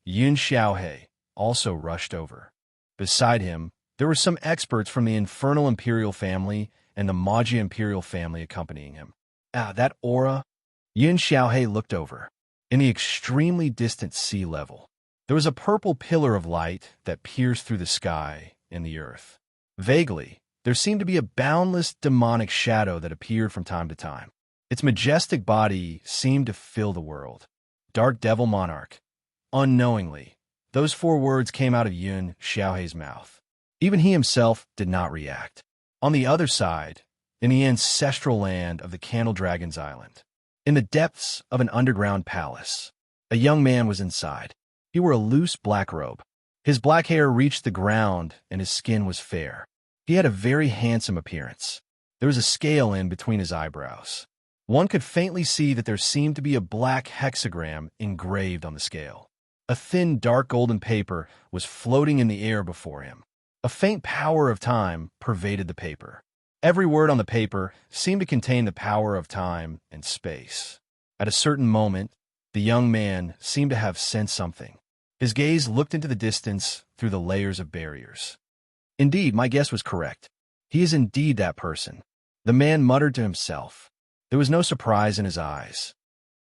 Yun Xiaohei also rushed over. Beside him, there were some experts from the Infernal Imperial family and the Magia Imperial family accompanying him. That aura. Yun Xiaohei looked over. In the extremely distant sea level, there was a purple pillar of light that pierced through the sky and the earth. Vaguely, there seemed to be a boundless demonic shadow that appeared from time to time. Its majestic body seemed to fill the world. Dark Devil Monarch. Unknowingly, those 4 words came out of Yun Xiaohei's mouth. Even he himself did not react. On the other side, in the ancestral land of the Candle Dragon's Island, in the depths of an underground palace, a young man was inside. He wore a loose black robe. His black hair reached the ground and his skin was fair. He had a very handsome appearance. There was a scale in between his eyebrows. One could faintly see that there seemed to be a black hexagram engraved on the scale. A thin, dark golden paper was floating in the air before him. A faint power of time pervaded the paper. Every word on the paper seemed to contain the power of time and space. At a certain moment, the young man seemed to have sensed something. His gaze looked into the distance through the layers of barriers. Indeed, my guess was correct. He is indeed that person. The man muttered to himself. There was no surprise in his eyes.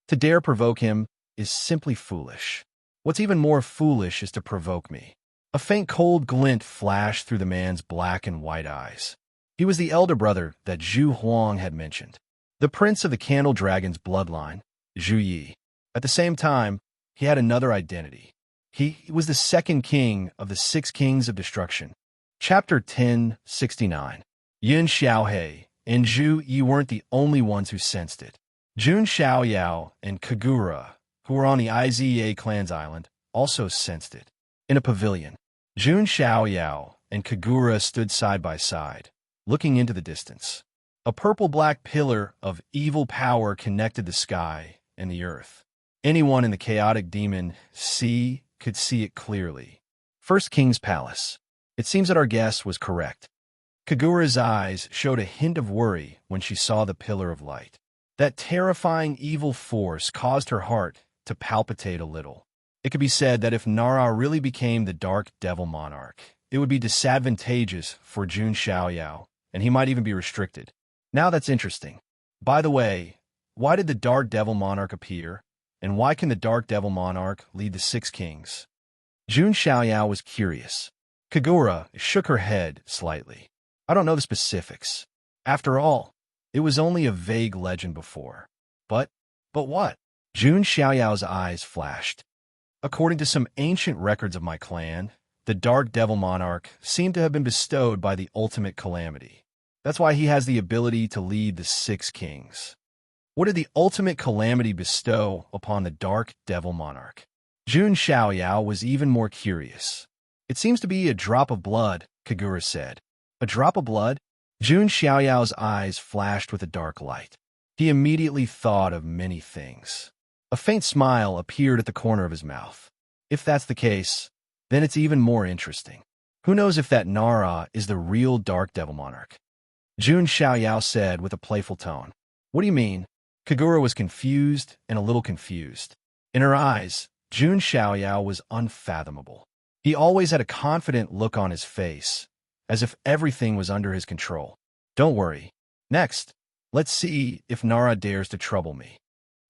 To dare provoke him is simply foolish. What's even more foolish is to provoke me. A faint cold glint flashed through the man's black and white eyes. He was the elder brother that Zhu Huang had mentioned, the prince of the Candle Dragon's bloodline, Zhu Yi. At the same time, he had another identity. He was the second king of the six kings of destruction. Chapter 1069. Yun Xiaohei and Zhu Yi weren't the only ones who sensed it. Jun Xiaoyao and Kagura, who were on the Iza clan's island, also sensed it. In a pavilion, Jun Xiaoyao and Kagura stood side by side, looking into the distance. A purple-black pillar of evil power connected the sky and the earth. Anyone in the chaotic demon sea could see it clearly. First King's Palace. It seems that our guess was correct. Kagura's eyes showed a hint of worry when she saw the pillar of light. That terrifying evil force caused her heart to palpitate a little. It could be said that if Nara really became the Dark Devil Monarch, it would be disadvantageous for Jun Xiaoyao, and he might even be restricted. Now that's interesting. By the way, why did the Dark Devil Monarch appear, and why can the Dark Devil Monarch lead the six kings? Jun Xiaoyao was curious. Kagura shook her head slightly. I don't know the specifics. After all, it was only a vague legend before. But what? Jun Xiaoyao's eyes flashed. According to some ancient records of my clan, the Dark Devil Monarch seemed to have been bestowed by the ultimate calamity. That's why he has the ability to lead the six kings. What did the ultimate calamity bestow upon the Dark Devil Monarch? Jun Xiaoyao was even more curious. It seems to be a drop of blood, Kagura said. A drop of blood? Jun Xiaoyao's eyes flashed with a dark light. He immediately thought of many things. A faint smile appeared at the corner of his mouth. If that's the case, then it's even more interesting. Who knows if that Nara is the real Dark Devil Monarch? Jun Xiaoyao said with a playful tone. What do you mean? Kagura was confused and a little confused. In her eyes, Jun Xiaoyao was unfathomable. He always had a confident look on his face, as if everything was under his control. Don't worry. Next, let's see if Nara dares to trouble me.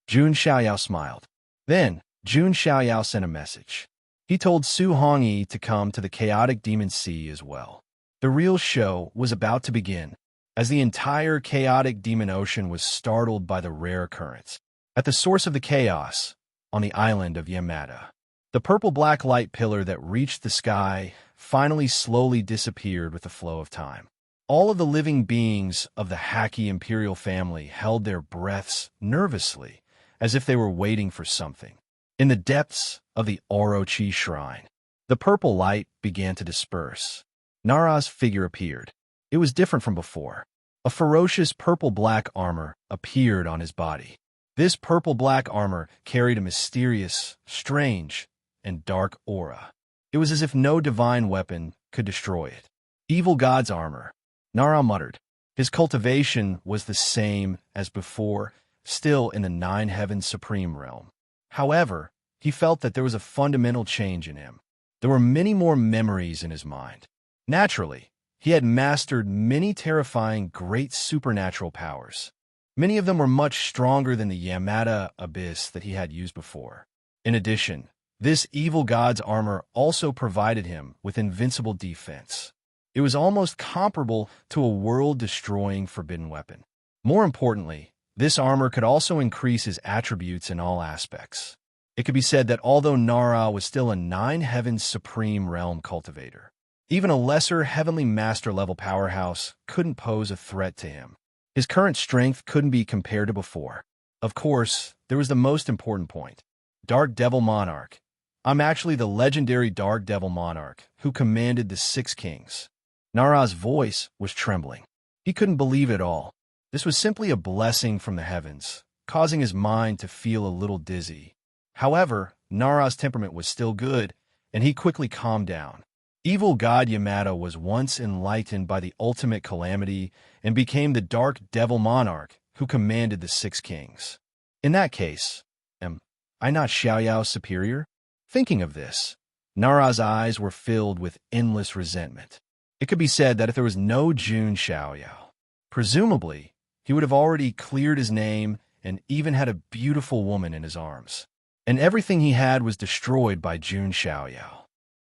Jun Xiaoyao smiled. Then, Jun Xiaoyao sent a message. He told Su Hongyi to come to the chaotic demon sea as well. The real show was about to begin, as the entire chaotic demon ocean was startled by the rare occurrence. At the source of the chaos, on the island of Yamada, the purple-black light pillar that reached the sky finally slowly disappeared with the flow of time. All of the living beings of the Haki imperial family held their breaths nervously, as if they were waiting for something. In the depths of the Orochi shrine, the purple light began to disperse. Nara's figure appeared. It was different from before. A ferocious purple-black armor appeared on his body. This purple-black armor carried a mysterious, strange, and dark aura. It was as if no divine weapon could destroy it. Evil God's armor, Nara muttered. His cultivation was the same as before, still in the Nine Heavens Supreme realm. However, he felt that there was a fundamental change in him. There were many more memories in his mind. Naturally, he had mastered many terrifying great supernatural powers. Many of them were much stronger than the Yamada abyss that he had used before. In addition, this evil god's armor also provided him with invincible defense. It was almost comparable to a world-destroying forbidden weapon. More importantly, this armor could also increase his attributes in all aspects. It could be said that although Nara was still a Nine Heavens Supreme Realm cultivator, even a lesser Heavenly Master-level powerhouse couldn't pose a threat to him. His current strength couldn't be compared to before. Of course, there was the most important point. Dark Devil Monarch. I'm actually the legendary Dark Devil Monarch who commanded the six kings. Nara's voice was trembling. He couldn't believe it all. This was simply a blessing from the heavens, causing his mind to feel a little dizzy. However, Nara's temperament was still good, and he quickly calmed down. Evil God Yamada was once enlightened by the ultimate calamity and became the Dark Devil Monarch who commanded the six kings. In that case, am I not Xiaoyao's superior? Thinking of this, Nara's eyes were filled with endless resentment. It could be said that if there was no Jun Xiaoyao, presumably, he would have already cleared his name and even had a beautiful woman in his arms. And everything he had was destroyed by Jun Xiaoyao.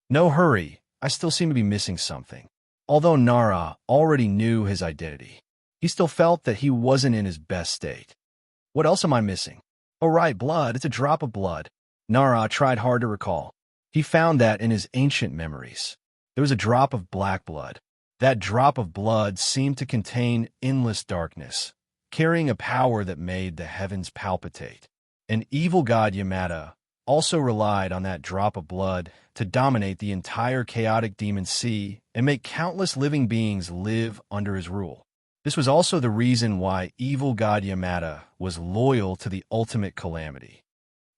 No hurry, I still seem to be missing something. Although Nara already knew his identity, he still felt that he wasn't in his best state. What else am I missing? Oh right, blood, it's a drop of blood. Nara tried hard to recall. He found that in his ancient memories. There was a drop of black blood. That drop of blood seemed to contain endless darkness, carrying a power that made the heavens palpitate. An evil god Yamada also relied on that drop of blood to dominate the entire chaotic demon sea and make countless living beings live under his rule. This was also the reason why evil god Yamada was loyal to the ultimate calamity.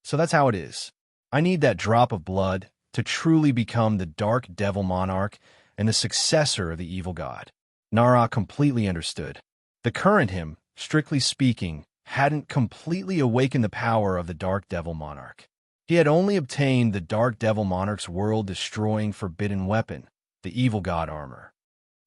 So that's how it is. I need that drop of blood to truly become the dark devil monarch and the successor of the evil god. Nara completely understood. The current him, strictly speaking, hadn't completely awakened the power of the dark devil monarch. He had only obtained the dark devil monarch's world-destroying forbidden weapon, the evil god armor.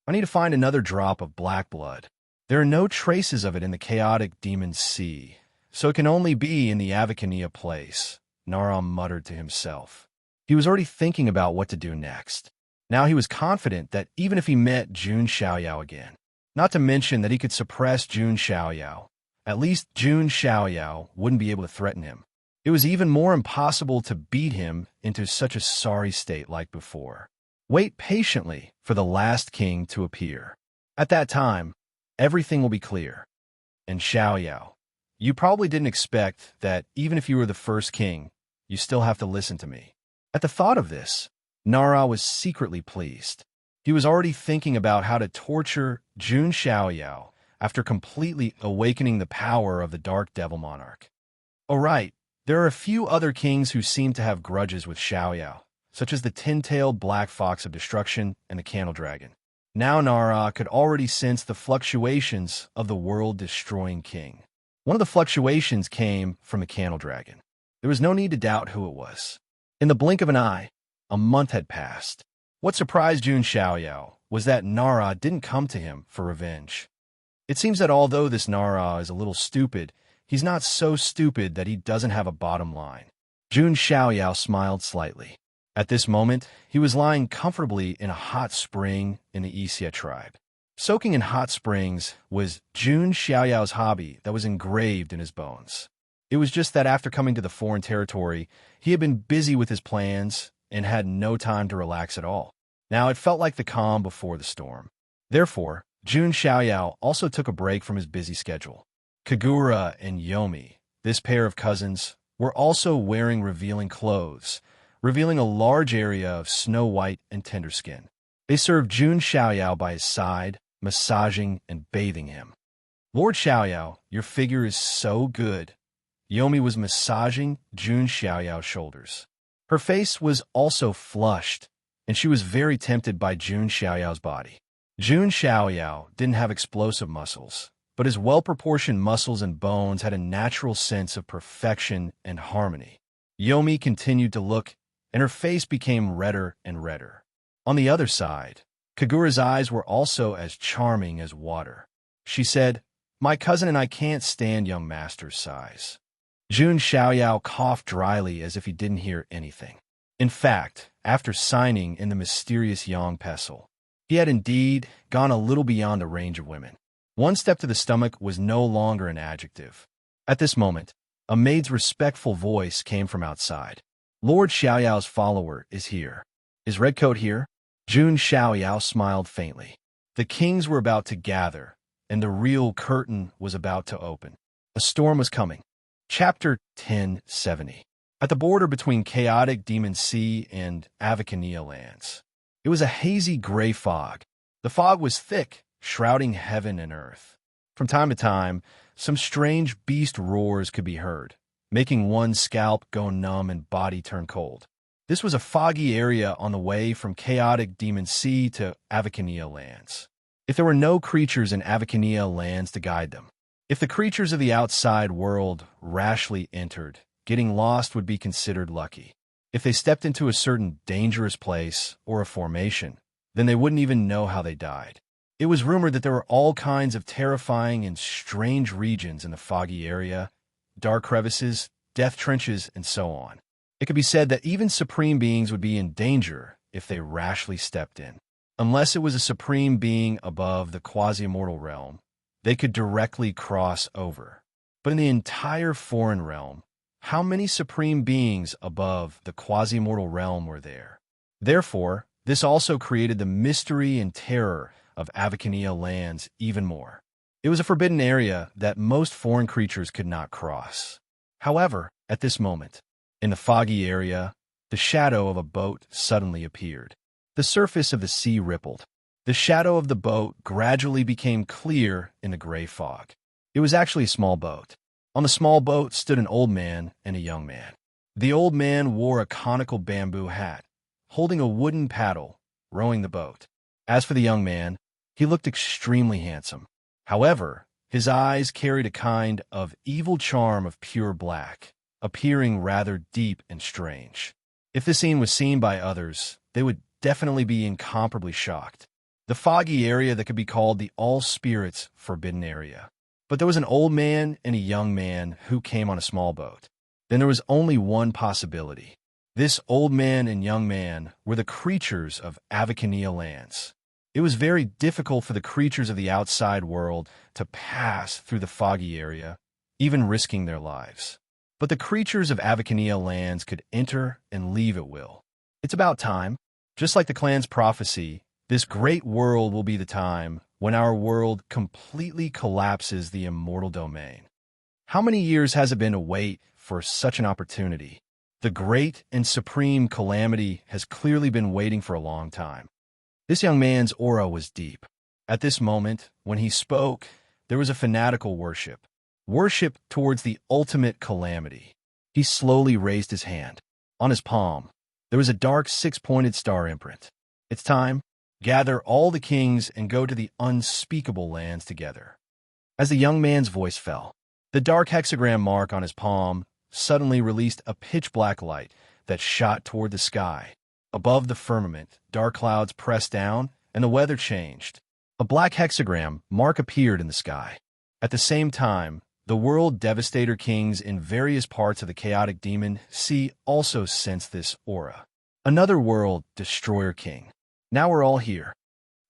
I need to find another drop of black blood. There are no traces of it in the chaotic demon sea, so it can only be in the Avacania place, Nara muttered to himself. He was already thinking about what to do next. Now he was confident that even if he met Jun Xiaoyao again, not to mention that he could suppress Jun Xiaoyao, at least Jun Xiaoyao wouldn't be able to threaten him. It was even more impossible to beat him into such a sorry state like before. Wait patiently for the last king to appear. At that time, everything will be clear. And Xiaoyao, you probably didn't expect that even if you were the first king, you still have to listen to me. At the thought of this, Nara was secretly pleased. He was already thinking about how to torture Jun Xiaoyao after completely awakening the power of the Dark Devil Monarch. Oh right, there are a few other kings who seem to have grudges with Xiaoyao, such as the tin-tailed black fox of destruction and the candle dragon. Now Nara could already sense the fluctuations of the world-destroying king. One of the fluctuations came from the candle dragon. There was no need to doubt who it was. In the blink of an eye, a month had passed. What surprised Jun Xiaoyao was that Nara didn't come to him for revenge. It seems that although this Nara is a little stupid, he's not so stupid that he doesn't have a bottom line. Jun Xiaoyao smiled slightly. At this moment, he was lying comfortably in a hot spring in the Ixia tribe. Soaking in hot springs was Jun Xiaoyao's hobby that was engraved in his bones. It was just that after coming to the foreign territory, he had been busy with his plans and had no time to relax at all. Now it felt like the calm before the storm. Therefore, Jun Xiaoyao also took a break from his busy schedule. Kagura and Yomi, this pair of cousins, were also wearing revealing clothes, revealing a large area of snow white and tender skin. They served Jun Xiaoyao by his side, massaging and bathing him. Lord Xiaoyao, your figure is so good. Yomi was massaging Jun Xiaoyao's shoulders. Her face was also flushed, and she was very tempted by Jun Xiaoyao's body. Jun Xiaoyao didn't have explosive muscles, but his well-proportioned muscles and bones had a natural sense of perfection and harmony. Yomi continued to look, and her face became redder and redder. On the other side, Kagura's eyes were also as charming as water. She said, "My cousin and I can't stand young master's size." Jun Xiaoyao coughed dryly as if he didn't hear anything. In fact, after signing in the mysterious Yang Pestle, he had indeed gone a little beyond the range of women. One step to the stomach was no longer an adjective. At this moment, a maid's respectful voice came from outside. Lord Xiaoyao's follower is here. Is Redcoat here? Jun Xiaoyao smiled faintly. The kings were about to gather, and the real curtain was about to open. A storm was coming. Chapter 1070. At the border between chaotic Demon Sea and Avacania lands, it was a hazy gray fog. The fog was thick, shrouding heaven and earth. From time to time, some strange beast roars could be heard, making one's scalp go numb and body turn cold. This was a foggy area on the way from chaotic Demon Sea to Avacania lands. If there were no creatures in Avacania lands to guide them, if the creatures of the outside world rashly entered, getting lost would be considered lucky. If they stepped into a certain dangerous place or a formation, then they wouldn't even know how they died. It was rumored that there were all kinds of terrifying and strange regions in the foggy area, dark crevices, death trenches, and so on. It could be said that even supreme beings would be in danger if they rashly stepped in. Unless it was a supreme being above the quasi-immortal realm, they could directly cross over. But in the entire foreign realm, how many supreme beings above the quasi-immortal realm were there? Therefore, this also created the mystery and terror of Avacania lands even more. It was a forbidden area that most foreign creatures could not cross. However, at this moment, in the foggy area, the shadow of a boat suddenly appeared. The surface of the sea rippled. The shadow of the boat gradually became clear in the gray fog. It was actually a small boat. On the small boat stood an old man and a young man. The old man wore a conical bamboo hat, holding a wooden paddle, rowing the boat. As for the young man, he looked extremely handsome. However, his eyes carried a kind of evil charm of pure black, appearing rather deep and strange. If the scene was seen by others, they would definitely be incomparably shocked. The foggy area that could be called the all-spirits forbidden area. But there was an old man and a young man who came on a small boat. Then there was only one possibility. This old man and young man were the creatures of Avacania lands. It was very difficult for the creatures of the outside world to pass through the foggy area, even risking their lives. But the creatures of Avacania lands could enter and leave at will. It's about time. Just like the clan's prophecy, this great world will be the time when our world completely collapses the immortal domain. How many years has it been to wait for such an opportunity? The great and supreme calamity has clearly been waiting for a long time. This young man's aura was deep. At this moment, when he spoke, there was a fanatical worship towards the ultimate calamity. He slowly raised his hand. On his palm, there was a dark six-pointed star imprint. It's time. Gather all the kings and go to the unspeakable lands together. As the young man's voice fell, the dark hexagram mark on his palm suddenly released a pitch-black light that shot toward the sky. Above the firmament, dark clouds pressed down, and the weather changed. A black hexagram mark appeared in the sky. At the same time, the world devastator kings in various parts of the chaotic demon sea also sensed this aura. Another world destroyer king. Now we're all here.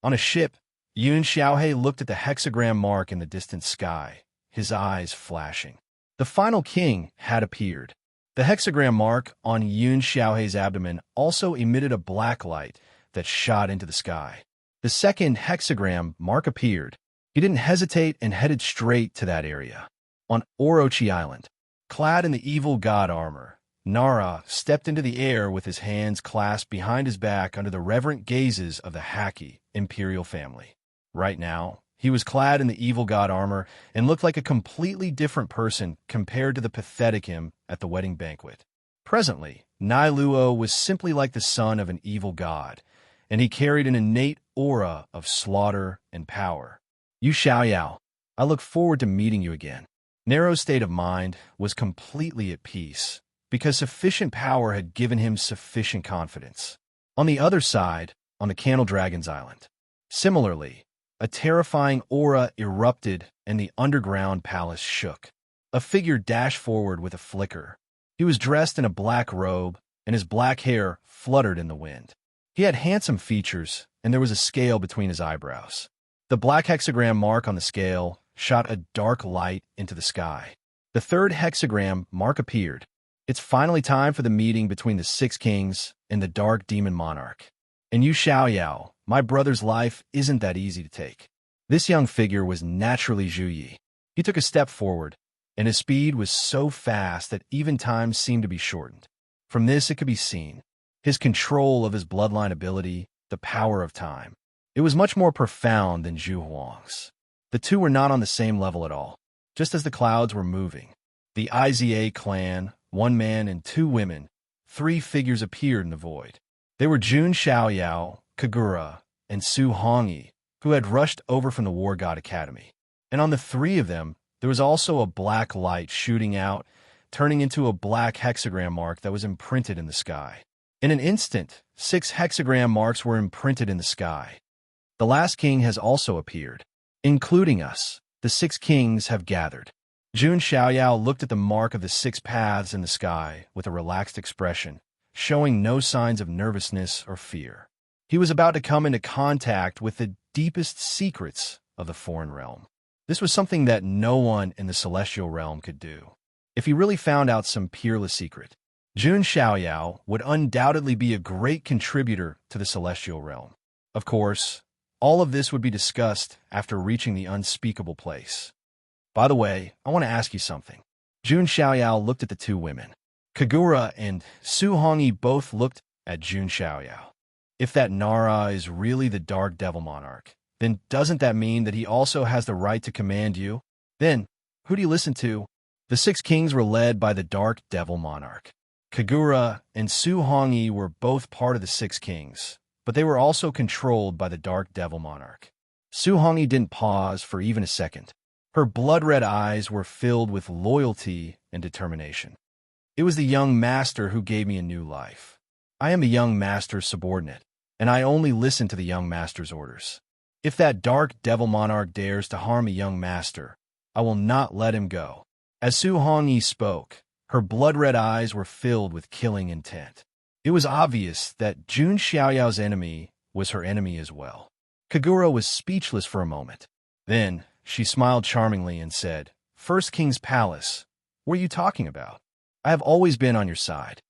On a ship, Yun Xiaohe looked at the hexagram mark in the distant sky, his eyes flashing. The final king had appeared. The hexagram mark on Yun Xiaohe's abdomen also emitted a black light that shot into the sky. The second hexagram mark appeared. He didn't hesitate and headed straight to that area. On Orochi Island, clad in the evil god armor, Nara stepped into the air with his hands clasped behind his back under the reverent gazes of the Haki imperial family. Right now, he was clad in the evil god armor and looked like a completely different person compared to the pathetic him at the wedding banquet. Presently, Nai Luo was simply like the son of an evil god, and he carried an innate aura of slaughter and power. Yu Xiaoyao, I look forward to meeting you again. Nero's state of mind was completely at peace, because sufficient power had given him sufficient confidence. On the other side, on the Candle Dragon's Island, similarly, a terrifying aura erupted and the underground palace shook. A figure dashed forward with a flicker. He was dressed in a black robe, and his black hair fluttered in the wind. He had handsome features, and there was a scale between his eyebrows. The black hexagram mark on the scale shot a dark light into the sky. The third hexagram mark appeared. It's finally time for the meeting between the six kings and the dark demon monarch. And Yu Xiaoyao, my brother's life isn't that easy to take. This young figure was naturally Zhu Yi. He took a step forward, and his speed was so fast that even time seemed to be shortened. From this it could be seen his control of his bloodline ability, the power of time. It was much more profound than Zhu Huang's. The two were not on the same level at all. Just as the clouds were moving, the Iza clan, one man and two women, three figures appeared in the void. They were Jun Xiaoyao, Kagura, and Su Hongyi, who had rushed over from the War God Academy. And on the three of them, there was also a black light shooting out, turning into a black hexagram mark that was imprinted in the sky. In an instant, 6 hexagram marks were imprinted in the sky. The last king has also appeared. Including us, the 6 kings have gathered. Jun Xiaoyao looked at the mark of the 6 paths in the sky with a relaxed expression, showing no signs of nervousness or fear. He was about to come into contact with the deepest secrets of the foreign realm. This was something that no one in the celestial realm could do. If he really found out some peerless secret, Jun Xiaoyao would undoubtedly be a great contributor to the celestial realm. Of course, all of this would be discussed after reaching the unspeakable place. By the way, I want to ask you something. Jun Xiaoyao looked at the 2 women. Kagura and Su Hongyi both looked at Jun Xiaoyao. If that Nara is really the Dark Devil Monarch, then doesn't that mean that he also has the right to command you? Then, who do you listen to? The 6 kings were led by the Dark Devil Monarch. Kagura and Su Hongyi were both part of the 6 kings, but they were also controlled by the Dark Devil Monarch. Su Hongyi didn't pause for even a second. Her blood-red eyes were filled with loyalty and determination. It was the young master who gave me a new life. I am a young master's subordinate, and I only listen to the young master's orders. If that Dark Devil Monarch dares to harm a young master, I will not let him go. As Su Hongyi spoke, her blood-red eyes were filled with killing intent. It was obvious that Jun Xiaoyao's enemy was her enemy as well. Kagura was speechless for a moment. Then, she smiled charmingly and said, "First King's Palace, what are you talking about? I have always been on your side.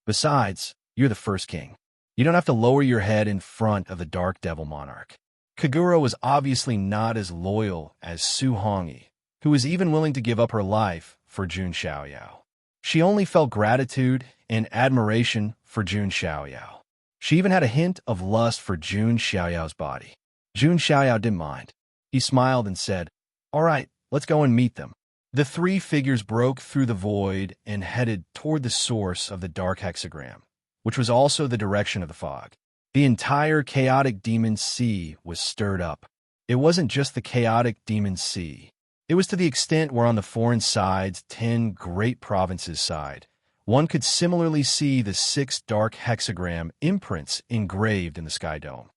Besides, you're the first king. You don't have to lower your head in front of the Dark Devil Monarch." Kagura was obviously not as loyal as Su Hongyi, who was even willing to give up her life for Jun Xiaoyao. She only felt gratitude and admiration for Jun Xiaoyao. She even had a hint of lust for Jun Xiaoyao's body. Jun Xiaoyao didn't mind. He smiled and said, "All right, let's go and meet them." The 3 figures broke through the void and headed toward the source of the dark hexagram, which was also the direction of the fog. The entire chaotic demon sea was stirred up. It wasn't just the chaotic demon sea. It was to the extent where on the foreign side's 10 great provinces side, one could similarly see the 6 dark hexagram imprints engraved in the sky dome.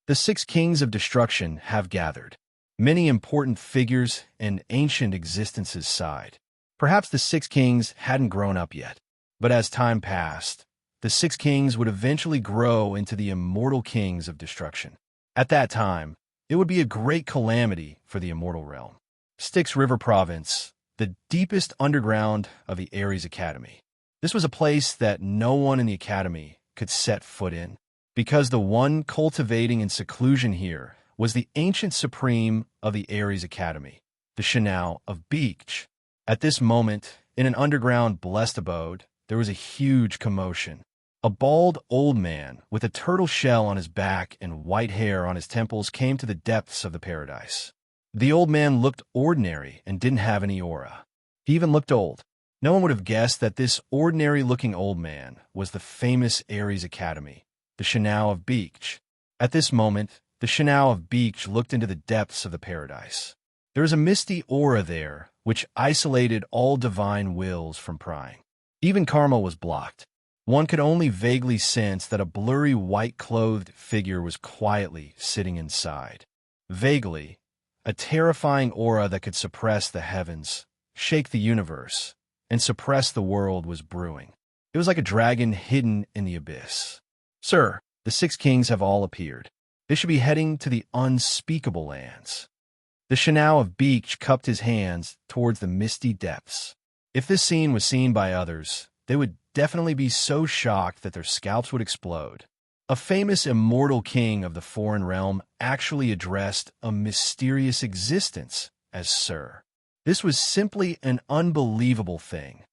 The 6 kings of destruction have gathered. Many important figures and ancient existences sighed. Perhaps the 6 kings hadn't grown up yet, but as time passed, the 6 kings would eventually grow into the immortal kings of destruction. At that time, it would be a great calamity for the immortal realm. Styx River Province, the deepest underground of the Ares Academy. This was a place that no one in the academy could set foot in, because the one cultivating in seclusion here was the ancient supreme of the Ares Academy, the Shanao of Beach. At this moment, in an underground blessed abode, there was a huge commotion. A bald old man with a turtle shell on his back and white hair on his temples came to the depths of the paradise. The old man looked ordinary and didn't have any aura. He even looked old. No one would have guessed that this ordinary-looking old man was the famous Ares Academy, the Shanao of Beach. At this moment, the Shanao of Beach looked into the depths of the paradise. There was a misty aura there, which isolated all divine wills from prying. Even karma was blocked. One could only vaguely sense that a blurry white-clothed figure was quietly sitting inside. Vaguely, a terrifying aura that could suppress the heavens, shake the universe, and suppress the world was brewing. It was like a dragon hidden in the abyss. "Sir, the 6 kings have all appeared. They should be heading to the unspeakable lands." The Shanao of Beach cupped his hands towards the misty depths. If this scene was seen by others, they would definitely be so shocked that their scalps would explode. A famous immortal king of the foreign realm actually addressed a mysterious existence as Sir. This was simply an unbelievable thing.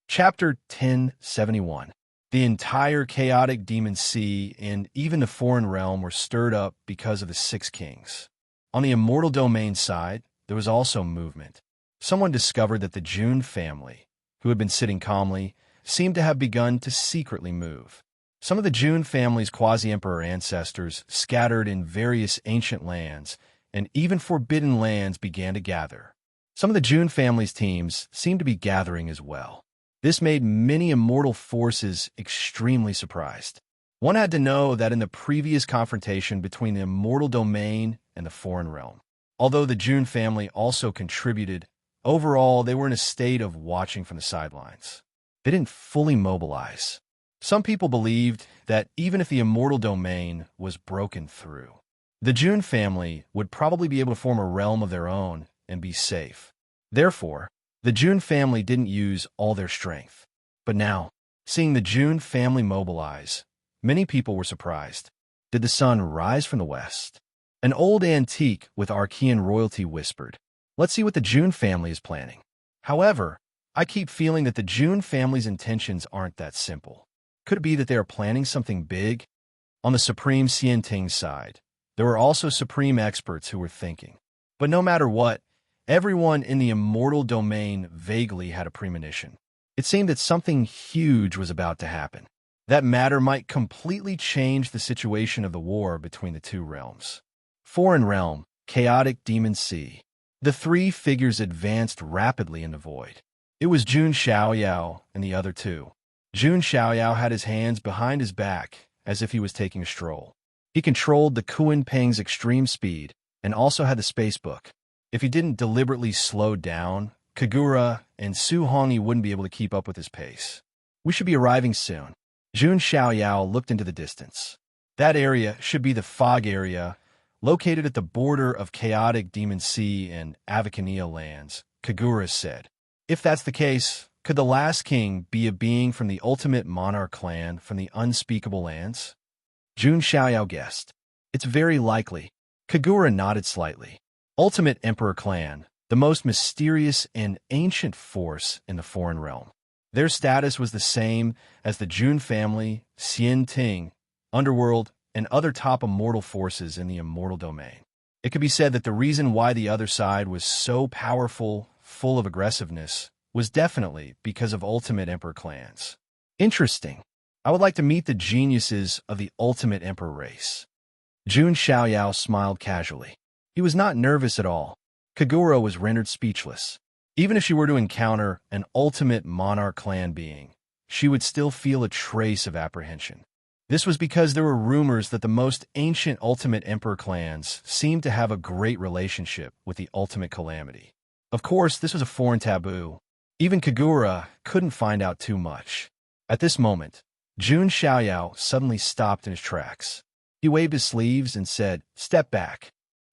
Chapter 1071. The entire chaotic demon sea and even the foreign realm were stirred up because of the 6 kings. On the immortal domain side, there was also movement. Someone discovered that the Jun family, who had been sitting calmly, seemed to have begun to secretly move. Some of the Jun family's quasi-emperor ancestors scattered in various ancient lands, and even forbidden lands began to gather. Some of the Jun family's teams seemed to be gathering as well. This made many immortal forces extremely surprised. One had to know that in the previous confrontation between the immortal domain and the foreign realm, although the June family also contributed, overall they were in a state of watching from the sidelines. They didn't fully mobilize. Some people believed that even if the immortal domain was broken through, the June family would probably be able to form a realm of their own and be safe. Therefore, the June family didn't use all their strength. But now, seeing the June family mobilize, many people were surprised. Did the sun rise from the west? An old antique with Archean royalty whispered, "Let's see what the June family is planning." However, I keep feeling that the June family's intentions aren't that simple. Could it be that they are planning something big? On the Supreme Xianting side, there were also Supreme experts who were thinking. But no matter what, everyone in the immortal domain vaguely had a premonition. It seemed that something huge was about to happen. That matter might completely change the situation of the war between the two realms. Foreign realm, chaotic demon sea. The three figures advanced rapidly in the void. It was Jun Xiaoyao and the other two. Jun Xiaoyao had his hands behind his back as if he was taking a stroll. He controlled the Kuan Peng's extreme speed and also had the space book. If he didn't deliberately slow down, Kagura and Su Hongyi wouldn't be able to keep up with his pace. We should be arriving soon. Jun Xiaoyao looked into the distance. That area should be the fog area, located at the border of chaotic Demon Sea and Avacania lands, Kagura said. If that's the case, could the last king be a being from the ultimate monarch clan from the unspeakable lands? Jun Xiaoyao guessed. It's very likely. Kagura nodded slightly. Ultimate Emperor clan, the most mysterious and ancient force in the foreign realm. Their status was the same as the Jun family, Xian Ting, Underworld, and other top immortal forces in the immortal domain. It could be said that the reason why the other side was so powerful, full of aggressiveness, was definitely because of Ultimate Emperor clans. Interesting. I would like to meet the geniuses of the Ultimate Emperor race. Jun Xiaoyao smiled casually. He was not nervous at all. Kagura was rendered speechless. Even if she were to encounter an ultimate monarch clan being, she would still feel a trace of apprehension. This was because there were rumors that the most ancient Ultimate Emperor clans seemed to have a great relationship with the Ultimate Calamity. Of course, this was a foreign taboo. Even Kagura couldn't find out too much. At this moment, Jun Xiaoyao suddenly stopped in his tracks. He waved his sleeves and said, "Step back."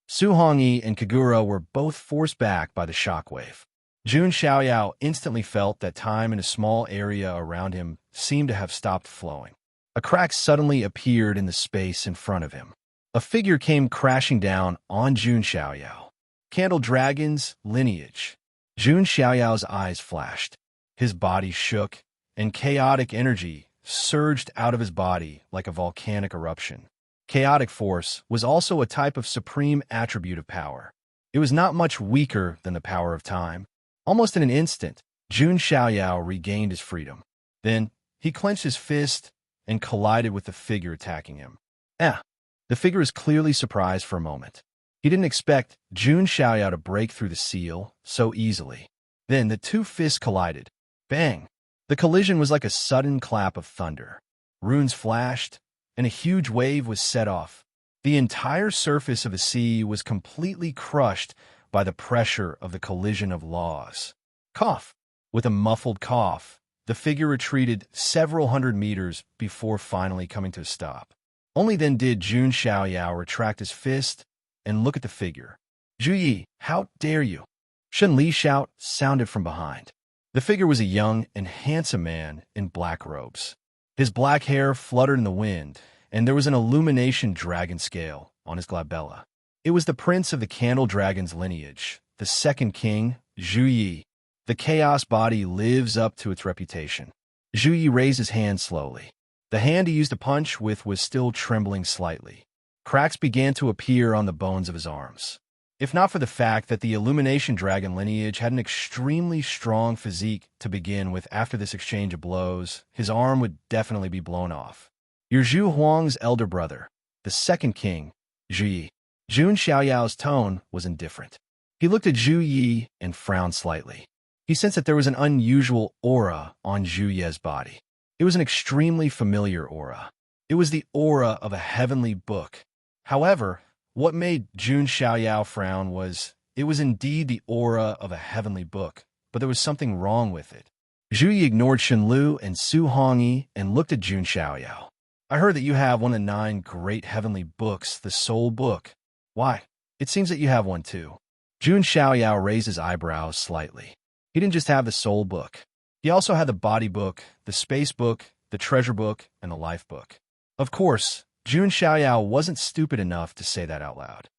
Su Hongyi and Kagura were both forced back by the shockwave. Jun Xiaoyao instantly felt that time in a small area around him seemed to have stopped flowing. A crack suddenly appeared in the space in front of him. A figure came crashing down on Jun Xiaoyao. Candle Dragon's lineage. Jun Xiaoyao's eyes flashed. His body shook, and chaotic energy surged out of his body like a volcanic eruption. Chaotic force was also a type of supreme attribute of power. It was not much weaker than the power of time. Almost in an instant, Jun Xiaoyao regained his freedom. Then, he clenched his fist and collided with the figure attacking him. The figure was clearly surprised for a moment. He didn't expect Jun Xiaoyao to break through the seal so easily. Then the two fists collided. Bang! The collision was like a sudden clap of thunder. Runes flashed, and a huge wave was set off. The entire surface of the sea was completely crushed by the pressure of the collision of laws. Cough! With a muffled cough, the figure retreated several hundred meters before finally coming to a stop. Only then did Jun Xiaoyao retract his fist and look at the figure. "Zhu Yi, how dare you?" Shen Li's shout sounded from behind. The figure was a young and handsome man in black robes. His black hair fluttered in the wind, and there was an illumination dragon scale on his glabella. It was the prince of the Candle Dragon's lineage, the second king, Zhu Yi. The chaos body lives up to its reputation. Zhu Yi raised his hand slowly. The hand he used to punch with was still trembling slightly. Cracks began to appear on the bones of his arms. If not for the fact that the Illumination Dragon lineage had an extremely strong physique to begin with after this exchange of blows, his arm would definitely be blown off. "You're Zhu Huang's elder brother, the second king, Zhu Yi." Jun Xiaoyao's tone was indifferent. He looked at Zhu Yi and frowned slightly. He sensed that there was an unusual aura on Zhu Yi's body. It was an extremely familiar aura. It was the aura of a heavenly book. However, what made Jun Xiaoyao frown was, it was indeed the aura of a heavenly book, but there was something wrong with it. Zhu Yi ignored Shen Lu and Su Hongyi and looked at Jun Xiaoyao. I heard that you have one of the 9 great heavenly books, the Soul Book. Why? It seems that you have one too. Jun Xiaoyao raised his eyebrows slightly. He didn't just have the Soul Book. He also had the Body Book, the Space Book, the Treasure Book, and the Life Book. Of course, Jun Xiaoyao wasn't stupid enough to say that out loud.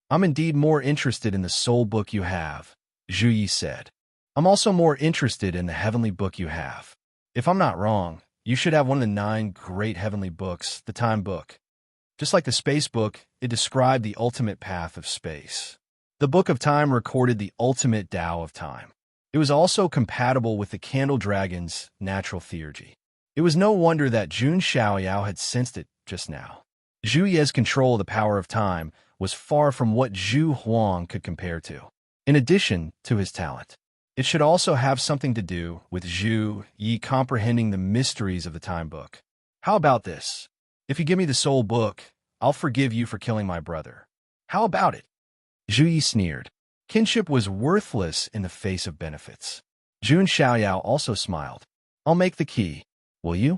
I'm indeed more interested in the Soul Book you have, Zhu Yi said. I'm also more interested in the heavenly book you have. If I'm not wrong, you should have one of the 9 great heavenly books, the Time Book. Just like the Space Book, it described the ultimate path of space. The Book of Time recorded the ultimate Tao of time. It was also compatible with the Candle Dragon's natural theurgy. It was no wonder that Jun Xiaoyao had sensed it just now. Zhu Ye's control of the power of time was far from what Zhu Huang could compare to. In addition to his talent, it should also have something to do with Zhu Yi comprehending the mysteries of the Time Book. How about this? If you give me the Soul Book, I'll forgive you for killing my brother. How about it? Zhu Yi sneered. Kinship was worthless in the face of benefits. Jun Xiaoyao also smiled. I'll make the key. Will you?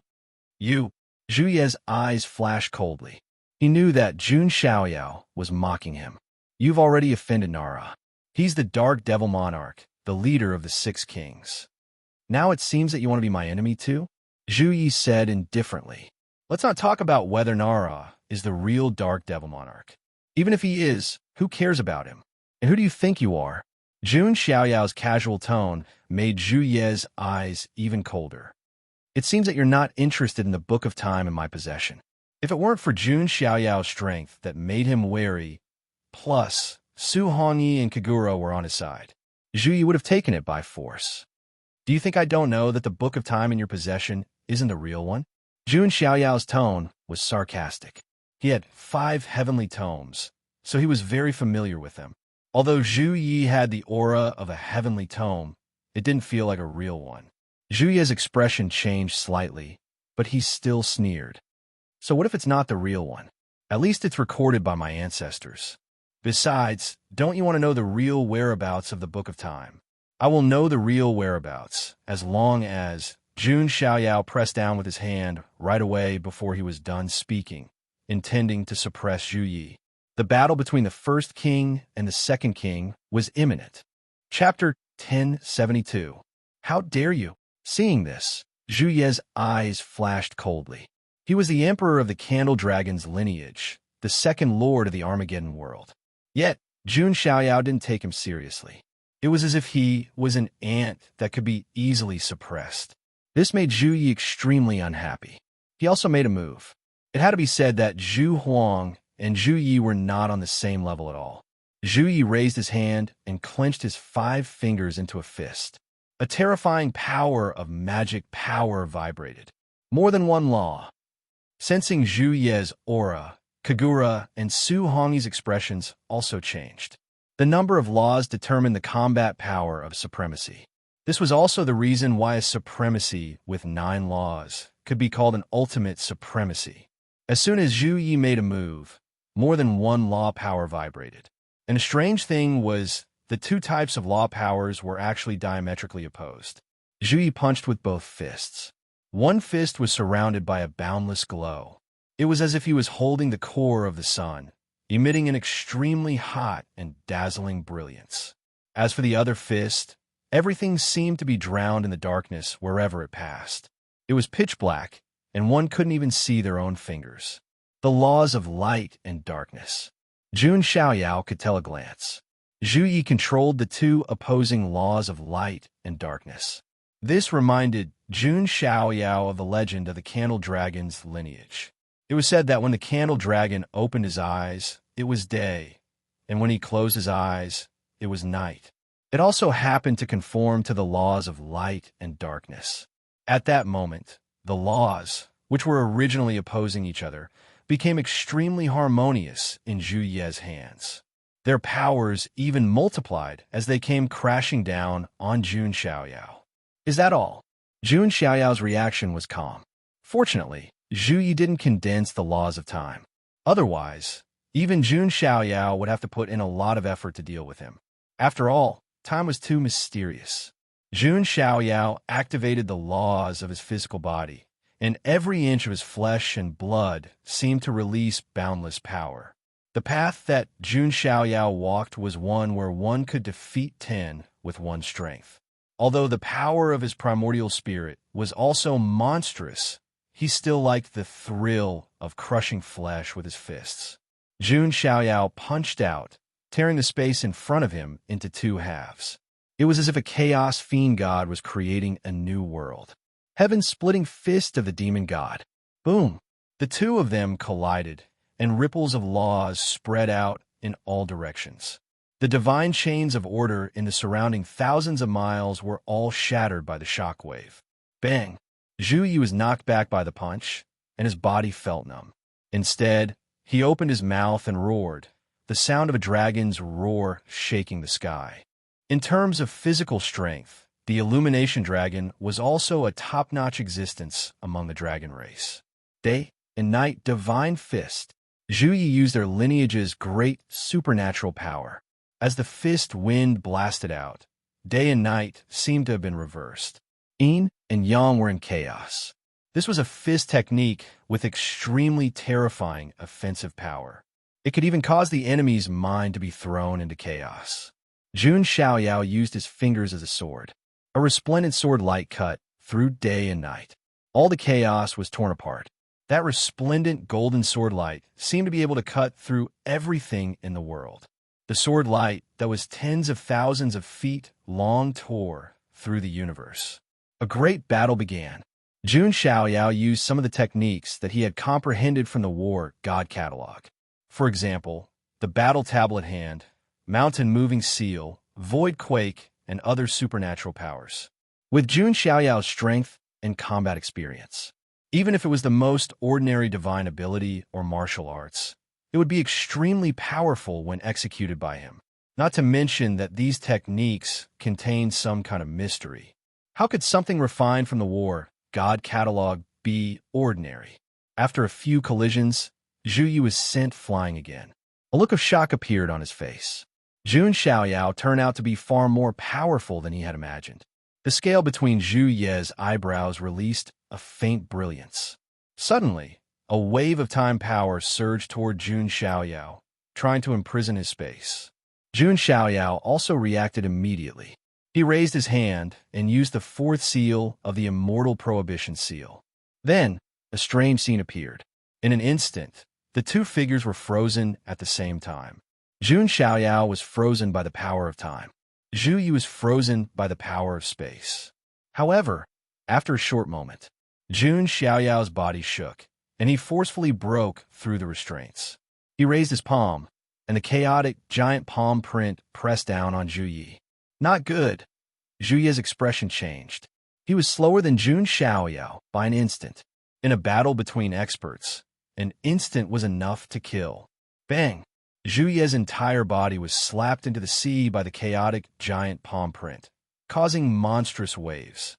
You. Zhu Ye's eyes flashed coldly. He knew that Jun Xiaoyao was mocking him. You've already offended Nara. He's the Dark Devil Monarch, the leader of the 6 kings. Now it seems that you want to be my enemy too? Zhu Yi said indifferently. Let's not talk about whether Nara is the real Dark Devil Monarch. Even if he is, who cares about him? And who do you think you are? Jun Xiaoyao's casual tone made Zhu Ye's eyes even colder. It seems that you're not interested in the Book of Time in my possession. If it weren't for Jun Xiaoyao's strength that made him wary, plus Su Hongyi and Kagura were on his side, Zhu Yi would have taken it by force. Do you think I don't know that the Book of Time in your possession isn't the real one? Jun Xiaoyao's tone was sarcastic. He had 5 heavenly tomes, so he was very familiar with them. Although Zhu Yi had the aura of a heavenly tome, it didn't feel like a real one. Zhu Yi's expression changed slightly, but he still sneered. So what if it's not the real one? At least it's recorded by my ancestors. Besides, don't you want to know the real whereabouts of the Book of Time? I will know the real whereabouts, as long as... Jun Xiaoyao pressed down with his hand right away before he was done speaking, intending to suppress Zhu Yi. The battle between the first king and the second king was imminent. Chapter 1072. How dare you? Seeing this, Zhu Ye's eyes flashed coldly. He was the emperor of the Candle Dragon's lineage, the second lord of the Armageddon world. Yet, Jun Xiaoyao didn't take him seriously. It was as if he was an ant that could be easily suppressed. This made Zhu Yi extremely unhappy. He also made a move. It had to be said that Zhu Huang and Zhu Yi were not on the same level at all. Zhu Yi raised his hand and clenched his 5 fingers into a fist. A terrifying power of magic power vibrated. More than one law. Sensing Zhu Ye's aura, Kagura and Su Hongyi's expressions also changed. The number of laws determined the combat power of supremacy. This was also the reason why a supremacy with 9 laws could be called an ultimate supremacy. As soon as Zhu Yi made a move, more than one law power vibrated. And a strange thing was, the 2 types of law powers were actually diametrically opposed. Zhu Yi punched with both fists. One fist was surrounded by a boundless glow. It was as if he was holding the core of the sun, emitting an extremely hot and dazzling brilliance. As for the other fist, everything seemed to be drowned in the darkness wherever it passed. It was pitch black, and one couldn't even see their own fingers. The laws of light and darkness. Jun Xiaoyao could tell a glance. Zhu Yi controlled the 2 opposing laws of light and darkness. This reminded Jun Xiaoyao of the legend of the Candle Dragon's lineage. It was said that when the Candle Dragon opened his eyes, it was day, and when he closed his eyes, it was night. It also happened to conform to the laws of light and darkness. At that moment, the laws, which were originally opposing each other, became extremely harmonious in Zhu Ye's hands. Their powers even multiplied as they came crashing down on Jun Xiaoyao. Is that all? Jun Xiaoyao's reaction was calm. Fortunately, Zhu Yi didn't condense the laws of time. Otherwise, even Jun Xiaoyao would have to put in a lot of effort to deal with him. After all, time was too mysterious. Jun Xiaoyao activated the laws of his physical body, and every inch of his flesh and blood seemed to release boundless power. The path that Jun Xiaoyao walked was one where one could defeat 10 with one strength. Although the power of his primordial spirit was also monstrous, he still liked the thrill of crushing flesh with his fists. Jun Xiaoyao punched out, tearing the space in front of him into two halves. It was as if a chaos fiend god was creating a new world. Heaven-splitting fist of the demon god. Boom! The two of them collided, and ripples of laws spread out in all directions. The divine chains of order in the surrounding thousands of miles were all shattered by the shockwave. Bang! Zhu Yi was knocked back by the punch, and his body felt numb. Instead, he opened his mouth and roared, the sound of a dragon's roar shaking the sky. In terms of physical strength, the Illumination Dragon was also a top-notch existence among the dragon race. Day and night divine fist. Zhu Yi used their lineage's great supernatural power. As the fist wind blasted out, day and night seemed to have been reversed. Yin and Yang were in chaos. This was a fist technique with extremely terrifying offensive power. It could even cause the enemy's mind to be thrown into chaos. Jun Xiaoyao used his fingers as a sword. A resplendent sword light cut through day and night. All the chaos was torn apart. That resplendent golden sword light seemed to be able to cut through everything in the world. The sword light that was tens of thousands of feet long tore through the universe. A great battle began. Jun Xiaoyao used some of the techniques that he had comprehended from the War God Catalog. For example, the Battle Tablet Hand, Mountain Moving Seal, Void Quake, and other supernatural powers. With Jun Xiaoyao's strength and combat experience, even if it was the most ordinary divine ability or martial arts, it would be extremely powerful when executed by him. Not to mention that these techniques contained some kind of mystery. How could something refined from the War God Catalog be ordinary? After a few collisions, Zhu Yi was sent flying again. A look of shock appeared on his face. Jun Xiaoyao turned out to be far more powerful than he had imagined. The scale between Zhu Ye's eyebrows released a faint brilliance. Suddenly, a wave of time power surged toward Jun Xiaoyao, trying to imprison his space. Jun Xiaoyao also reacted immediately. He raised his hand and used the fourth seal of the Immortal Prohibition Seal. Then, a strange scene appeared. In an instant, the two figures were frozen at the same time. Jun Xiaoyao was frozen by the power of time. Zhu Yi was frozen by the power of space. However, after a short moment, Jun Xiaoyao's body shook, and he forcefully broke through the restraints. He raised his palm, and the chaotic giant palm print pressed down on Zhu Yi. Not good. Zhu Yi's expression changed. He was slower than Jun Xiaoyao by an instant. In a battle between experts, an instant was enough to kill. Bang! Zhu Yi's entire body was slapped into the sea by the chaotic giant palm print, causing monstrous waves.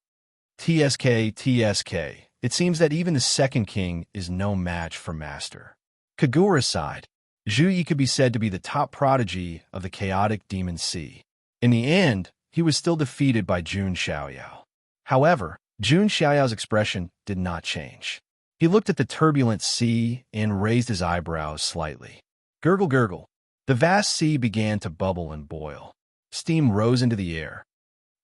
TSK, TSK. It seems that even the second king is no match for Master. Kagura sighed. Zhu Yi could be said to be the top prodigy of the chaotic demon sea. In the end, he was still defeated by Jun Xiaoyao. However, Jun Xiaoyao's expression did not change. He looked at the turbulent sea and raised his eyebrows slightly. Gurgle, gurgle. The vast sea began to bubble and boil. Steam rose into the air.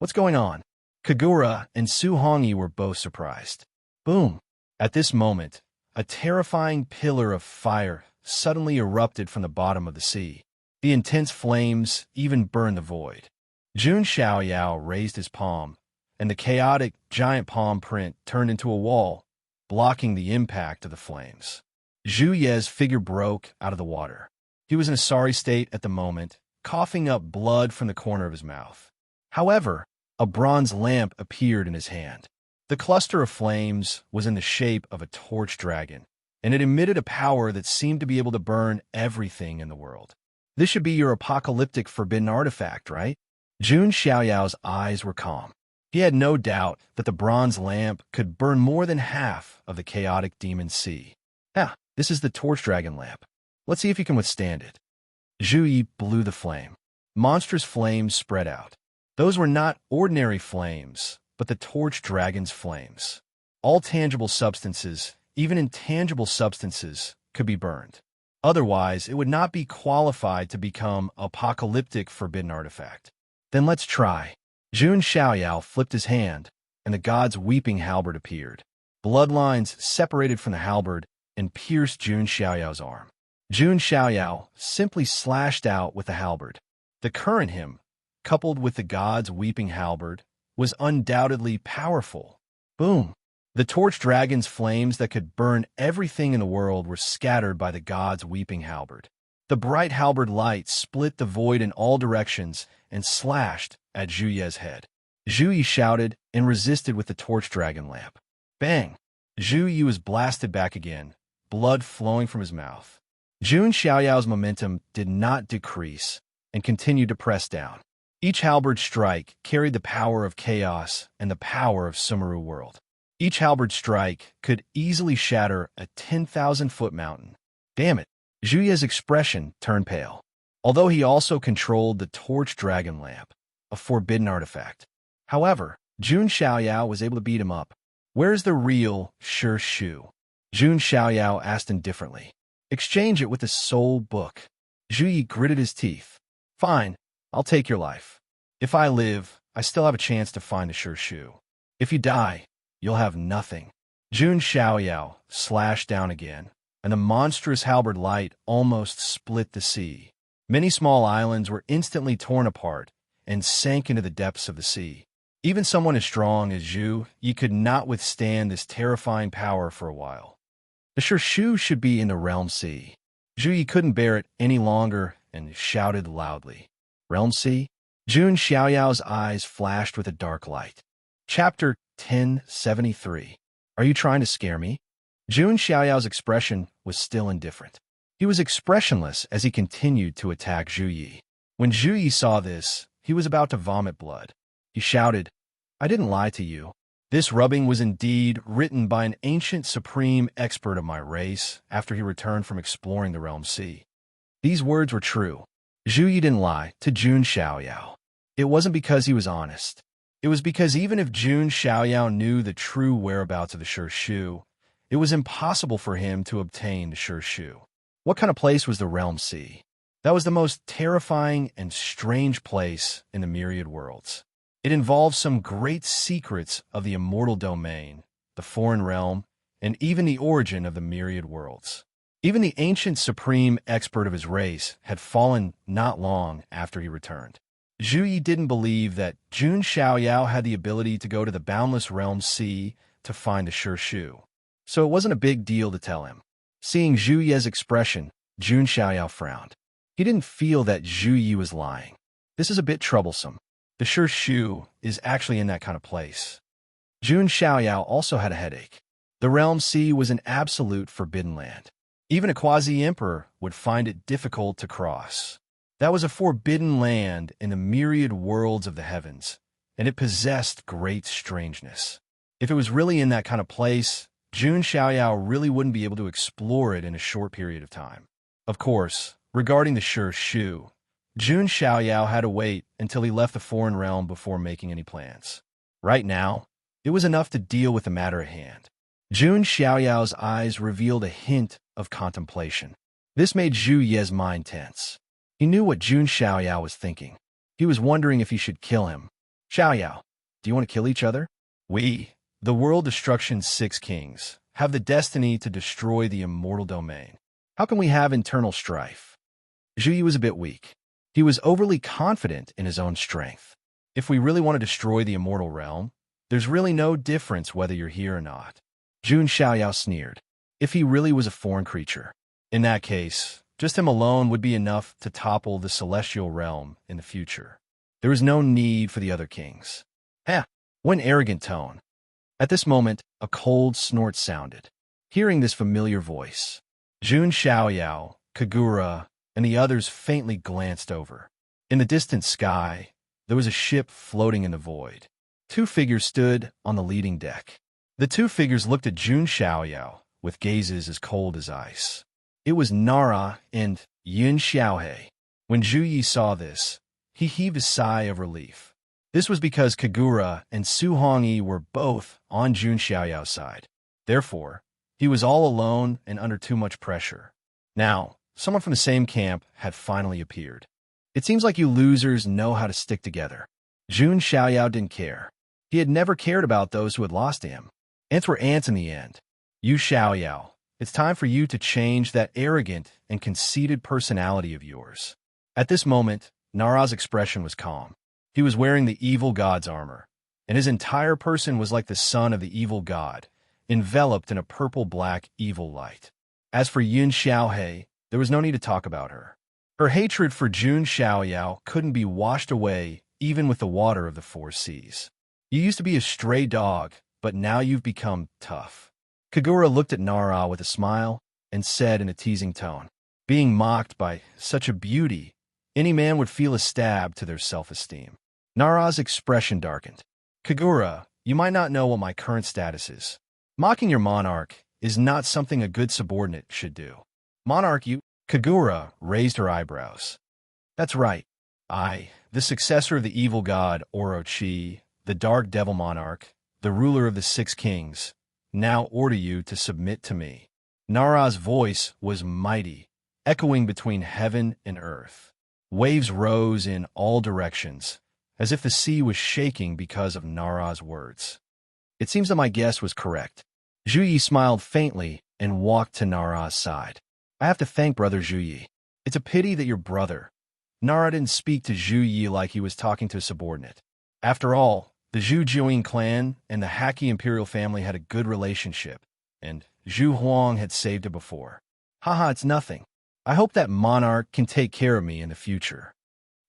What's going on? Kagura and Su Hongyi were both surprised. Boom! At this moment, a terrifying pillar of fire suddenly erupted from the bottom of the sea. The intense flames even burned the void. Jun Xiaoyao raised his palm, and the chaotic giant palm print turned into a wall, blocking the impact of the flames. Zhu Ye's figure broke out of the water. He was in a sorry state at the moment, coughing up blood from the corner of his mouth. However, a bronze lamp appeared in his hand. The cluster of flames was in the shape of a torch dragon, and it emitted a power that seemed to be able to burn everything in the world. This should be your apocalyptic forbidden artifact, right? Jun Xiaoyao's eyes were calm. He had no doubt that the bronze lamp could burn more than half of the chaotic demon sea. This is the torch dragon lamp. Let's see if you can withstand it. Zhu Yi blew the flame. Monstrous flames spread out. Those were not ordinary flames, but the torch dragon's flames. All tangible substances, even intangible substances, could be burned. Otherwise, it would not be qualified to become apocalyptic forbidden artifact. Then let's try. Jun Xiaoyao flipped his hand, and the god's weeping halberd appeared. Bloodlines separated from the halberd and pierced Jun Xiaoyao's arm. Jun Xiaoyao simply slashed out with the halberd. The current hymn, coupled with the god's weeping halberd, was undoubtedly powerful. Boom! The torch dragon's flames that could burn everything in the world were scattered by the god's weeping halberd. The bright halberd light split the void in all directions and slashed at Zhu Ye's head. Zhu Yi shouted and resisted with the torch dragon lamp. Bang! Zhu Yi was blasted back again, blood flowing from his mouth. Jun Xiaoyao's momentum did not decrease and continued to press down. Each halberd strike carried the power of chaos and the power of Sumeru world. Each halberd strike could easily shatter a 10,000-foot mountain. Damn it! Zhu Ye's expression turned pale. Although he also controlled the torch dragon lamp, a forbidden artifact. However, Jun Xiaoyao was able to beat him up. Where's the real Shi Shu? Jun Xiaoyao asked indifferently. Exchange it with the soul book. Zhu Yi gritted his teeth. Fine, I'll take your life. If I live, I still have a chance to find the Shi Shu. If you die, you'll have nothing. Jun Xiaoyao slashed down again, and the monstrous halberd light almost split the sea. Many small islands were instantly torn apart and sank into the depths of the sea. Even someone as strong as Zhu Yi could not withstand this terrifying power for a while. The Shi Shu should be in the Realm Sea. Zhu Yi couldn't bear it any longer and shouted loudly. Realm Sea? Jun Xiaoyao's eyes flashed with a dark light. Chapter 1073. Are you trying to scare me? Jun Xiaoyao's expression was still indifferent. He was expressionless as he continued to attack Zhu Yi. When Zhu Yi saw this, he was about to vomit blood. He shouted, I didn't lie to you. This rubbing was indeed written by an ancient supreme expert of my race after he returned from exploring the Realm Sea. These words were true. Zhu Yi didn't lie to Jun Xiaoyao. It wasn't because he was honest. It was because even if Jun Xiaoyao knew the true whereabouts of the Shi Shu, it was impossible for him to obtain the Shi Shu. What kind of place was the Realm Sea? That was the most terrifying and strange place in the myriad worlds. It involved some great secrets of the immortal domain, the foreign realm, and even the origin of the myriad worlds. Even the ancient supreme expert of his race had fallen not long after he returned. Zhu Yi didn't believe that Jun Xiaoyao had the ability to go to the boundless Realm Sea to find the Shi Shu, so it wasn't a big deal to tell him. Seeing Zhu Yi's expression, Jun Xiaoyao frowned. He didn't feel that Zhu Yi was lying. This is a bit troublesome. The Shi Shu is actually in that kind of place. Jun Xiaoyao also had a headache. The Realm Sea was an absolute forbidden land. Even a quasi-emperor would find it difficult to cross. That was a forbidden land in the myriad worlds of the heavens, and it possessed great strangeness. If it was really in that kind of place, Jun Xiaoyao really wouldn't be able to explore it in a short period of time. Of course, regarding the Shi Shu, Jun Xiaoyao had to wait until he left the foreign realm before making any plans. Right now, it was enough to deal with the matter at hand. Jun Xiaoyao's eyes revealed a hint of contemplation. This made Zhu Ye's mind tense. He knew what Jun Xiaoyao was thinking. He was wondering if he should kill him. Xiaoyao, do you want to kill each other? We, the World Destruction's 6 kings, have the destiny to destroy the immortal domain. How can we have internal strife? Zhu Yi was a bit weak. He was overly confident in his own strength. If we really want to destroy the immortal realm, there's really no difference whether you're here or not. Jun Xiaoyao sneered. If he really was a foreign creature, in that case, just him alone would be enough to topple the celestial realm in the future. There was no need for the other kings. What an arrogant tone. At this moment, a cold snort sounded. Hearing this familiar voice, Jun Xiaoyao, Kagura, and the others faintly glanced over. In the distant sky, there was a ship floating in the void. two figures stood on the leading deck. The two figures looked at Jun Xiaoyao with gazes as cold as ice. It was Nara and Yun Xiaohe. When Zhu Yi saw this, he heaved a sigh of relief. This was because Kagura and Su Hongyi were both on Jun Xiaoyao's side. Therefore, he was all alone and under too much pressure. Now, someone from the same camp had finally appeared. It seems like you losers know how to stick together. Jun Xiaoyao didn't care. He had never cared about those who had lost to him. Ants were ants in the end. Yu Xiaoyao, it's time for you to change that arrogant and conceited personality of yours. At this moment, Nara's expression was calm. He was wearing the evil god's armor, and his entire person was like the son of the evil god, enveloped in a purple-black evil light. As for Yun Xiaohe, there was no need to talk about her. Her hatred for Jun Xiaoyao couldn't be washed away even with the water of the four seas. You used to be a stray dog, but now you've become tough. Kagura looked at Nara with a smile and said in a teasing tone, being mocked by such a beauty, any man would feel a stab to their self-esteem. Nara's expression darkened. Kagura, you might not know what my current status is. Mocking your monarch is not something a good subordinate should do. Monarch, you... Kagura raised her eyebrows. That's right. I, the successor of the evil god Orochi, the dark devil monarch, the ruler of the six kings, now order you to submit to me. Nara's voice was mighty, echoing between heaven and earth. Waves rose in all directions, as if the sea was shaking because of Nara's words. It seems that my guess was correct. Zhu Yi smiled faintly and walked to Nara's side. I have to thank Brother Zhu Yi. It's a pity that your brother. Nara didn't speak to Zhu Yi like he was talking to a subordinate. After all, the Zhu Jiuying clan and the Haki imperial family had a good relationship, and Zhu Huang had saved it before. Haha, it's nothing. I hope that monarch can take care of me in the future.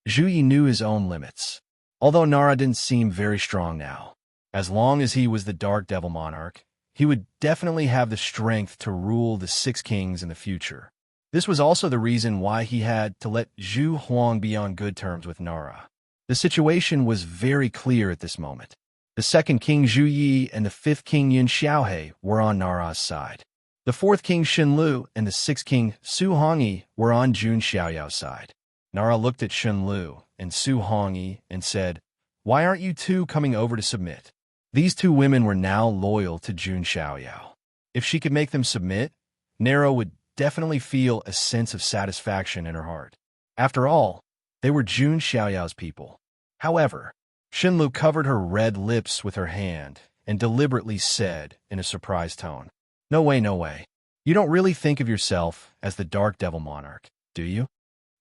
Zhu Yi knew his own limits, although Nara didn't seem very strong now. As long as he was the Dark Devil Monarch, he would definitely have the strength to rule the Six Kings in the future. This was also the reason why he had to let Zhu Huang be on good terms with Nara. The situation was very clear at this moment. The second king Zhu Yi and the fifth king Yun Xiaohe were on Nara's side. The fourth king Xin Lu and the sixth king Su Hongyi were on Jun Xiaoyao's side. Nara looked at Xin Lu and Su Hongyi and said, "Why aren't you two coming over to submit?" These two women were now loyal to Jun Xiaoyao. If she could make them submit, Nara would definitely feel a sense of satisfaction in her heart. After all, they were Jun Xiaoyao's people. However, Xin Lu covered her red lips with her hand and deliberately said in a surprised tone, "No way, no way. You don't really think of yourself as the Dark Devil Monarch, do you?"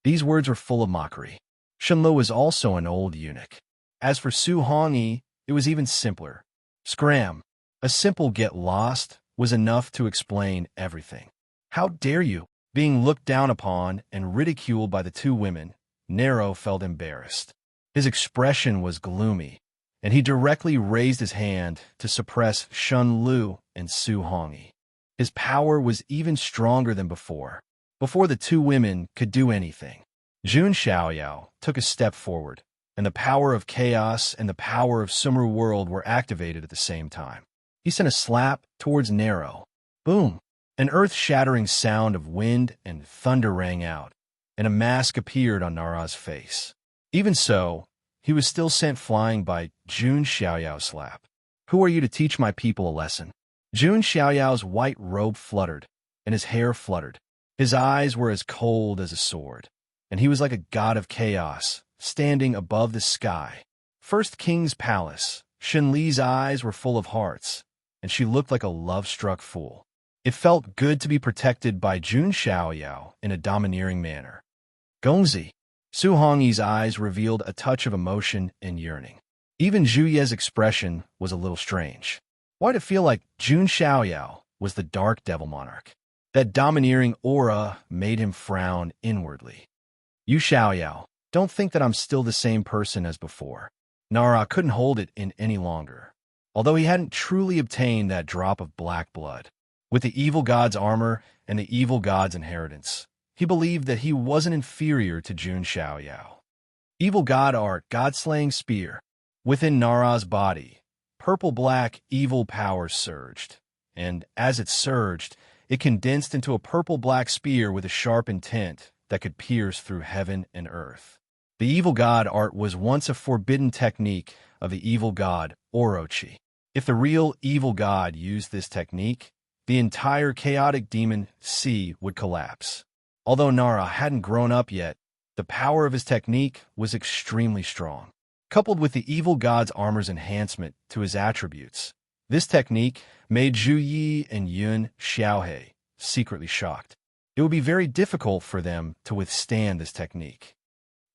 These words were full of mockery. Xin Lu was also an old eunuch. As for Su Hongyi, it was even simpler. Scram. A simple get lost was enough to explain everything. How dare you? Being looked down upon and ridiculed by the two women, Nero felt embarrassed. His expression was gloomy, and he directly raised his hand to suppress Xin Lu and Su Hongyi. His power was even stronger than before the two women could do anything. Jun Xiaoyao took a step forward, and the power of chaos and the power of Sumru World were activated at the same time. He sent a slap towards Nero. Boom! An earth-shattering sound of wind and thunder rang out, and a mask appeared on Nara's face. Even so, he was still sent flying by Jun Xiaoyao's slap. Who are you to teach my people a lesson? Jun Xiaoyao's white robe fluttered, and his hair fluttered. His eyes were as cold as a sword, and he was like a god of chaos, standing above the sky. First King's Palace, Xin Li's eyes were full of hearts, and she looked like a love-struck fool. It felt good to be protected by Jun Xiaoyao in a domineering manner. Gongzi. Su Hongyi's eyes revealed a touch of emotion and yearning. Even Zhu Ye's expression was a little strange. Why did it feel like Jun Xiaoyao was the Dark Devil Monarch? That domineering aura made him frown inwardly. Yu Xiaoyao, don't think that I'm still the same person as before. Nara couldn't hold it in any longer, although he hadn't truly obtained that drop of black blood. With the evil god's armor and the evil god's inheritance, he believed that he wasn't inferior to Jun Xiaoyao. Evil god art, god-slaying spear. Within Nara's body, purple-black evil power surged, and as it surged, it condensed into a purple-black spear with a sharp intent that could pierce through heaven and earth. The evil god art was once a forbidden technique of the evil god Orochi. If the real evil god used this technique, the entire chaotic demon sea would collapse. Although Nara hadn't grown up yet, the power of his technique was extremely strong. Coupled with the evil god's armor's enhancement to his attributes, this technique made Zhu Yi and Yun Xiaohe secretly shocked. It would be very difficult for them to withstand this technique.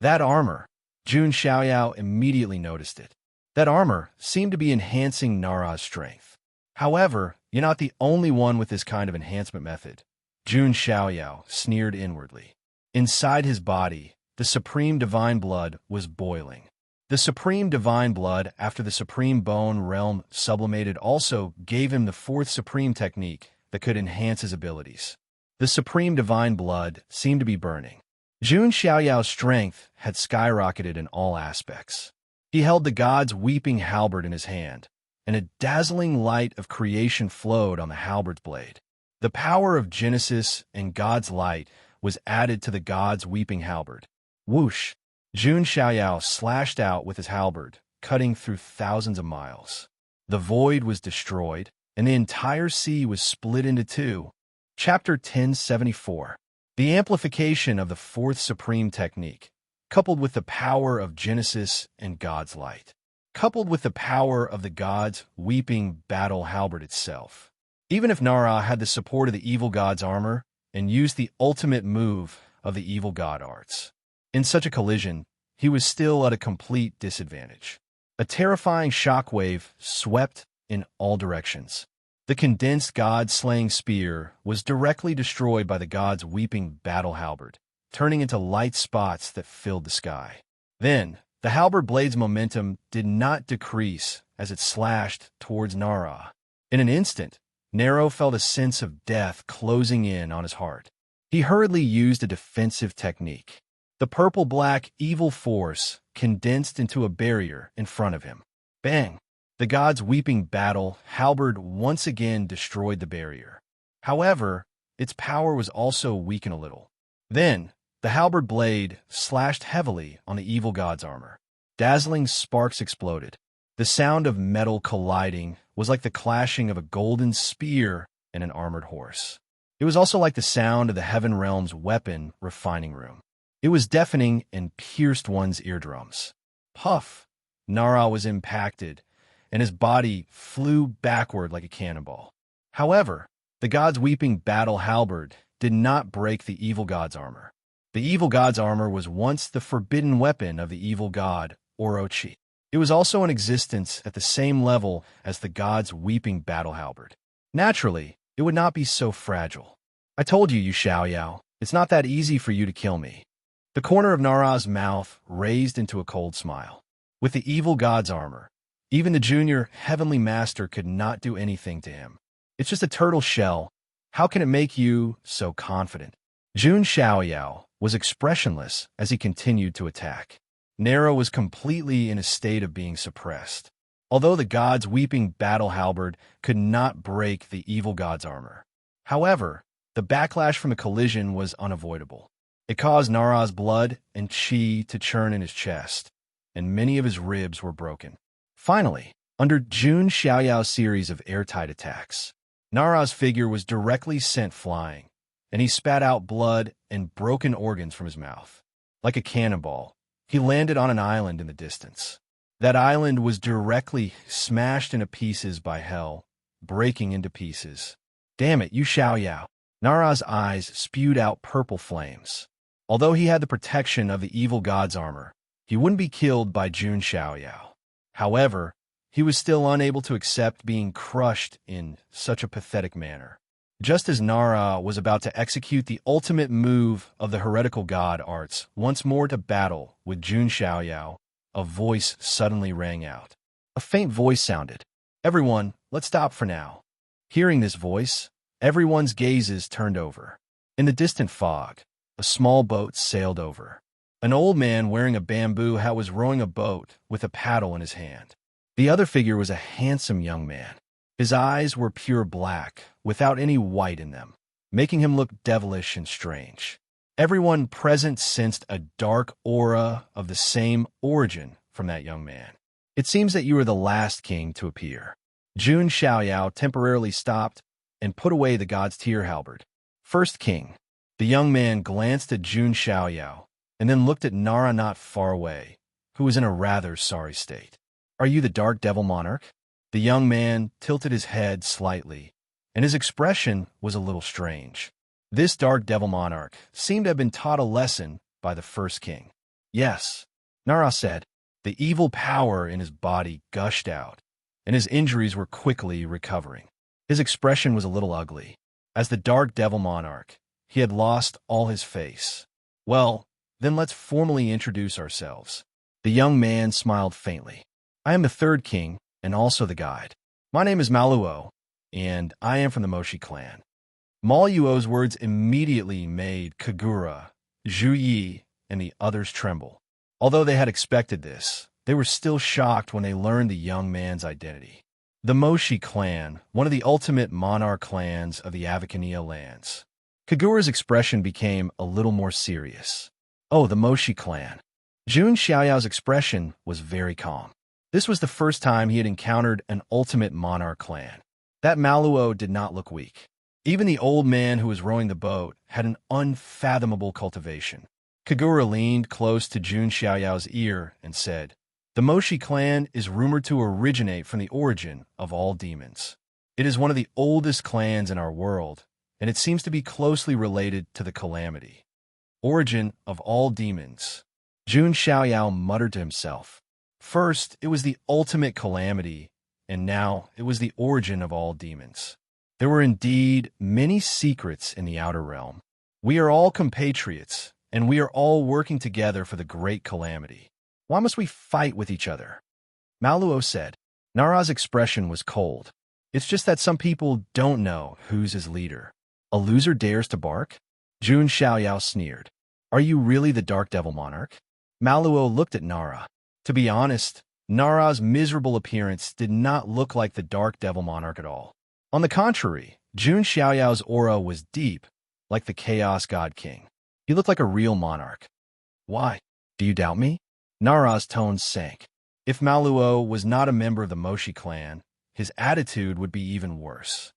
That armor, Jun Xiaoyao immediately noticed it. That armor seemed to be enhancing Nara's strength. However, you're not the only one with this kind of enhancement method. Jun Xiaoyao sneered inwardly. Inside his body, the supreme divine blood was boiling. The supreme divine blood, after the supreme bone realm sublimated, also gave him the fourth supreme technique that could enhance his abilities. The supreme divine blood seemed to be burning. Jun Xiaoyao's strength had skyrocketed in all aspects. He held the god's weeping halberd in his hand, and a dazzling light of creation flowed on the halberd's blade. The power of Genesis and God's light was added to the god's weeping halberd. Whoosh! Jun Xiaoyao slashed out with his halberd, cutting through thousands of miles. The void was destroyed, and the entire sea was split into two. Chapter 1074. The amplification of the fourth supreme technique, coupled with the power of Genesis and God's light, coupled with the power of the god's weeping battle halberd itself. Even if Nara had the support of the evil god's armor and used the ultimate move of the evil god arts, in such a collision, he was still at a complete disadvantage. A terrifying shockwave swept in all directions. The condensed god-slaying spear was directly destroyed by the god's weeping battle halberd, turning into light spots that filled the sky. Then, the halberd blade's momentum did not decrease as it slashed towards Nara. In an instant, Nero felt a sense of death closing in on his heart. He hurriedly used a defensive technique. The purple-black evil force condensed into a barrier in front of him. Bang! The god's weeping battle halberd once again destroyed the barrier. However, its power was also weakened a little. Then, the halberd blade slashed heavily on the evil god's armor. Dazzling sparks exploded. The sound of metal colliding was like the clashing of a golden spear and an armored horse. It was also like the sound of the Heaven Realm's weapon refining room. It was deafening and pierced one's eardrums. Puff! Nara was impacted, and his body flew backward like a cannonball. However, the god's weeping battle halberd did not break the evil god's armor. The evil god's armor was once the forbidden weapon of the evil god Orochi. It was also in existence at the same level as the god's weeping battle halberd. Naturally, it would not be so fragile. I told you, Xiaoyao, it's not that easy for you to kill me. The corner of Nara's mouth raised into a cold smile. With the evil god's armor, even the junior heavenly master could not do anything to him. It's just a turtle shell. How can it make you so confident? Jun Xiaoyao was expressionless as he continued to attack. Nero was completely in a state of being suppressed. Although the god's weeping battle halberd could not break the evil god's armor. However, the backlash from the collision was unavoidable. It caused Nara's blood and chi to churn in his chest, and many of his ribs were broken. Finally, under Jun Xiaoyao's series of airtight attacks, Nara's figure was directly sent flying, and he spat out blood and broken organs from his mouth. Like a cannonball, he landed on an island in the distance. That island was directly smashed into pieces by hell, breaking into pieces. Damn it, you Xiaoyao! Nara's eyes spewed out purple flames. Although he had the protection of the evil god's armor, he wouldn't be killed by Jun Xiaoyao. However, he was still unable to accept being crushed in such a pathetic manner. Just as Nara was about to execute the ultimate move of the heretical god arts once more to battle with Jun Xiaoyao, a voice suddenly rang out. A faint voice sounded. Everyone, let's stop for now. Hearing this voice, everyone's gazes turned over. In the distant fog, a small boat sailed over. An old man wearing a bamboo hat was rowing a boat with a paddle in his hand. The other figure was a handsome young man. His eyes were pure black, without any white in them, making him look devilish and strange. Everyone present sensed a dark aura of the same origin from that young man. It seems that you are the last king to appear. Jun Xiaoyao temporarily stopped and put away the god's tear halberd. First king. The young man glanced at Jun Xiaoyao and then looked at Nara not far away, who was in a rather sorry state. Are you the dark devil monarch? The young man tilted his head slightly, and his expression was a little strange. This dark devil monarch seemed to have been taught a lesson by the first king. Yes, Nara said. The evil power in his body gushed out, and his injuries were quickly recovering. His expression was a little ugly. As the dark devil monarch, he had lost all his face. Well, then let's formally introduce ourselves. The young man smiled faintly. I am the third king, and also the guide. My name is Maluo, and I am from the Moshi clan. Maluo's words immediately made Kagura, Zhu Yi, and the others tremble. Although they had expected this, they were still shocked when they learned the young man's identity. The Moshi clan, one of the ultimate monarch clans of the Avacania lands. Kagura's expression became a little more serious. Oh, the Moshi clan. Jun Xiaoyao's expression was very calm. This was the first time he had encountered an ultimate monarch clan. That Maluo did not look weak. Even the old man who was rowing the boat had an unfathomable cultivation. Kagura leaned close to Jun Xiaoyao's ear and said, The Moshi clan is rumored to originate from the origin of all demons. It is one of the oldest clans in our world, and it seems to be closely related to the calamity. Origin of all demons. Jun Xiaoyao muttered to himself. First, it was the ultimate calamity, and now it was the origin of all demons. There were indeed many secrets in the outer realm. We are all compatriots, and we are all working together for the great calamity. Why must we fight with each other? Maluo said. Nara's expression was cold. It's just that some people don't know who's his leader. A loser dares to bark? Jun Xiaoyao sneered. Are you really the Dark Devil Monarch? Maluo looked at Nara. To be honest, Nara's miserable appearance did not look like the Dark Devil Monarch at all. On the contrary, Jun Xiaoyao's aura was deep, like the Chaos God King. He looked like a real monarch. Why? Do you doubt me? Nara's tones sank. If Maluo was not a member of the Moshi clan, his attitude would be even worse.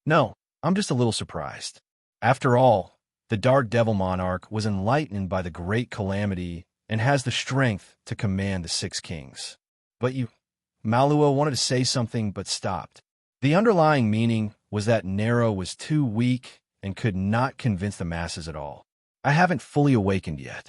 No, I'm just a little surprised. After all, the Dark Devil Monarch was enlightened by the great calamity and has the strength to command the six kings. But you... Maluo wanted to say something but stopped. The underlying meaning was that Nero was too weak and could not convince the masses at all. I haven't fully awakened yet.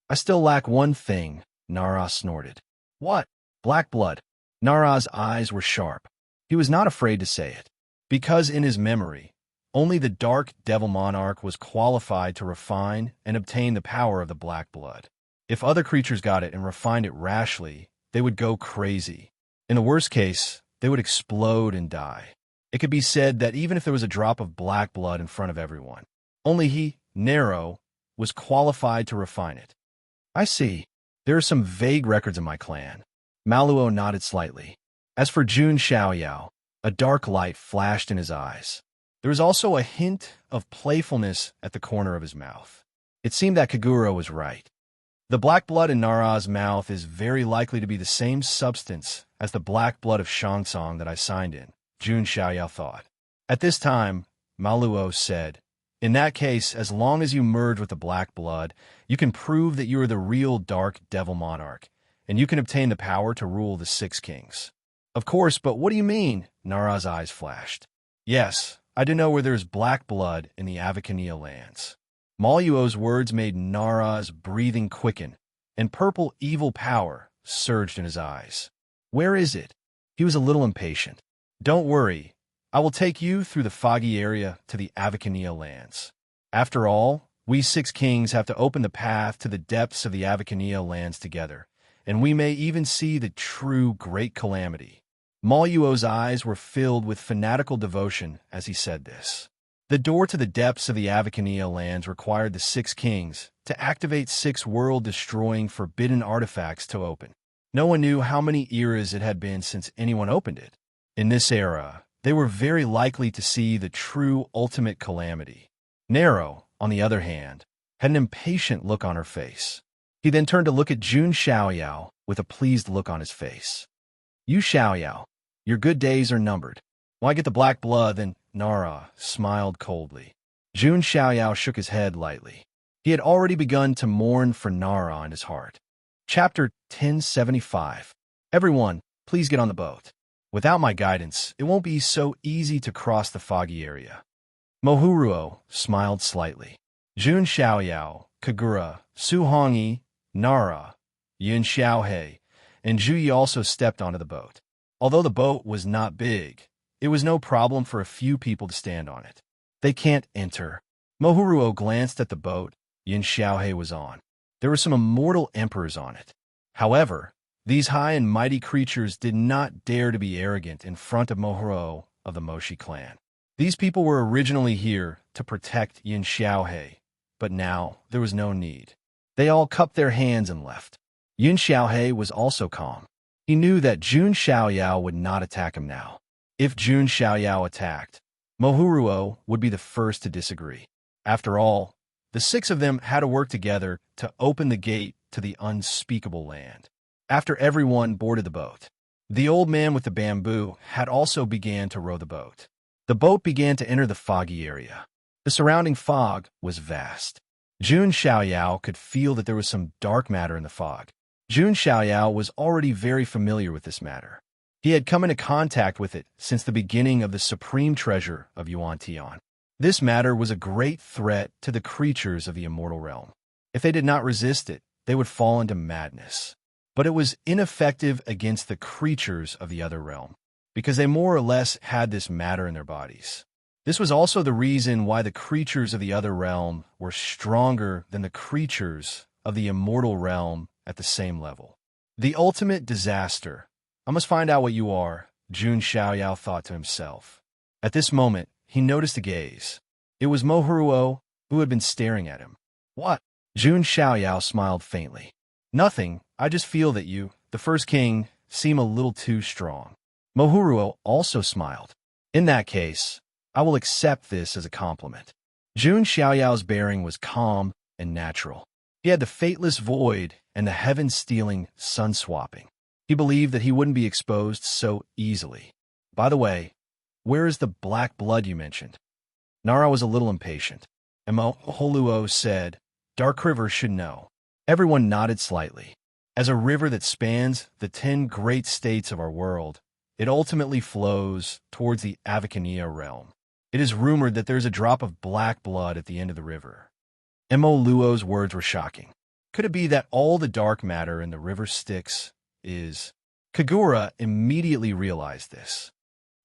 I still lack one thing, Nara snorted. What? Black blood. Nara's eyes were sharp. He was not afraid to say it. Because in his memory, only the Dark Devil Monarch was qualified to refine and obtain the power of the black blood. If other creatures got it and refined it rashly, they would go crazy. In the worst case, they would explode and die. It could be said that even if there was a drop of black blood in front of everyone, only he, Nero, was qualified to refine it. I see. There are some vague records in my clan. Maluo nodded slightly. As for Jun Xiaoyao, a dark light flashed in his eyes. There was also a hint of playfulness at the corner of his mouth. It seemed that Kagura was right. The black blood in Nara's mouth is very likely to be the same substance as the black blood of Shangsong that I signed in, Jun Xiaoyao thought. At this time, Maluo said, In that case, as long as you merge with the black blood, you can prove that you are the real Dark Devil Monarch, and you can obtain the power to rule the six kings. Of course, but what do you mean? Nara's eyes flashed. Yes, I do know where there's black blood in the Avacania lands. Maluo's words made Nara's breathing quicken, and purple evil power surged in his eyes. Where is it? He was a little impatient. Don't worry, I will take you through the foggy area to the Avacania lands. After all, we six kings have to open the path to the depths of the Avacania lands together, and we may even see the true great calamity. Maluo's eyes were filled with fanatical devotion as he said this. The door to the depths of the Avacania lands required the 6 kings to activate 6 world-destroying forbidden artifacts to open. No one knew how many eras it had been since anyone opened it. In this era, they were very likely to see the true ultimate calamity. Nero, on the other hand, had an impatient look on her face. He then turned to look at Jun Xiaoyao with a pleased look on his face. "You Xiaoyao, your good days are numbered. Why get the black blood then?" Nara smiled coldly. Jun Xiaoyao shook his head lightly. He had already begun to mourn for Nara in his heart. Chapter 1075. Everyone, please get on the boat. Without my guidance, it won't be so easy to cross the foggy area. Mohuruo smiled slightly. Jun Xiaoyao, Kagura, Su Hongyi, Nara, Yun Xiaohei, and Zhu Yi also stepped onto the boat. Although the boat was not big, it was no problem for a few people to stand on it. "They can't enter." Mohuruo glanced at the boat Yun Xiaohei was on. There were some immortal emperors on it. However, these high and mighty creatures did not dare to be arrogant in front of Mohuruo of the Moshi clan. These people were originally here to protect Yun Xiaohei, but now there was no need. They all cupped their hands and left. Yun Xiaohei was also calm. He knew that Jun Xiaoyao would not attack him now. If Jun Xiaoyao attacked, Mohuruo would be the first to disagree. After all, the 6 of them had to work together to open the gate to the unspeakable land. After everyone boarded the boat, the old man with the bamboo had also began to row the boat. The boat began to enter the foggy area. The surrounding fog was vast. Jun Xiaoyao could feel that there was some dark matter in the fog. Jun Xiaoyao was already very familiar with this matter. He had come into contact with it since the beginning of the supreme treasure of Yuan Tian. This matter was a great threat to the creatures of the immortal realm. If they did not resist it, they would fall into madness. But it was ineffective against the creatures of the other realm, because they more or less had this matter in their bodies. This was also the reason why the creatures of the other realm were stronger than the creatures of the immortal realm at the same level. The ultimate disaster. "I must find out what you are," Jun Xiaoyao thought to himself. At this moment, he noticed a gaze. It was Mohuruo, who had been staring at him. "What?" Jun Xiaoyao smiled faintly. "Nothing, I just feel that you, the first king, seem a little too strong." Mohuruo also smiled. "In that case, I will accept this as a compliment." Jun Xiaoyao's bearing was calm and natural. He had the fateless void and the heaven-stealing sun-swapping. He believed that he wouldn't be exposed so easily. "By the way, where is the black blood you mentioned?" Nara was a little impatient. Mohuruo said, "Dark River should know." Everyone nodded slightly. As a river that spans the 10 great states of our world, it ultimately flows towards the Avacania realm. It is rumored that there is a drop of black blood at the end of the river. Mohuruo's words were shocking. Could it be that all the dark matter in the river Styx is... Kagura immediately realized this.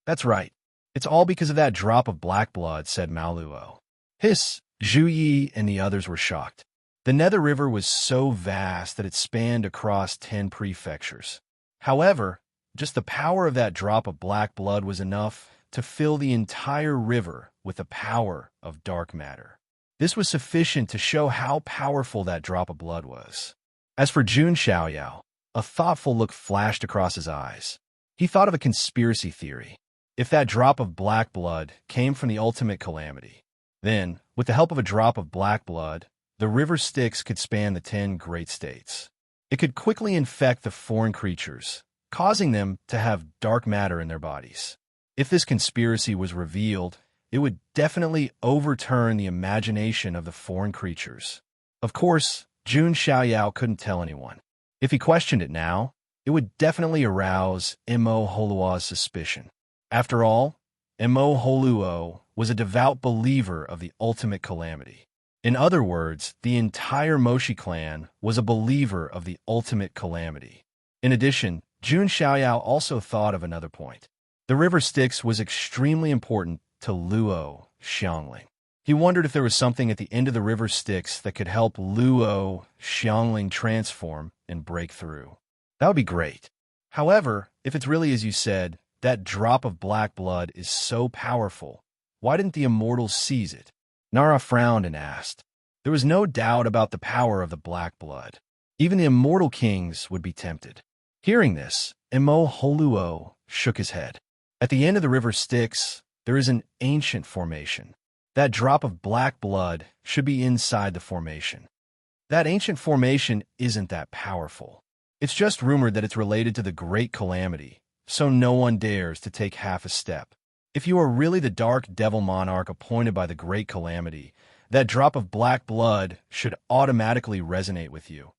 "That's right. It's all because of that drop of black blood," said Mohuruo. Hiss, Zhu Yi and the others were shocked. The Nether River was so vast that it spanned across 10 prefectures. However, just the power of that drop of black blood was enough to fill the entire river with the power of dark matter. This was sufficient to show how powerful that drop of blood was. As for Jun Xiaoyao, a thoughtful look flashed across his eyes. He thought of a conspiracy theory. If that drop of black blood came from the ultimate calamity, then, with the help of a drop of black blood, the river Styx could span the 10 great states. It could quickly infect the foreign creatures, causing them to have dark matter in their bodies. If this conspiracy was revealed, it would definitely overturn the imagination of the foreign creatures. Of course, Jun Xiaoyao couldn't tell anyone. If he questioned it now, it would definitely arouse Mohuruo's suspicion. After all, Mohuruo was a devout believer of the ultimate calamity. In other words, the entire Moshi clan was a believer of the ultimate calamity. In addition, Jun Xiaoyao also thought of another point. The river Styx was extremely important to Luo Xiangling. He wondered if there was something at the end of the river Styx that could help Luo Xiangling transform and break through. That would be great. However, if it's really as you said, that drop of black blood is so powerful, Why didn't the immortals seize it? Nara frowned and asked. There was no doubt about the power of the black blood. Even the immortal kings would be tempted. Hearing this, Holuo shook his head. At the end of the river Styx, there is an ancient formation. That drop of black blood should be inside the formation. That ancient formation isn't that powerful. It's just rumored that it's related to the Great Calamity, so no one dares to take half a step. If you are really the Dark Devil Monarch appointed by the Great Calamity, that drop of black blood should automatically resonate with you,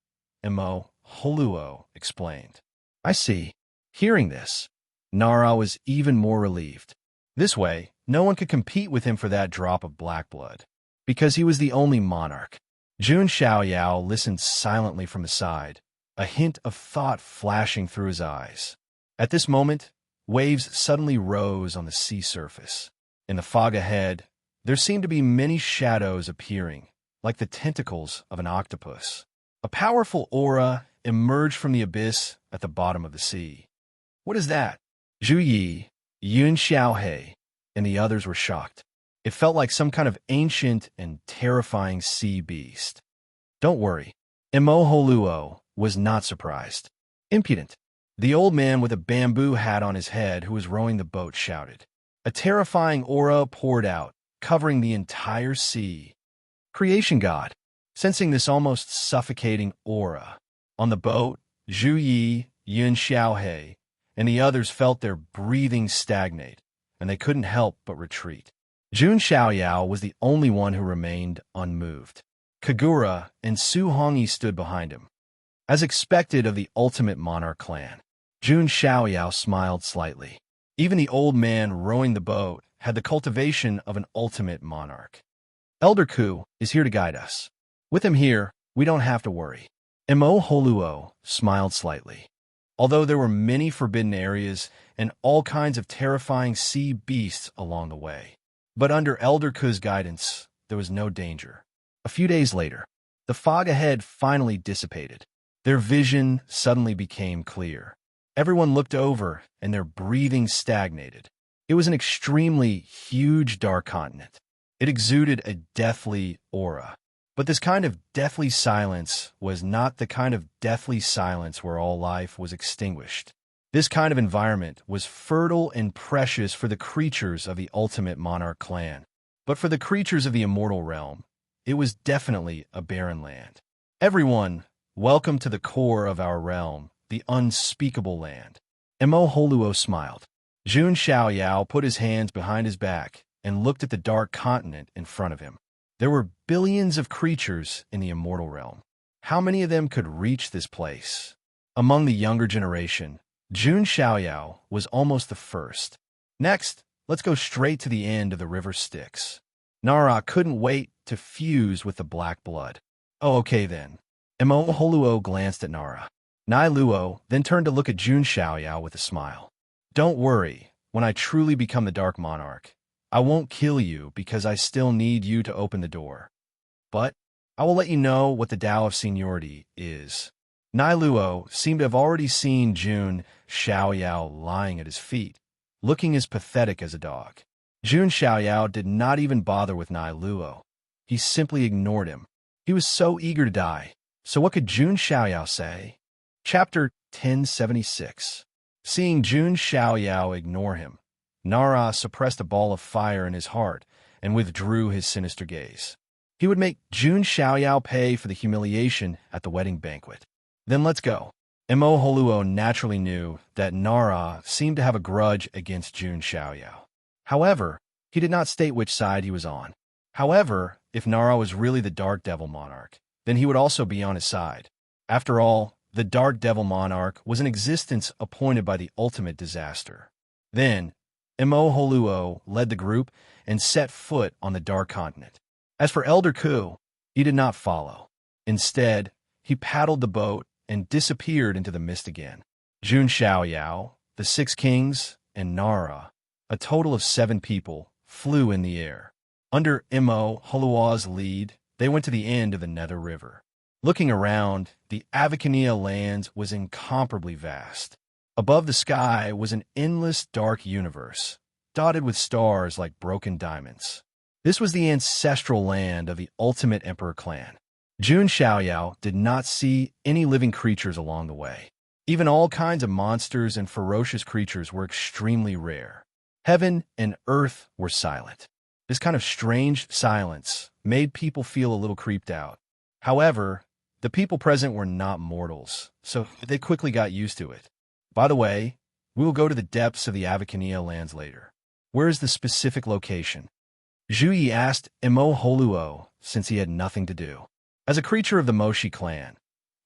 Holuo explained. I see. Hearing this, Nara was even more relieved. This way, no one could compete with him for that drop of black blood, because he was the only monarch. Jun Xiaoyao listened silently from the side, a hint of thought flashing through his eyes. At this moment, waves suddenly rose on the sea surface. In the fog ahead, there seemed to be many shadows appearing, like the tentacles of an octopus. A powerful aura emerged from the abyss at the bottom of the sea. What is that? Zhu Yi, Yun Xiaohei, and the others were shocked. It felt like some kind of ancient and terrifying sea beast. Don't worry, Holuo was not surprised. Impudent. The old man with a bamboo hat on his head who was rowing the boat shouted. A terrifying aura poured out, covering the entire sea. Creation God. Sensing this almost suffocating aura, on the boat, Zhu Yi, Yun Xiaohei, and the others felt their breathing stagnate, and they couldn't help but retreat. Jun Xiaoyao was the only one who remained unmoved. Kagura and Su Hongyi stood behind him. As expected of the ultimate monarch clan, Jun Xiaoyao smiled slightly. Even the old man rowing the boat had the cultivation of an ultimate monarch. Elder Ku is here to guide us. With him here, we don't have to worry. Holuo smiled slightly. Although there were many forbidden areas and all kinds of terrifying sea beasts along the way. But under Elder Ku's guidance, there was no danger. A few days later, the fog ahead finally dissipated. Their vision suddenly became clear. Everyone looked over, and their breathing stagnated. It was an extremely huge dark continent. It exuded a deathly aura. But this kind of deathly silence was not the kind of deathly silence where all life was extinguished. This kind of environment was fertile and precious for the creatures of the ultimate monarch clan. But for the creatures of the immortal realm, it was definitely a barren land. Everyone, welcome to the core of our realm, the unspeakable land. Holuo smiled. Jun Xiaoyao put his hands behind his back and looked at the dark continent in front of him. There were billions of creatures in the immortal realm. How many of them could reach this place? Among the younger generation, Jun Xiaoyao was almost the first. Next, let's go straight to the end of the river Styx. Nara couldn't wait to fuse with the black blood. Oh, okay then. Holuo glanced at Nara. Nai Luo then turned to look at Jun Xiaoyao with a smile. Don't worry, when I truly become the Dark Monarch, I won't kill you because I still need you to open the door. But I will let you know what the Tao of Seniority is. Nai Luo seemed to have already seen Jun Xiaoyao lying at his feet, looking as pathetic as a dog. Jun Xiaoyao did not even bother with Nai Luo. He simply ignored him. He was so eager to die. So what could Jun Xiaoyao say? Chapter 1076. Seeing Jun Xiaoyao ignore him, Nara suppressed a ball of fire in his heart and withdrew his sinister gaze. He would make Jun Xiaoyao pay for the humiliation at the wedding banquet. Then let's go. Holuo naturally knew that Nara seemed to have a grudge against Jun Xiaoyao. However, he did not state which side he was on. However, if Nara was really the Dark Devil Monarch, then he would also be on his side. After all, the Dark Devil Monarch was an existence appointed by the ultimate disaster. Then, Holuo led the group and set foot on the Dark Continent. As for Elder Ku, he did not follow. Instead, he paddled the boat and disappeared into the mist again. Jun Xiaoyao, the 6 kings, and Nara, a total of 7 people, flew in the air. Under Holuo's lead, they went to the end of the Nether River. Looking around, the Avicania lands was incomparably vast. Above the sky was an endless dark universe, dotted with stars like broken diamonds. This was the ancestral land of the ultimate emperor clan. Jun Xiaoyao did not see any living creatures along the way. Even all kinds of monsters and ferocious creatures were extremely rare. Heaven and earth were silent. This kind of strange silence made people feel a little creeped out. However, the people present were not mortals, so they quickly got used to it. By the way, we will go to the depths of the Avacania lands later. Where is the specific location? Zhu Yi asked Emo Holuo, since he had nothing to do. As a creature of the Moshi clan,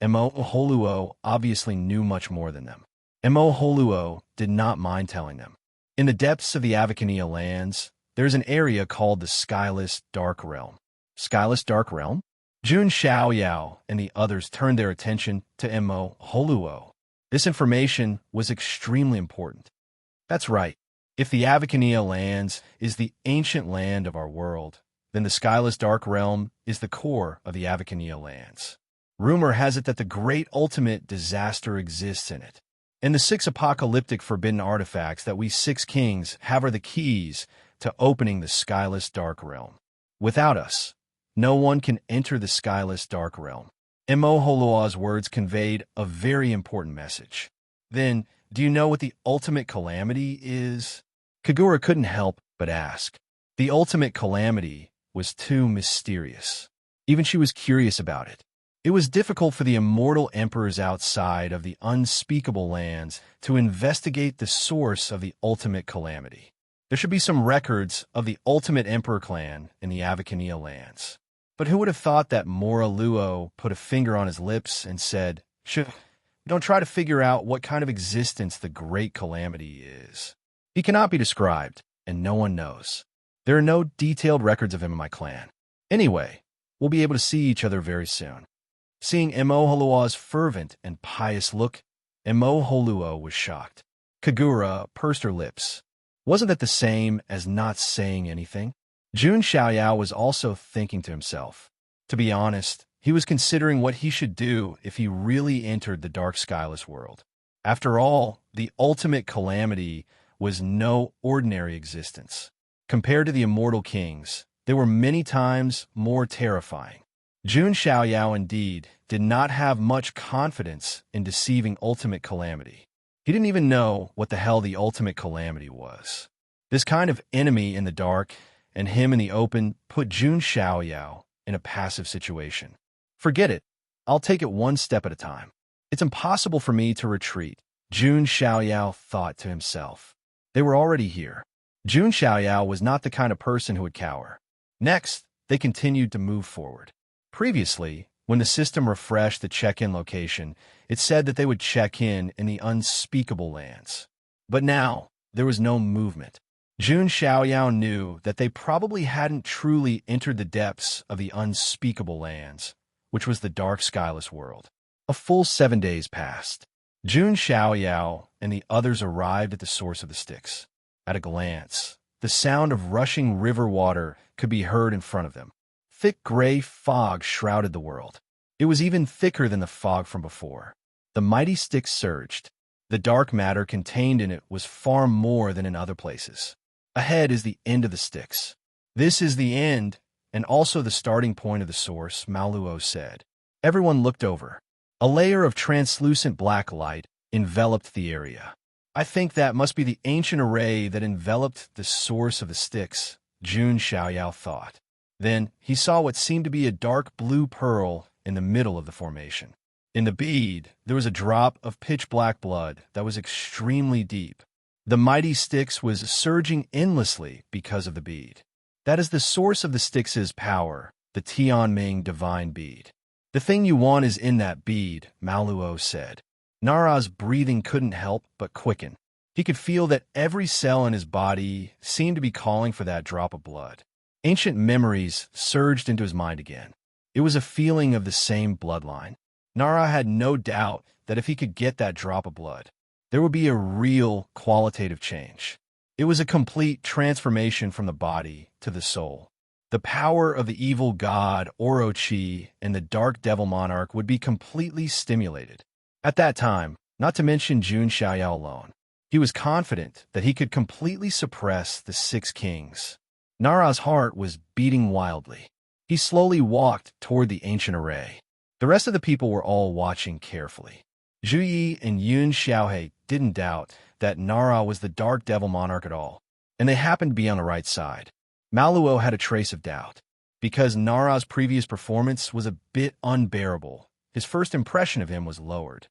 Emo Holuo obviously knew much more than them. Emo Holuo did not mind telling them. In the depths of the Avacania lands, there is an area called the Skyless Dark Realm. Skyless Dark Realm? Jun Xiaoyao and the others turned their attention to Emo Holuo. This information was extremely important. That's right. If the Avacania lands is the ancient land of our world, then the Skyless Dark Realm is the core of the Avacania lands. Rumor has it that the great ultimate disaster exists in it. And the 6 apocalyptic forbidden artifacts that we 6 kings have are the keys to opening the Skyless Dark Realm. Without us, no one can enter the Skyless Dark Realm. Emo Holuo's words conveyed a very important message. Then, do you know what the ultimate calamity is? Kagura couldn't help but ask. The ultimate calamity was too mysterious. Even she was curious about it. It was difficult for the immortal emperors outside of the unspeakable lands to investigate the source of the ultimate calamity. There should be some records of the ultimate emperor clan in the Avacania lands. But who would have thought that Mora Luo put a finger on his lips and said, don't try to figure out what kind of existence the great calamity is. He cannot be described, and no one knows. There are no detailed records of him in my clan. Anyway, we'll be able to see each other very soon. Seeing Emo Holuo's fervent and pious look, Emo Holuo was shocked. Kagura pursed her lips. Wasn't that the same as not saying anything? Jun Xiaoyao was also thinking to himself. To be honest, he was considering what he should do if he really entered the Dark Skyless world. After all, the ultimate calamity was no ordinary existence. Compared to the immortal kings, they were many times more terrifying. Jun Xiaoyao indeed did not have much confidence in deceiving ultimate calamity. He didn't even know what the hell the ultimate calamity was. This kind of enemy in the dark and him in the open put Jun Xiaoyao in a passive situation. Forget it. I'll take it one step at a time. It's impossible for me to retreat, Jun Xiaoyao thought to himself. They were already here. Jun Xiaoyao was not the kind of person who would cower. Next, they continued to move forward. Previously, when the system refreshed the check-in location, it said that they would check in the unspeakable lands. But now, there was no movement. Jun Xiaoyao knew that they probably hadn't truly entered the depths of the unspeakable lands, which was the Dark Skyless world. A full 7 days passed. Jun Xiaoyao and the others arrived at the source of the Styx. At a glance, the sound of rushing river water could be heard in front of them. Thick gray fog shrouded the world. It was even thicker than the fog from before. The mighty Styx surged. The dark matter contained in it was far more than in other places. Ahead is the end of the Styx. This is the end, and also the starting point of the source, Maluo said. Everyone looked over. A layer of translucent black light enveloped the area. I think that must be the ancient array that enveloped the source of the Styx, Jun Xiaoyao thought. Then he saw what seemed to be a dark blue pearl in the middle of the formation. In the bead, there was a drop of pitch-black blood that was extremely deep. The mighty Styx was surging endlessly because of the bead. That is the source of the Styx's power, the Tianming divine bead. The thing you want is in that bead, Maluo said. Nara's breathing couldn't help but quicken. He could feel that every cell in his body seemed to be calling for that drop of blood. Ancient memories surged into his mind again. It was a feeling of the same bloodline. Nara had no doubt that if he could get that drop of blood, there would be a real qualitative change. It was a complete transformation from the body to the soul. The power of the evil god Orochi and the dark devil monarch would be completely stimulated. At that time, not to mention Jun Xiaoyao alone, He was confident that he could completely suppress the six kings. Nara's heart was beating wildly. He slowly walked toward the ancient array. The rest of the people were all watching carefully. Zhu Yi and Yun Xiaohe didn't doubt that Nara was the Dark Devil Monarch at all, and they happened to be on the right side. Maluo had a trace of doubt. Because Nara's previous performance was a bit unbearable, his first impression of him was lowered.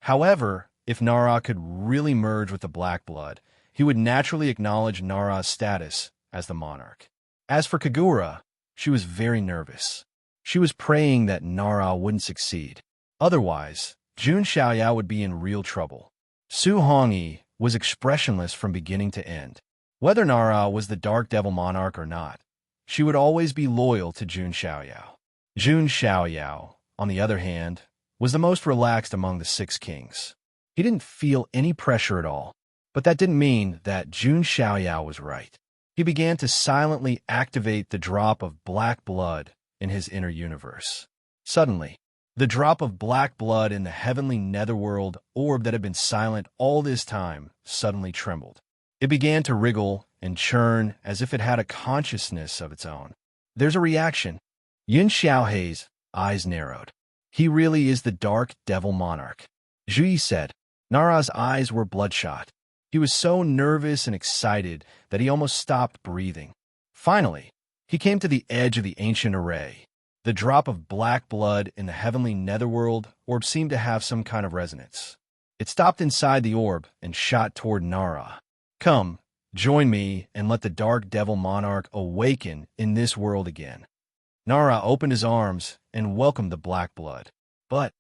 However, if Nara could really merge with the Black Blood, he would naturally acknowledge Nara's status as the monarch. As for Kagura, she was very nervous. She was praying that Nara wouldn't succeed. Otherwise, Jun Xiaoyao would be in real trouble. Su Hongyi was expressionless from beginning to end. Whether Nara was the Dark Devil Monarch or not, she would always be loyal to Jun Xiaoyao. Jun Xiaoyao, on the other hand, was the most relaxed among the six kings. He didn't feel any pressure at all, but that didn't mean that Jun Xiaoyao was right. He began to silently activate the drop of black blood in his inner universe. Suddenly, the drop of black blood in the heavenly netherworld orb that had been silent all this time suddenly trembled. It began to wriggle and churn as if it had a consciousness of its own. There's a reaction. Yun Xiaohe's eyes narrowed. He really is the Dark Devil Monarch. Zhu Yi said. Nara's eyes were bloodshot. He was so nervous and excited that he almost stopped breathing. Finally, he came to the edge of the ancient array. The drop of black blood in the heavenly netherworld orb seemed to have some kind of resonance. It stopped inside the orb and shot toward Nara. Come, join me and let the Dark Devil Monarch awaken in this world again. Nara opened his arms and welcomed the black blood. But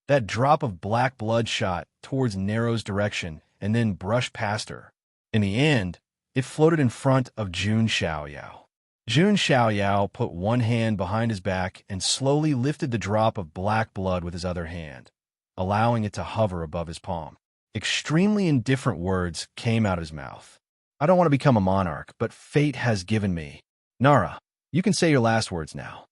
that drop of black blood shot towards Nero's direction and then brushed past her. In the end, it floated in front of Jun Xiaoyao. Jun Xiaoyao put one hand behind his back and slowly lifted the drop of black blood with his other hand, allowing it to hover above his palm. Extremely indifferent words came out of his mouth. I don't want to become a monarch, but fate has given me. Nara, you can say your last words now.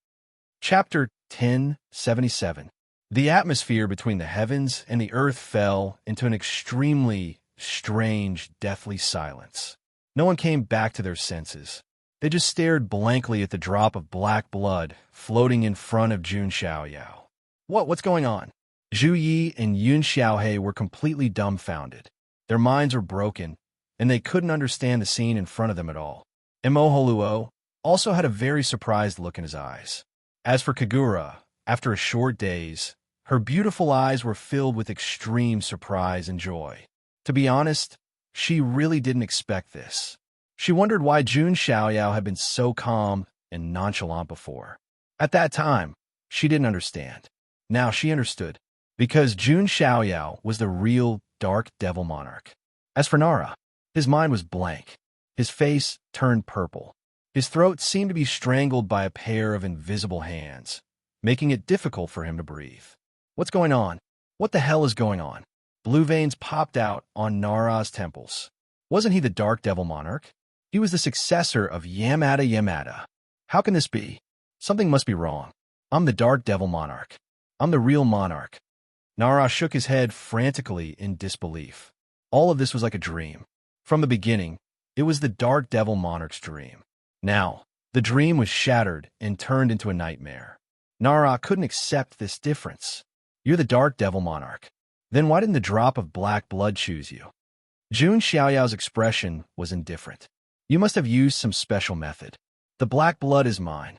Chapter 1077. The atmosphere between the heavens and the earth fell into an extremely strange, deathly silence. No one came back to their senses. They just stared blankly at the drop of black blood floating in front of Jun Xiaoyao. What's going on? Zhu Yi and Yun Xiaohe were completely dumbfounded. Their minds were broken, and they couldn't understand the scene in front of them at all. Mo Holuo also had a very surprised look in his eyes. As for Kagura, after a short daze, her beautiful eyes were filled with extreme surprise and joy. To be honest, she really didn't expect this. She wondered why Jun Xiaoyao had been so calm and nonchalant before. At that time, she didn't understand. Now she understood, because Jun Xiaoyao was the real Dark Devil Monarch. As for Nara, his mind was blank. His face turned purple. His throat seemed to be strangled by a pair of invisible hands, making it difficult for him to breathe. What's going on? What the hell is going on? Blue veins popped out on Nara's temples. Wasn't he the Dark Devil Monarch? He was the successor of Yamada Yamada. How can this be? Something must be wrong. I'm the Dark Devil Monarch. I'm the real monarch. Nara shook his head frantically in disbelief. All of this was like a dream. From the beginning, it was the Dark Devil Monarch's dream. Now, the dream was shattered and turned into a nightmare. Nara couldn't accept this difference. You're the Dark Devil Monarch. Then why didn't the drop of black blood choose you? Jun Xiaoyao's expression was indifferent. You must have used some special method. The black blood is mine.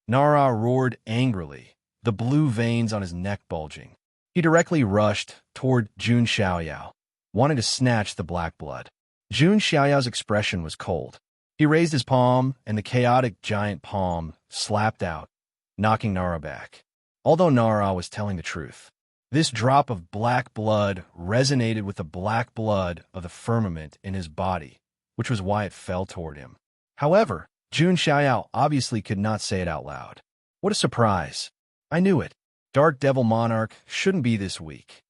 Nara roared angrily, the blue veins on his neck bulging. He directly rushed toward Jun Xiaoyao, wanting to snatch the black blood. Jun Xiaoyao's expression was cold. He raised his palm, and the chaotic giant palm slapped out, knocking Nara back. Although Nara was telling the truth, this drop of black blood resonated with the black blood of the firmament in his body, which was why it fell toward him. However, Jun Xiaoyao obviously could not say it out loud. What a surprise. I knew it. Dark Devil Monarch shouldn't be this weak.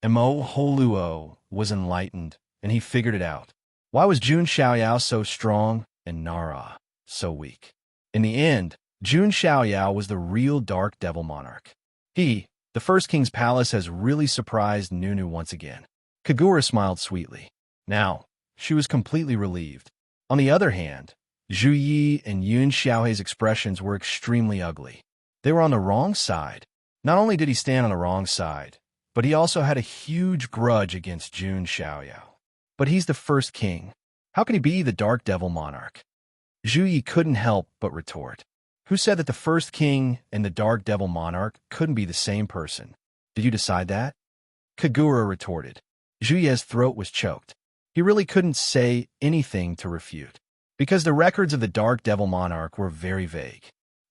Mo Holuo was enlightened, and he figured it out. Why was Jun Xiaoyao so strong and Nara so weak? In the end, Jun Xiaoyao was the real Dark Devil Monarch. He, the first king's palace, has really surprised Nunu once again. Kagura smiled sweetly. Now, she was completely relieved. On the other hand, Zhu Yi and Yun Xiaohei's expressions were extremely ugly. They were on the wrong side. Not only did he stand on the wrong side, but he also had a huge grudge against Jun Xiaoyao. But he's the first king. How can he be the Dark Devil Monarch? Zhu Yi couldn't help but retort. Who said that the first king and the Dark Devil Monarch couldn't be the same person? Did you decide that? Kagura retorted. Zhu Yi's throat was choked. He really couldn't say anything to refute, because the records of the Dark Devil Monarch were very vague.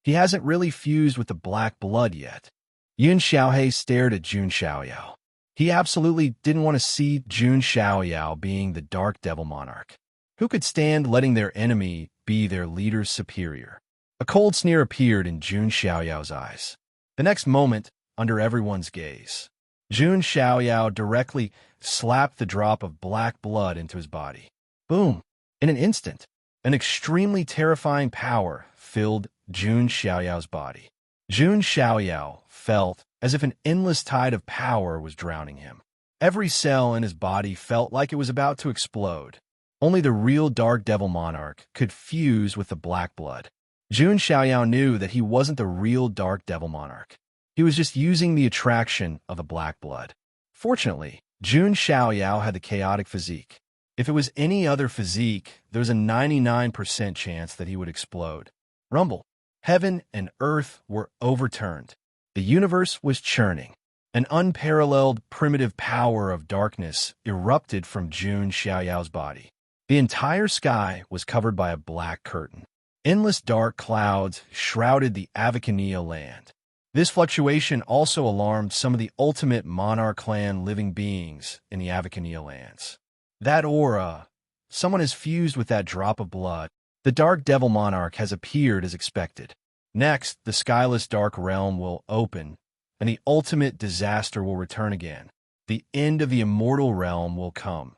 He hasn't really fused with the black blood yet. Yun Xiaohei stared at Jun Xiaoyao. He absolutely didn't want to see Jun Xiaoyao being the Dark Devil Monarch. Who could stand letting their enemy be their leader's superior? A cold sneer appeared in Jun Xiaoyao's eyes. The next moment, under everyone's gaze, Jun Xiaoyao directly slapped the drop of black blood into his body. Boom! In an instant, an extremely terrifying power filled Jun Xiaoyao's body. Jun Xiaoyao felt as if an endless tide of power was drowning him. Every cell in his body felt like it was about to explode. Only the real Dark Devil Monarch could fuse with the black blood. Jun Xiaoyao knew that he wasn't the real Dark Devil Monarch. He was just using the attraction of the black blood. Fortunately, Jun Xiaoyao had the chaotic physique. If it was any other physique, there was a 99% chance that he would explode. Rumble. Heaven and earth were overturned. The universe was churning. An unparalleled primitive power of darkness erupted from Jun Xiaoyao's body. The entire sky was covered by a black curtain. Endless dark clouds shrouded the Avacania land. This fluctuation also alarmed some of the ultimate Monarch clan living beings in the Avacania lands. That aura, someone has fused with that drop of blood. The Dark Devil Monarch has appeared as expected. Next, the skyless dark realm will open, and the ultimate disaster will return again. The end of the immortal realm will come.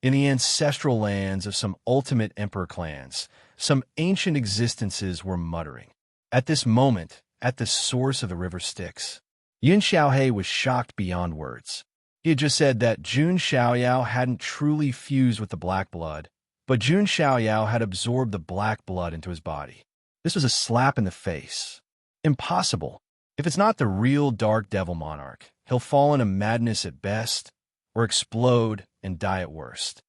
In the ancestral lands of some ultimate emperor clans, some ancient existences were muttering. At this moment, at the source of the river Styx, Yun Xiaohei was shocked beyond words. He had just said that Jun Xiaoyao hadn't truly fused with the black blood, but Jun Xiaoyao had absorbed the black blood into his body. This was a slap in the face. Impossible. If it's not the real Dark Devil Monarch, he'll fall into madness at best, or explode and die at worst.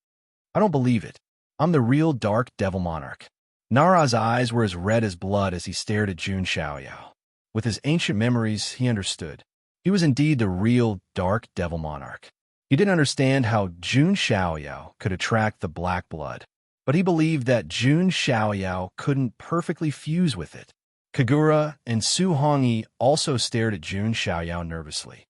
I don't believe it. I'm the real Dark Devil Monarch. Nara's eyes were as red as blood as he stared at Jun Xiaoyao. With his ancient memories, he understood. He was indeed the real Dark Devil Monarch. He didn't understand how Jun Xiaoyao could attract the black blood, but he believed that Jun Xiaoyao couldn't perfectly fuse with it. Kagura and Su Hongyi also stared at Jun Xiaoyao nervously.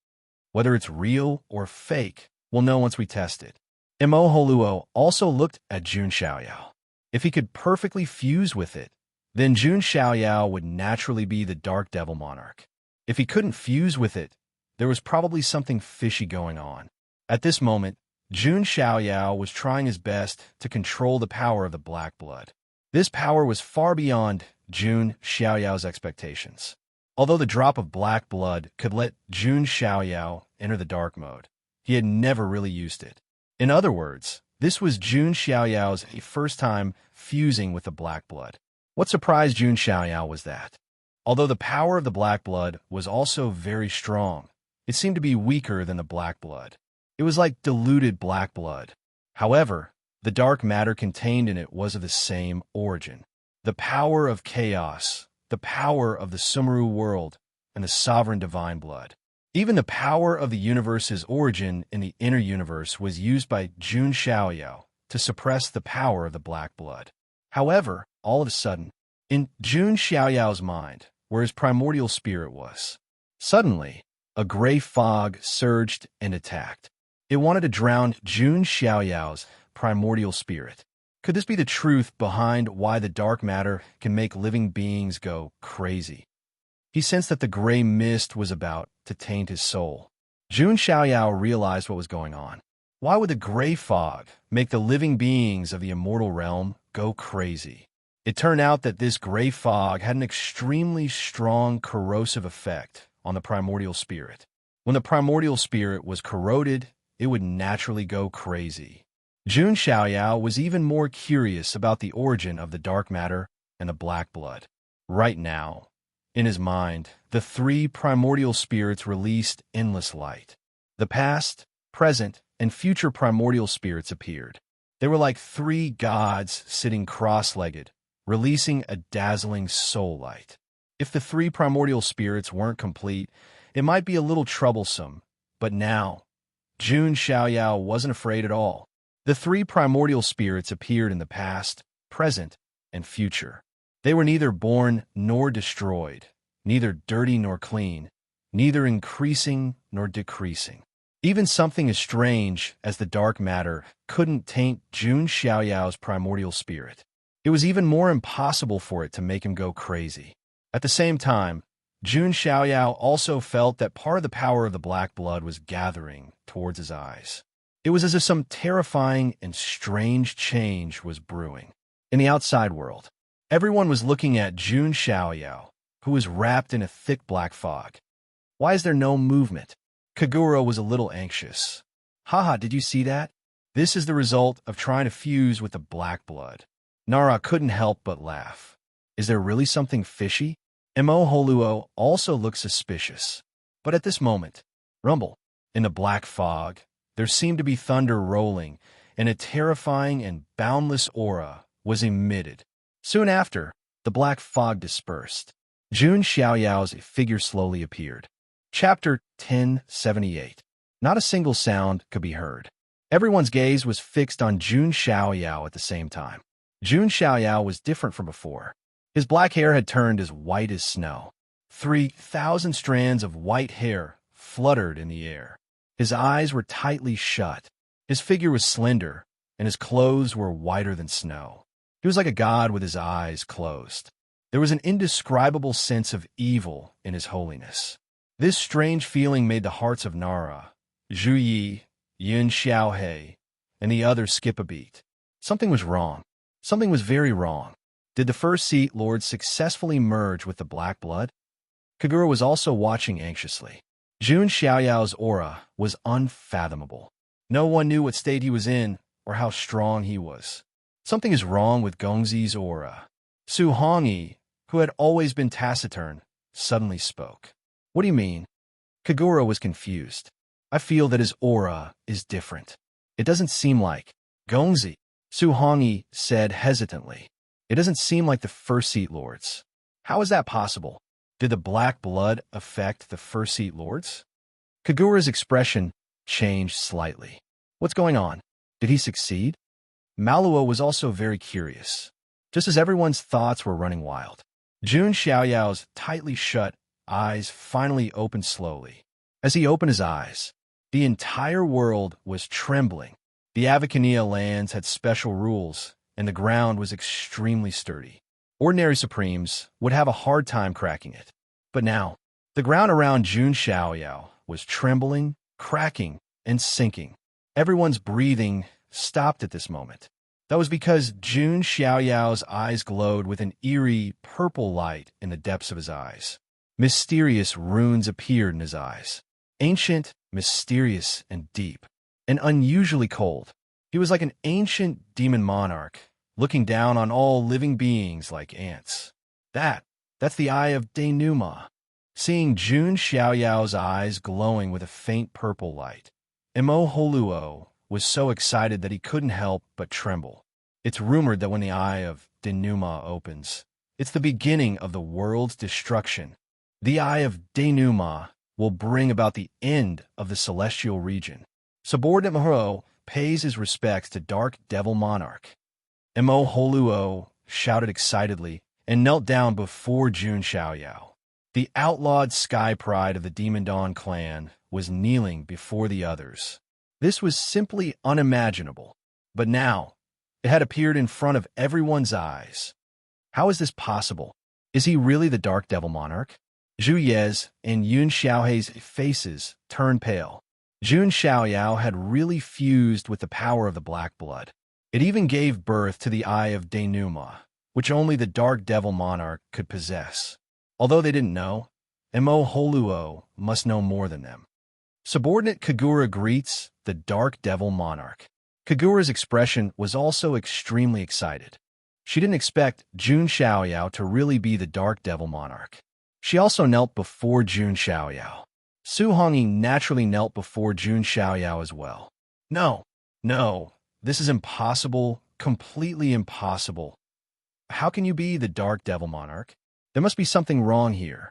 Whether it's real or fake, we'll know once we test it. Mo Holuo also looked at Jun Xiaoyao. If he could perfectly fuse with it, then Jun Xiaoyao would naturally be the Dark Devil Monarch. If he couldn't fuse with it, there was probably something fishy going on. At this moment, Jun Xiaoyao was trying his best to control the power of the black blood. This power was far beyond Jun Xiaoyao's expectations. Although the drop of black blood could let Jun Xiaoyao enter the dark mode, he had never really used it. In other words, this was Jun Xiaoyao's first time fusing with the black blood. What surprised Jun Xiaoyao was that, although the power of the black blood was also very strong, it seemed to be weaker than the black blood. It was like diluted black blood. However, the dark matter contained in it was of the same origin. The power of chaos, the power of the Sumeru world, and the sovereign divine blood. Even the power of the universe's origin in the inner universe was used by Jun Xiaoyao to suppress the power of the black blood. However, all of a sudden, in Jun Xiaoyao's mind, where his primordial spirit was, suddenly, a gray fog surged and attacked. It wanted to drown Jun Xiaoyao's primordial spirit. Could this be the truth behind why the dark matter can make living beings go crazy? He sensed that the gray mist was about to taint his soul. Jun Xiaoyao realized what was going on. Why would the gray fog make the living beings of the immortal realm go crazy? It turned out that this gray fog had an extremely strong corrosive effect on the primordial spirit. When the primordial spirit was corroded, it would naturally go crazy. Jun Xiaoyao was even more curious about the origin of the dark matter and the black blood. Right now, in his mind, the three primordial spirits released endless light. The past, present, and future primordial spirits appeared. They were like three gods sitting cross-legged, releasing a dazzling soul light. If the three primordial spirits weren't complete, it might be a little troublesome, but now, Jun Xiaoyao wasn't afraid at all. The three primordial spirits appeared in the past, present, and future. They were neither born nor destroyed, neither dirty nor clean, neither increasing nor decreasing. Even something as strange as the dark matter couldn't taint Jun Xiaoyao's primordial spirit. It was even more impossible for it to make him go crazy. At the same time, Jun Xiaoyao also felt that part of the power of the black blood was gathering towards his eyes. It was as if some terrifying and strange change was brewing. In the outside world, everyone was looking at Jun Xiaoyao, who was wrapped in a thick black fog. Why is there no movement? Kagura was a little anxious. Haha, did you see that? This is the result of trying to fuse with the black blood. Nara couldn't help but laugh. Is there really something fishy? Mo Holuo also looked suspicious. But at this moment, rumble. In the black fog, there seemed to be thunder rolling, and a terrifying and boundless aura was emitted. Soon after, the black fog dispersed. Jun Xiaoyao's figure slowly appeared. Chapter 1078. Not a single sound could be heard. Everyone's gaze was fixed on Jun Xiaoyao at the same time. Jun Xiaoyao was different from before. His black hair had turned as white as snow. 3,000 strands of white hair fluttered in the air. His eyes were tightly shut. His figure was slender, and his clothes were whiter than snow. He was like a god with his eyes closed. There was an indescribable sense of evil in his holiness. This strange feeling made the hearts of Nara, Zhu Yi, Yun Xiaohei, and the others skip a beat. Something was wrong. Something was very wrong. Did the first seat lords successfully merge with the black blood? Kagura was also watching anxiously. Jun Xiaoyao's aura was unfathomable. No one knew what state he was in or how strong he was. Something is wrong with Gongzi's aura. Su Hongyi, who had always been taciturn, suddenly spoke. What do you mean? Kagura was confused. I feel that his aura is different. It doesn't seem like Gongzi, Su Hongyi said hesitantly. It doesn't seem like the first seat lords. How is that possible? Did the black blood affect the first seat lords? Kagura's expression changed slightly. What's going on? Did he succeed? Malua was also very curious, just as everyone's thoughts were running wild. Jun Xiaoyao's tightly shut eyes finally opened slowly. As he opened his eyes, the entire world was trembling. The Avicania lands had special rules, and the ground was extremely sturdy. Ordinary Supremes would have a hard time cracking it. But now, the ground around Jun Xiaoyao was trembling, cracking, and sinking. Everyone's breathing stopped at this moment. That was because Jun Xiaoyao's eyes glowed with an eerie purple light in the depths of his eyes. Mysterious runes appeared in his eyes. Ancient, mysterious, and deep, and unusually cold. He was like an ancient demon monarch, looking down on all living beings like ants. That's the eye of denouement. Seeing Jun Xiaoyao's eyes glowing with a faint purple light, Mo Holuo was so excited that he couldn't help but tremble. It's rumored that when the eye of denouement opens, it's the beginning of the world's destruction. The eye of denouement will bring about the end of the celestial region. Subordinate Mahoro pays his respects to Dark Devil Monarch. Mo Holuo shouted excitedly and knelt down before Jun Xiaoyao. The outlawed Sky Pride of the Demon Dawn clan was kneeling before the others. This was simply unimaginable, but now it had appeared in front of everyone's eyes. How is this possible? Is he really the Dark Devil Monarch? Zhu Ye's and Yun Xiaohei's faces turned pale. Jun Xiaoyao had really fused with the power of the black blood. It even gave birth to the Eye of Denouement, which only the Dark Devil Monarch could possess. Although they didn't know, Mo Holuo must know more than them. Subordinate Kagura greets the Dark Devil Monarch. Kagura's expression was also extremely excited. She didn't expect Jun Xiaoyao to really be the Dark Devil Monarch. She also knelt before Jun Xiaoyao. Su Hongyi naturally knelt before Jun Xiaoyao as well. No, no, this is impossible, completely impossible. How can you be the Dark Devil Monarch? There must be something wrong here.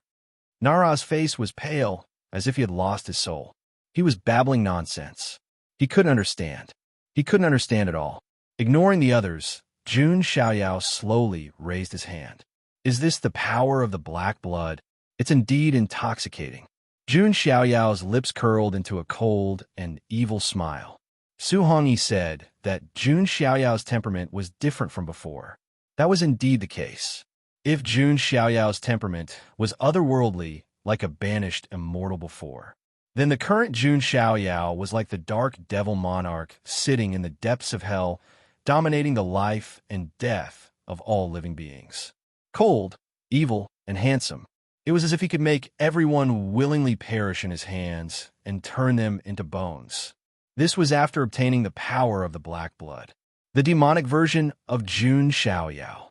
Nara's face was pale, as if he had lost his soul. He was babbling nonsense. He couldn't understand. He couldn't understand at all. Ignoring the others, Jun Xiaoyao slowly raised his hand. Is this the power of the black blood? It's indeed intoxicating. Jun Xiaoyao's lips curled into a cold and evil smile. Su Hongyi said that Jun Xiaoyao's temperament was different from before. That was indeed the case. If Jun Xiaoyao's temperament was otherworldly, like a banished immortal before, then the current Jun Xiaoyao was like the Dark Devil Monarch sitting in the depths of hell, dominating the life and death of all living beings. Cold, evil, and handsome, it was as if he could make everyone willingly perish in his hands and turn them into bones. This was after obtaining the power of the black blood, the demonic version of Jun Xiaoyao.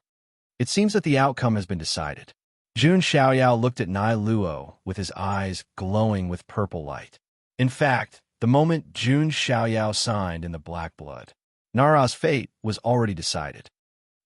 It seems that the outcome has been decided. Jun Xiaoyao looked at Nai Luo with his eyes glowing with purple light. In fact, the moment Jun Xiaoyao signed in the black blood, Nara's fate was already decided.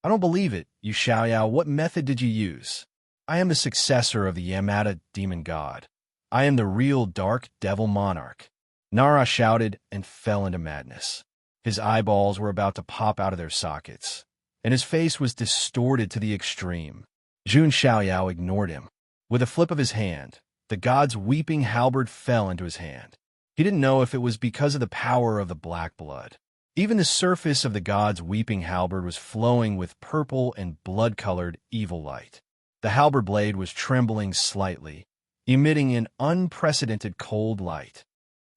I don't believe it, you Xiaoyao. What method did you use? I am the successor of the Yamada demon god. I am the real Dark Devil Monarch. Nara shouted and fell into madness. His eyeballs were about to pop out of their sockets, and his face was distorted to the extreme. Jun Xiaoyao ignored him. With a flip of his hand, the god's weeping halberd fell into his hand. He didn't know if it was because of the power of the black blood. Even the surface of the god's weeping halberd was flowing with purple and blood-colored evil light. The halberd blade was trembling slightly, emitting an unprecedented cold light.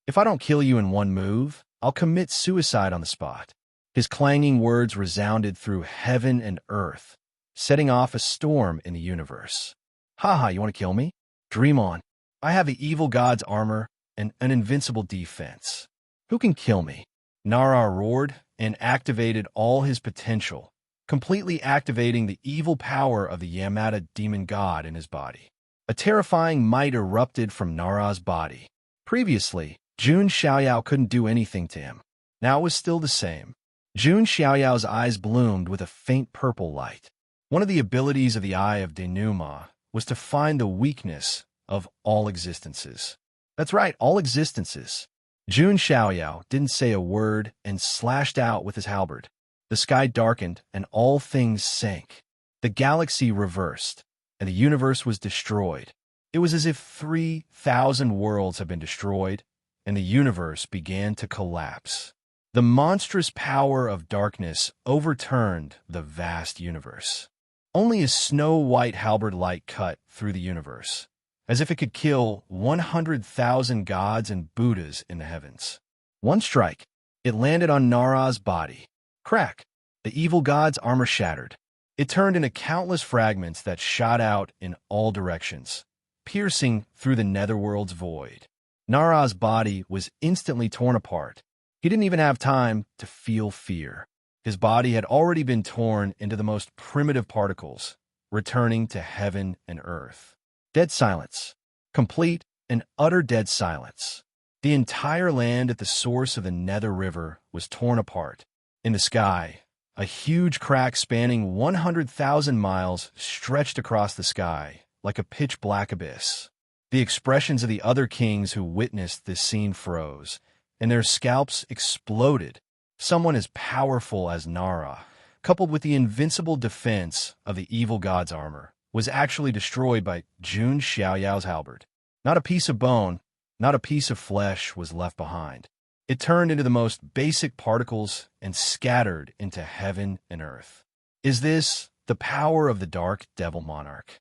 If I don't kill you in one move, I'll commit suicide on the spot. His clanging words resounded through heaven and earth, setting off a storm in the universe. Haha, you want to kill me? Dream on. I have the evil god's armor and an invincible defense. Who can kill me? Nara roared and activated all his potential, completely activating the evil power of the Yamada demon god in his body. A terrifying might erupted from Nara's body. Previously, Jun Xiaoyao couldn't do anything to him. Now it was still the same. Jun Xiaoyao's eyes bloomed with a faint purple light. One of the abilities of the Eye of Denouement was to find the weakness of all existences. That's right, all existences. Jun Xiaoyao didn't say a word and slashed out with his halberd. The sky darkened and all things sank. The galaxy reversed, and the universe was destroyed. It was as if 3,000 worlds had been destroyed, and the universe began to collapse. The monstrous power of darkness overturned the vast universe. Only a snow-white halberd light cut through the universe, as if it could kill 100,000 gods and Buddhas in the heavens. One strike, it landed on Nara's body. Crack! The evil god's armor shattered. It turned into countless fragments that shot out in all directions, piercing through the netherworld's void. Nara's body was instantly torn apart. He didn't even have time to feel fear. His body had already been torn into the most primitive particles, returning to heaven and earth. Dead silence. Complete and utter dead silence. The entire land at the source of the Nether River was torn apart. In the sky, a huge crack spanning 100,000 miles stretched across the sky, like a pitch-black abyss. The expressions of the other kings who witnessed this scene froze, and their scalps exploded. Someone as powerful as Nara, coupled with the invincible defense of the evil god's armor, was actually destroyed by Jun Xiaoyao's halberd. Not a piece of bone, not a piece of flesh was left behind. It turned into the most basic particles and scattered into heaven and earth. Is this the power of the Dark Devil Monarch?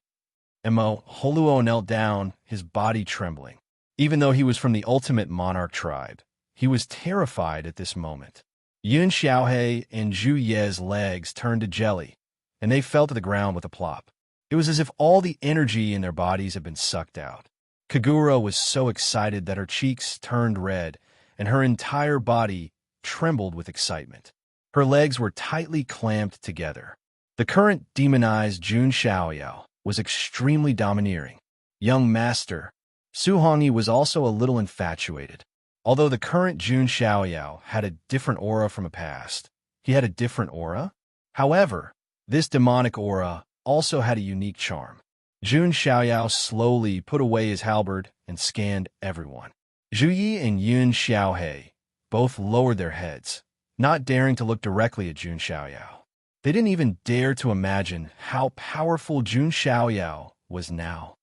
Emo Holuo knelt down, his body trembling. Even though he was from the ultimate monarch tribe, he was terrified at this moment. Yun Xiaohe and Zhu Ye's legs turned to jelly, and they fell to the ground with a plop. It was as if all the energy in their bodies had been sucked out. Kagura was so excited that her cheeks turned red, and her entire body trembled with excitement. Her legs were tightly clamped together. The current demonized Jun Xiaoyao was extremely domineering. Young master, Su Hongyi was also a little infatuated. Although the current Jun Xiaoyao had a different aura from a past, he had a different aura? However, this demonic aura also had a unique charm. Jun Xiaoyao slowly put away his halberd and scanned everyone. Zhu Yi and Yun Xiaohei both lowered their heads, not daring to look directly at Jun Xiaoyao. They didn't even dare to imagine how powerful Jun Xiaoyao was now.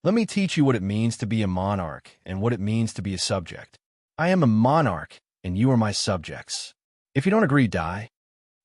Let me teach you what it means to be a monarch and what it means to be a subject. I am a monarch, and you are my subjects. If you don't agree, die.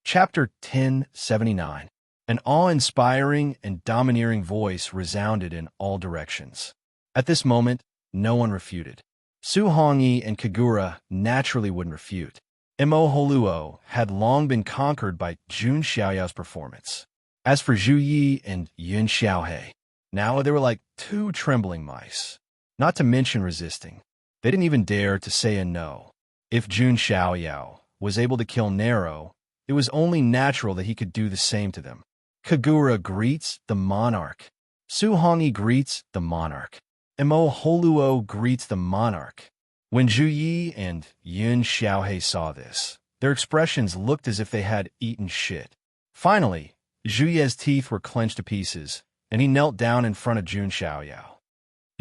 Chapter 1079. An awe-inspiring and domineering voice resounded in all directions. At this moment, no one refuted. Su Hongyi and Kagura naturally wouldn't refute. Mo Holuo had long been conquered by Jun Xiaoyao's performance. As for Zhu Yi and Yun Xiaohei, now they were like two trembling mice, not to mention resisting. They didn't even dare to say a no. If Jun Xiaoyao was able to kill Nero, it was only natural that he could do the same to them. Kagura greets the monarch. Su Hongyi greets the monarch. Mo Holuo greets the monarch. When Zhu Yi and Yun Xiaohei saw this, their expressions looked as if they had eaten shit. Finally, Zhu Yi's teeth were clenched to pieces, and he knelt down in front of Jun Xiaoyao.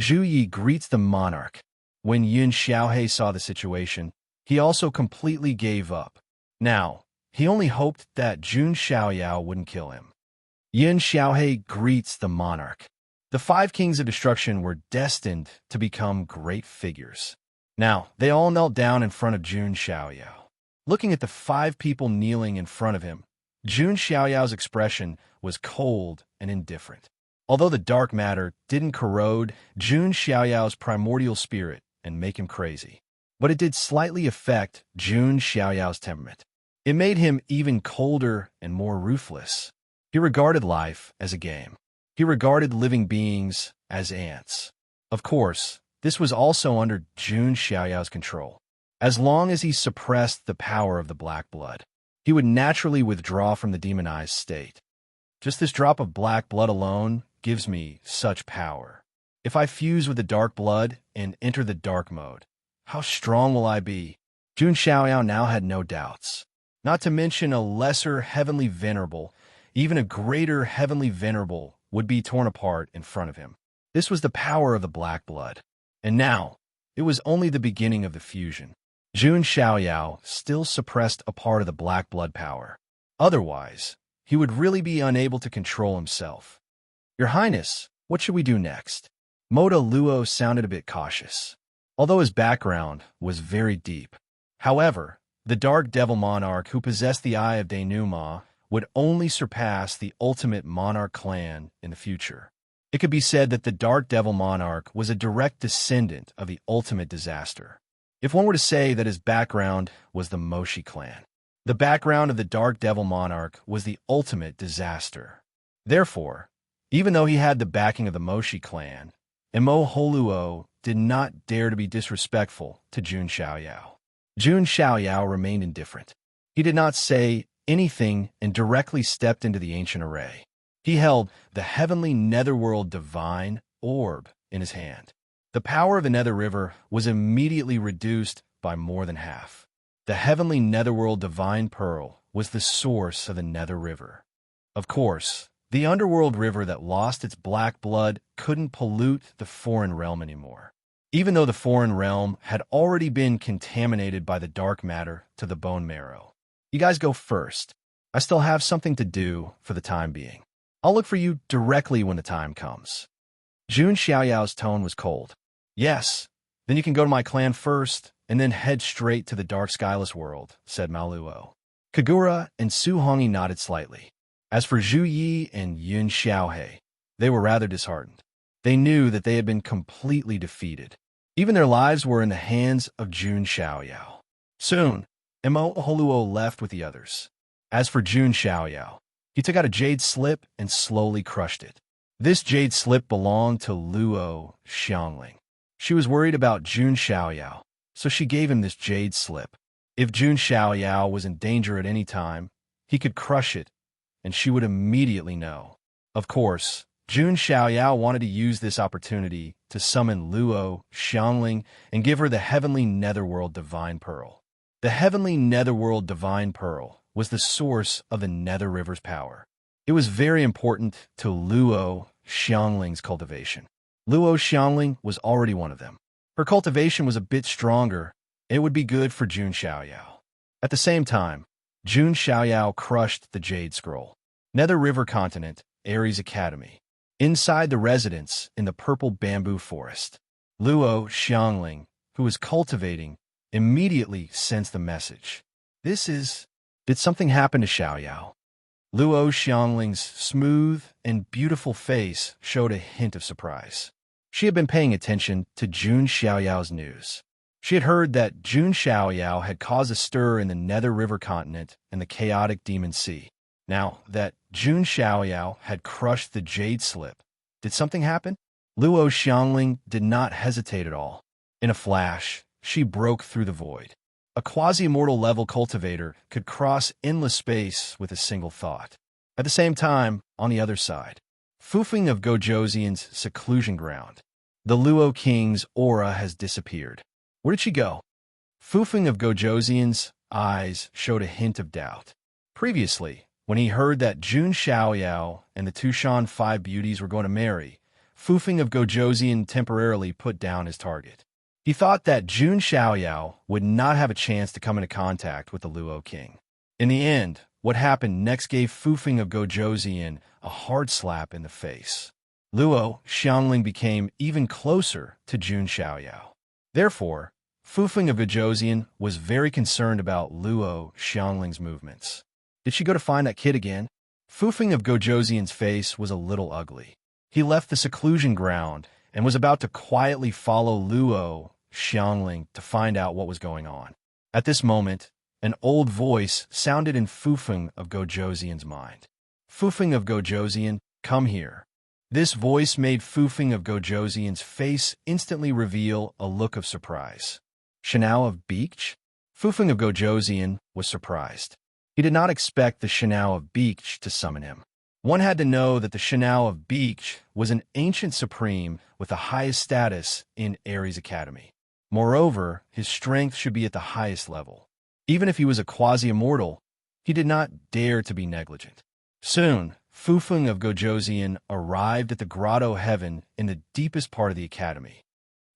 Zhu Yi greets the monarch. When Yun Xiaohei saw the situation, he also completely gave up. Now, he only hoped that Jun Xiaoyao wouldn't kill him. Yun Xiaohei greets the monarch. The five kings of destruction were destined to become great figures. Now, they all knelt down in front of Jun Xiaoyao. Looking at the five people kneeling in front of him, Jun Xiaoyao's expression was cold and indifferent. Although the dark matter didn't corrode Jun Xiaoyao's primordial spirit and make him crazy, but it did slightly affect Jun Xiaoyao's temperament. It made him even colder and more ruthless. He regarded life as a game. He regarded living beings as ants. Of course, this was also under Jun Xiaoyao's control. As long as he suppressed the power of the black blood, he would naturally withdraw from the demonized state. Just this drop of black blood alone gives me such power. If I fuse with the dark blood and enter the dark mode, how strong will I be? Jun Xiaoyao now had no doubts. Not to mention a lesser heavenly venerable, even a greater heavenly venerable would be torn apart in front of him. This was the power of the black blood. And now, it was only the beginning of the fusion. Jun Xiaoyao still suppressed a part of the black blood power. Otherwise, he would really be unable to control himself. Your Highness, what should we do next? Moda Luo sounded a bit cautious, although his background was very deep. However, the Dark Devil Monarch who possessed the Eye of Denouement would only surpass the ultimate monarch clan in the future. It could be said that the Dark Devil Monarch was a direct descendant of the ultimate disaster. If one were to say that his background was the Moshi clan, the background of the Dark Devil Monarch was the ultimate disaster. Therefore, even though he had the backing of the Moshi clan, Mo Holuo did not dare to be disrespectful to Jun Xiaoyao. Jun Xiaoyao remained indifferent. He did not say anything and directly stepped into the ancient array. He held the heavenly netherworld divine orb in his hand. The power of the Nether River was immediately reduced by more than half. The heavenly netherworld divine pearl was the source of the Nether River. Of course, the underworld river that lost its black blood couldn't pollute the foreign realm anymore, even though the foreign realm had already been contaminated by the dark matter to the bone marrow. You guys go first. I still have something to do for the time being. I'll look for you directly when the time comes. Jun Xiaoyao's tone was cold. Yes, then you can go to my clan first, and then head straight to the dark skyless world, said Maluo. Kagura and Su Hongyi nodded slightly. As for Zhu Yi and Yun Xiaohei, they were rather disheartened. They knew that they had been completely defeated. Even their lives were in the hands of Jun Xiaoyao. Soon, Mo Holuo left with the others. As for Jun Xiaoyao, he took out a jade slip and slowly crushed it. This jade slip belonged to Luo Xiangling. She was worried about Jun Xiaoyao, so she gave him this jade slip. If Jun Xiaoyao was in danger at any time, he could crush it, and she would immediately know. Of course, Jun Xiaoyao wanted to use this opportunity to summon Luo Xiangling and give her the Heavenly Netherworld Divine Pearl. The Heavenly Netherworld Divine Pearl was the source of the Nether River's power. It was very important to Luo Xiangling's cultivation. Luo Xiangling was already one of them. Her cultivation was a bit stronger. It would be good for Jun Xiaoyao. At the same time, Jun Xiaoyao crushed the Jade Scroll. Nether River Continent, Ares Academy. Inside the residence in the purple bamboo forest, Luo Xiangling, who was cultivating, immediately sensed the message. Did something happen to Xiaoyao? Luo Xiangling's smooth and beautiful face showed a hint of surprise. She had been paying attention to Jun Xiaoyao's news. She had heard that Jun Xiaoyao had caused a stir in the Nether River Continent and the chaotic Demon Sea. Now that Jun Xiaoyao had crushed the Jade Slip, did something happen? Luo Xiangling did not hesitate at all. In a flash, she broke through the void. A quasi-immortal level cultivator could cross endless space with a single thought. At the same time, on the other side, Fufeng of Gojoseon's seclusion ground. The Luo King's aura has disappeared. Where did she go? Fufeng of Gojoseon's eyes showed a hint of doubt. Previously, when he heard that Jun Xiaoyao and the Tushan Five Beauties were going to marry, Fufeng of Gojoseon temporarily put down his target. He thought that Jun Xiaoyao would not have a chance to come into contact with the Luo King. In the end, what happened next gave Fufeng of Gojoseon a hard slap in the face. Luo Xiangling became even closer to Jun Xiaoyao. Therefore, Fufeng of Gojoseon was very concerned about Luo Xiangling's movements. Did she go to find that kid again? Fufeng of Gojoseon's face was a little ugly. He left the seclusion ground and was about to quietly follow Luo Xiangling to find out what was going on. At this moment, an old voice sounded in Fufeng of Gojoseon's mind. Fufeng of Gojoseon, come here. This voice made Fufeng of Gojoseon's face instantly reveal a look of surprise. Shanao of Beach? Fufeng of Gojoseon was surprised. He did not expect the Shanao of Beach to summon him. One had to know that the Shanao of Beach was an ancient supreme with the highest status in Ares Academy. Moreover, his strength should be at the highest level. Even if he was a quasi-immortal, he did not dare to be negligent. Soon, Fufeng of Gojoseon arrived at the Grotto Heaven in the deepest part of the academy.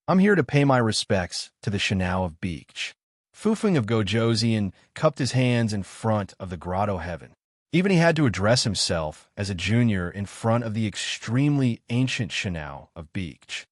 I'm here to pay my respects to the Shanao of Beach. Fufeng of Gojoseon cupped his hands in front of the Grotto Heaven. Even he had to address himself as a junior in front of the extremely ancient Shanao of Beach.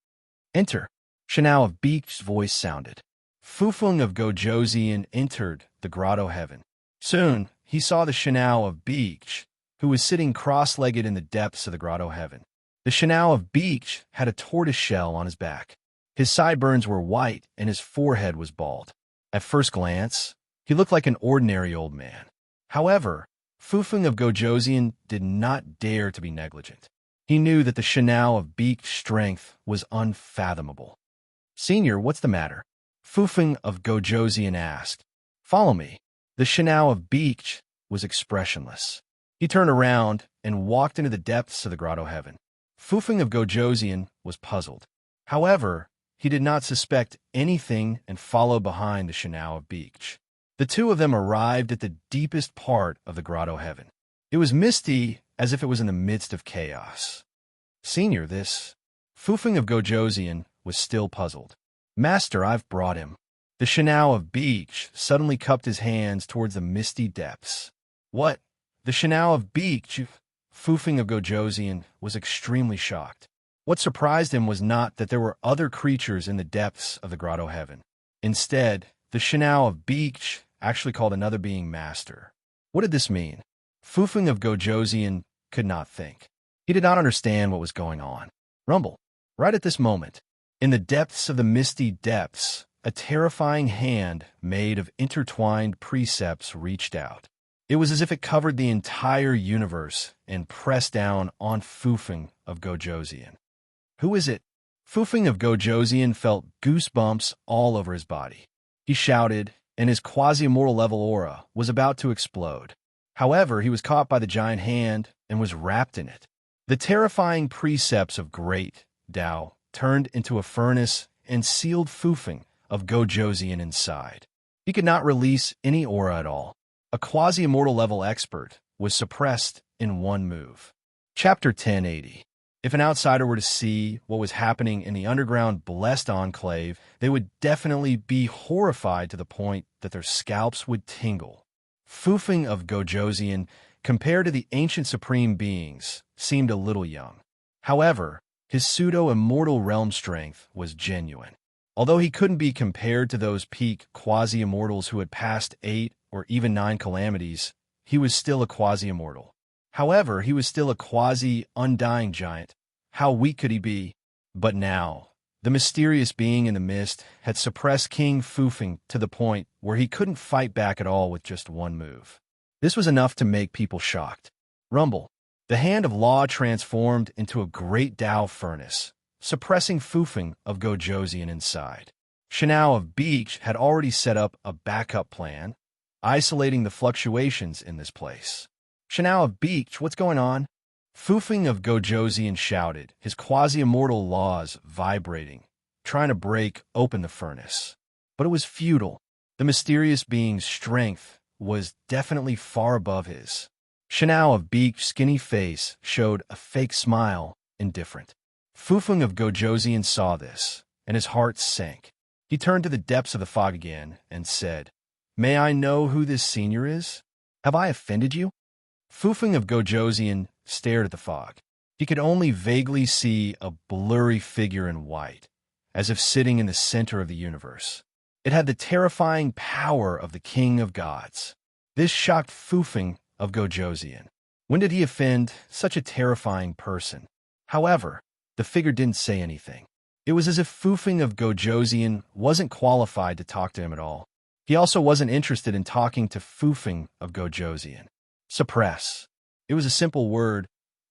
Enter. Shanao of Beach's voice sounded. Fufeng of Gojoseon entered the Grotto Heaven. Soon, he saw the Shanao of Beach, who was sitting cross-legged in the depths of the Grotto Heaven. The Shanao of Beach had a tortoise shell on his back. His sideburns were white and his forehead was bald. At first glance, he looked like an ordinary old man. However, Fufeng of Gojoseon did not dare to be negligent. He knew that the Shanao of Beach's strength was unfathomable. Senior, what's the matter? Fufeng of Gojoseon asked. Follow me. The Shanao of Beach was expressionless. He turned around and walked into the depths of the Grotto Heaven. Fufeng of Gojoseon was puzzled. However, he did not suspect anything and followed behind the Shanao of Beach. The two of them arrived at the deepest part of the Grotto Heaven. It was misty, as if it was in the midst of chaos. Senior, this... Fufeng of Gojoseon was still puzzled. Master, I've brought him. The Shanao of Beach suddenly cupped his hands towards the misty depths. What? The Shanao of Beach? Fufeng of Gojoseon was extremely shocked. What surprised him was not that there were other creatures in the depths of the Grotto Heaven. Instead, the Shanao of Beach actually called another being Master. What did this mean? Fufeng of Gojoseon could not think. He did not understand what was going on. Rumble. Right at this moment, in the depths of the misty depths, a terrifying hand made of intertwined precepts reached out. It was as if it covered the entire universe and pressed down on Fufeng of Gojoseon. Who is it? Fufeng of Gojoseon felt goosebumps all over his body. He shouted, and his quasi-immortal level aura was about to explode. However, he was caught by the giant hand and was wrapped in it. The terrifying precepts of Great Tao turned into a furnace and sealed Fufeng of Gojosian inside. He could not release any aura at all. A quasi-immortal level expert was suppressed in one move. Chapter 1080. If an outsider were to see what was happening in the underground blessed enclave, they would definitely be horrified to the point that their scalps would tingle. Fufeng of Gojosian, compared to the ancient supreme beings, seemed a little young. However, his pseudo-immortal realm strength was genuine. Although he couldn't be compared to those peak quasi-immortals who had passed 8 or even 9 calamities, he was still a quasi-immortal. However, he was still a quasi-undying giant. How weak could he be? But now, the mysterious being in the mist had suppressed King Fufeng to the point where he couldn't fight back at all with just one move. This was enough to make people shocked. Rumble. The hand of law transformed into a great Tao furnace, suppressing Fufeng of Gojosian inside. Shanao of Beach had already set up a backup plan, isolating the fluctuations in this place. Shanao of Beach, what's going on? Fufeng of Gojosian shouted, his quasi-immortal laws vibrating, trying to break open the furnace. But it was futile. The mysterious being's strength was definitely far above his. Shanao of Beach's skinny face showed a fake smile, indifferent. Fufeng of Gojosian saw this, and his heart sank. He turned to the depths of the fog again and said, "May I know who this senior is? Have I offended you?" Fufeng of Gojosian stared at the fog. He could only vaguely see a blurry figure in white, as if sitting in the center of the universe. It had the terrifying power of the King of Gods. This shocked Fufeng of Gojosian. When did he offend such a terrifying person? However, the figure didn't say anything. It was as if Fufeng of Gojosian wasn't qualified to talk to him at all. He also wasn't interested in talking to Fufeng of Gojosian. Suppress. It was a simple word,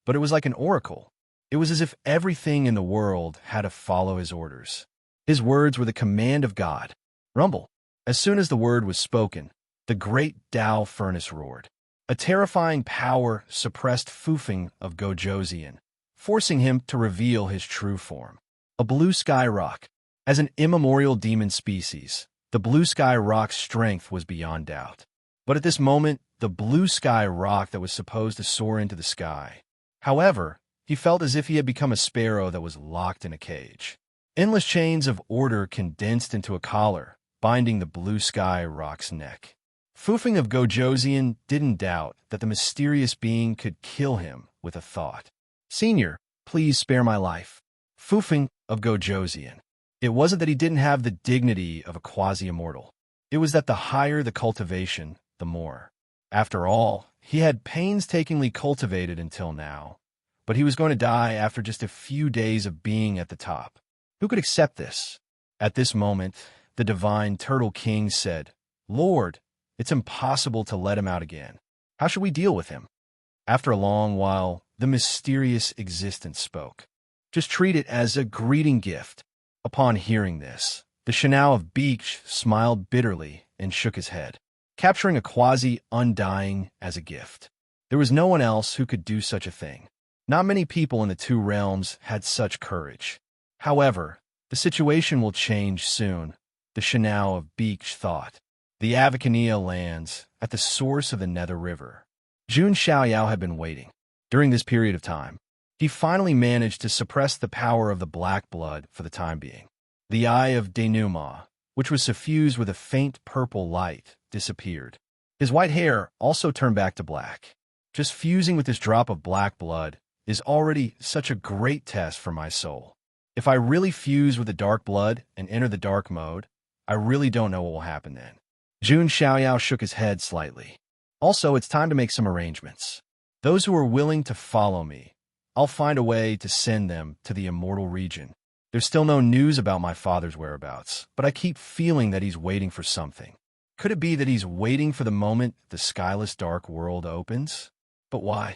but it was like an oracle. It was as if everything in the world had to follow his orders. His words were the command of God. Rumble. As soon as the word was spoken, the great Tao furnace roared. A terrifying power suppressed Fufeng of Gojosian, forcing him to reveal his true form. A blue sky rock. As an immemorial demon species, the blue sky rock's strength was beyond doubt. But at this moment, the blue sky rock that was supposed to soar into the sky. However, he felt as if he had become a sparrow that was locked in a cage. Endless chains of order condensed into a collar, binding the blue sky rock's neck. Fufeng of Gojosian didn't doubt that the mysterious being could kill him with a thought. "Senior, please spare my life." Fufeng of Gojosian. It wasn't that he didn't have the dignity of a quasi-immortal. It was that the higher the cultivation, the more. After all, he had painstakingly cultivated until now, but he was going to die after just a few days of being at the top. Who could accept this? At this moment, the divine Turtle King said, "Lord, it's impossible to let him out again. How should we deal with him?" After a long while, the mysterious existence spoke. "Just treat it as a greeting gift." Upon hearing this, the Shanao of Beach smiled bitterly and shook his head, capturing a quasi-undying as a gift. There was no one else who could do such a thing. Not many people in the two realms had such courage. However, the situation will change soon, the Shanao of Beach thought. The Avicania lands at the source of the Nether River. Jun Xiaoyao had been waiting. During this period of time, he finally managed to suppress the power of the black blood for the time being. The eye of denouement, which was suffused with a faint purple light, disappeared. His white hair also turned back to black. Just fusing with this drop of black blood is already such a great test for my soul. If I really fuse with the dark blood and enter the dark mode, I really don't know what will happen then. Jun Xiaoyao shook his head slightly. Also, it's time to make some arrangements. Those who are willing to follow me, I'll find a way to send them to the immortal region. There's still no news about my father's whereabouts, but I keep feeling that he's waiting for something. Could it be that he's waiting for the moment the skyless dark world opens? But why?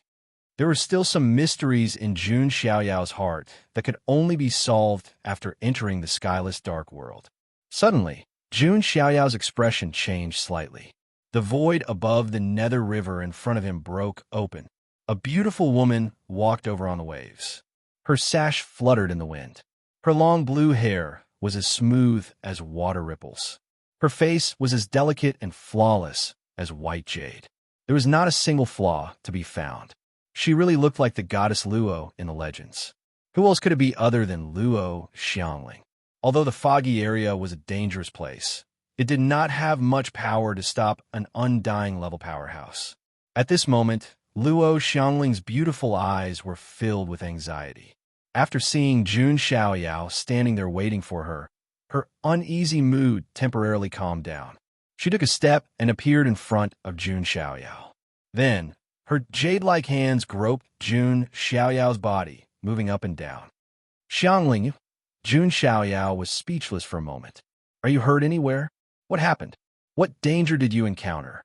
There were still some mysteries in Jun Xiaoyao's heart that could only be solved after entering the skyless dark world. Suddenly, Jun Xiaoyao's expression changed slightly. The void above the nether river in front of him broke open. A beautiful woman walked over on the waves. Her sash fluttered in the wind. Her long blue hair was as smooth as water ripples. Her face was as delicate and flawless as white jade. There was not a single flaw to be found. She really looked like the goddess Luo in the legends. Who else could it be other than Luo Xiangling? Although the foggy area was a dangerous place, it did not have much power to stop an undying level powerhouse. At this moment, Luo Xiangling's beautiful eyes were filled with anxiety. After seeing Jun Xiaoyao standing there waiting for her, her uneasy mood temporarily calmed down. She took a step and appeared in front of Jun Xiaoyao. Then, her jade-like hands groped Jun Xiaoyao's body, moving up and down. Xiangling, Jun Xiaoyao was speechless for a moment. Are you hurt anywhere? What happened? What danger did you encounter?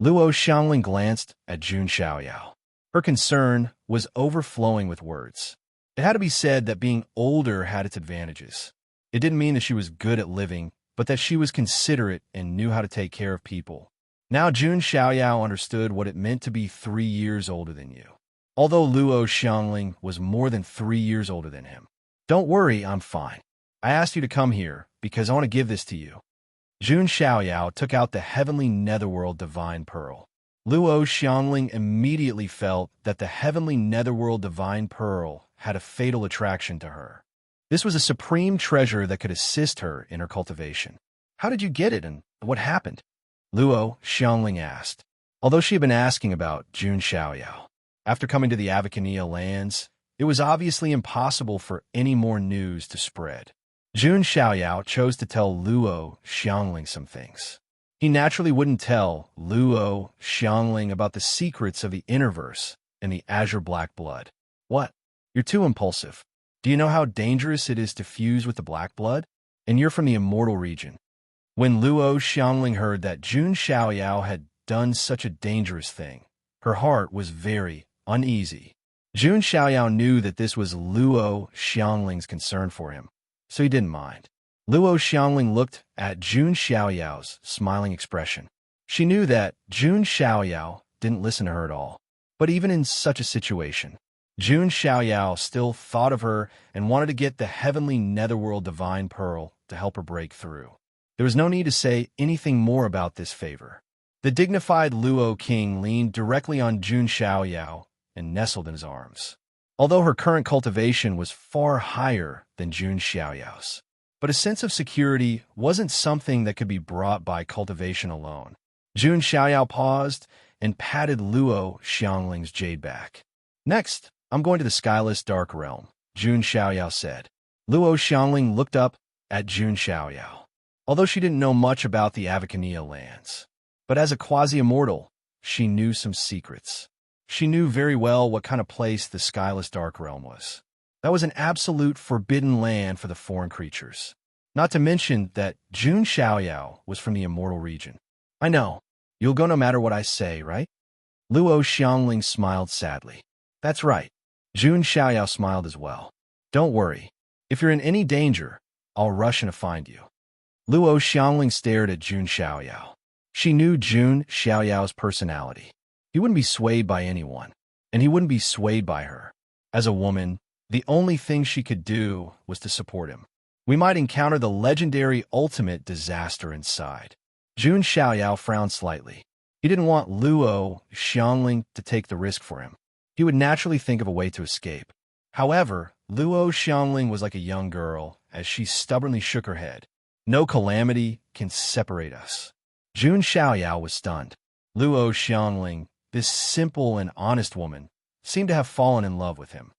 Luo Xiangling glanced at Jun Xiaoyao. Her concern was overflowing with words. It had to be said that being older had its advantages. It didn't mean that she was good at living, but that she was considerate and knew how to take care of people. Now Jun Xiaoyao understood what it meant to be 3 years older than you. Although Luo Xiangling was more than 3 years older than him. Don't worry, I'm fine. I asked you to come here because I want to give this to you. Jun Xiaoyao took out the heavenly netherworld divine pearl. Luo Xiangling immediately felt that the heavenly netherworld divine pearl had a fatal attraction to her. This was a supreme treasure that could assist her in her cultivation. How did you get it and what happened? Luo Xiangling asked, although she had been asking about Jun Xiaoyao. After coming to the Avacania lands, it was obviously impossible for any more news to spread. Jun Xiaoyao chose to tell Luo Xiangling some things. He naturally wouldn't tell Luo Xiangling about the secrets of the Innerverse and the Azure Black Blood. What? You're too impulsive. Do you know how dangerous it is to fuse with the Black Blood? And you're from the Immortal region. When Luo Xiangling heard that Jun Xiaoyao had done such a dangerous thing, her heart was very uneasy. Jun Xiaoyao knew that this was Luo Xiangling's concern for him, so he didn't mind. Luo Xiangling looked at Jun Xiaoyao's smiling expression. She knew that Jun Xiaoyao didn't listen to her at all. But even in such a situation, Jun Xiaoyao still thought of her and wanted to get the heavenly netherworld divine pearl to help her break through. There was no need to say anything more about this favor. The dignified Luo king leaned directly on Jun Xiaoyao and nestled in his arms. Although her current cultivation was far higher than Jun Xiaoyao's, but a sense of security wasn't something that could be brought by cultivation alone. Jun Xiaoyao paused and patted Luo Xiangling's jade back. Next, I'm going to the skyless dark realm, Jun Xiaoyao said. Luo Xiangling looked up at Jun Xiaoyao. Although she didn't know much about the Avacania lands, but as a quasi-immortal, she knew some secrets. She knew very well what kind of place the skyless dark realm was. That was an absolute forbidden land for the foreign creatures. Not to mention that Jun Xiaoyao was from the Immortal region. I know. You'll go no matter what I say, right? Luo Xiangling smiled sadly. That's right. Jun Xiaoyao smiled as well. Don't worry. If you're in any danger, I'll rush in to find you. Luo Xiangling stared at Jun Xiaoyao. She knew Jun Xiaoyao's personality. He wouldn't be swayed by anyone, and he wouldn't be swayed by her. As a woman, the only thing she could do was to support him. We might encounter the legendary ultimate disaster inside. Jun Xiaoyao frowned slightly. He didn't want Luo Xiangling to take the risk for him. He would naturally think of a way to escape. However, Luo Xiangling was like a young girl, as she stubbornly shook her head. No calamity can separate us. Jun Xiaoyao was stunned. Luo Xiangling, this simple and honest woman, seemed to have fallen in love with him.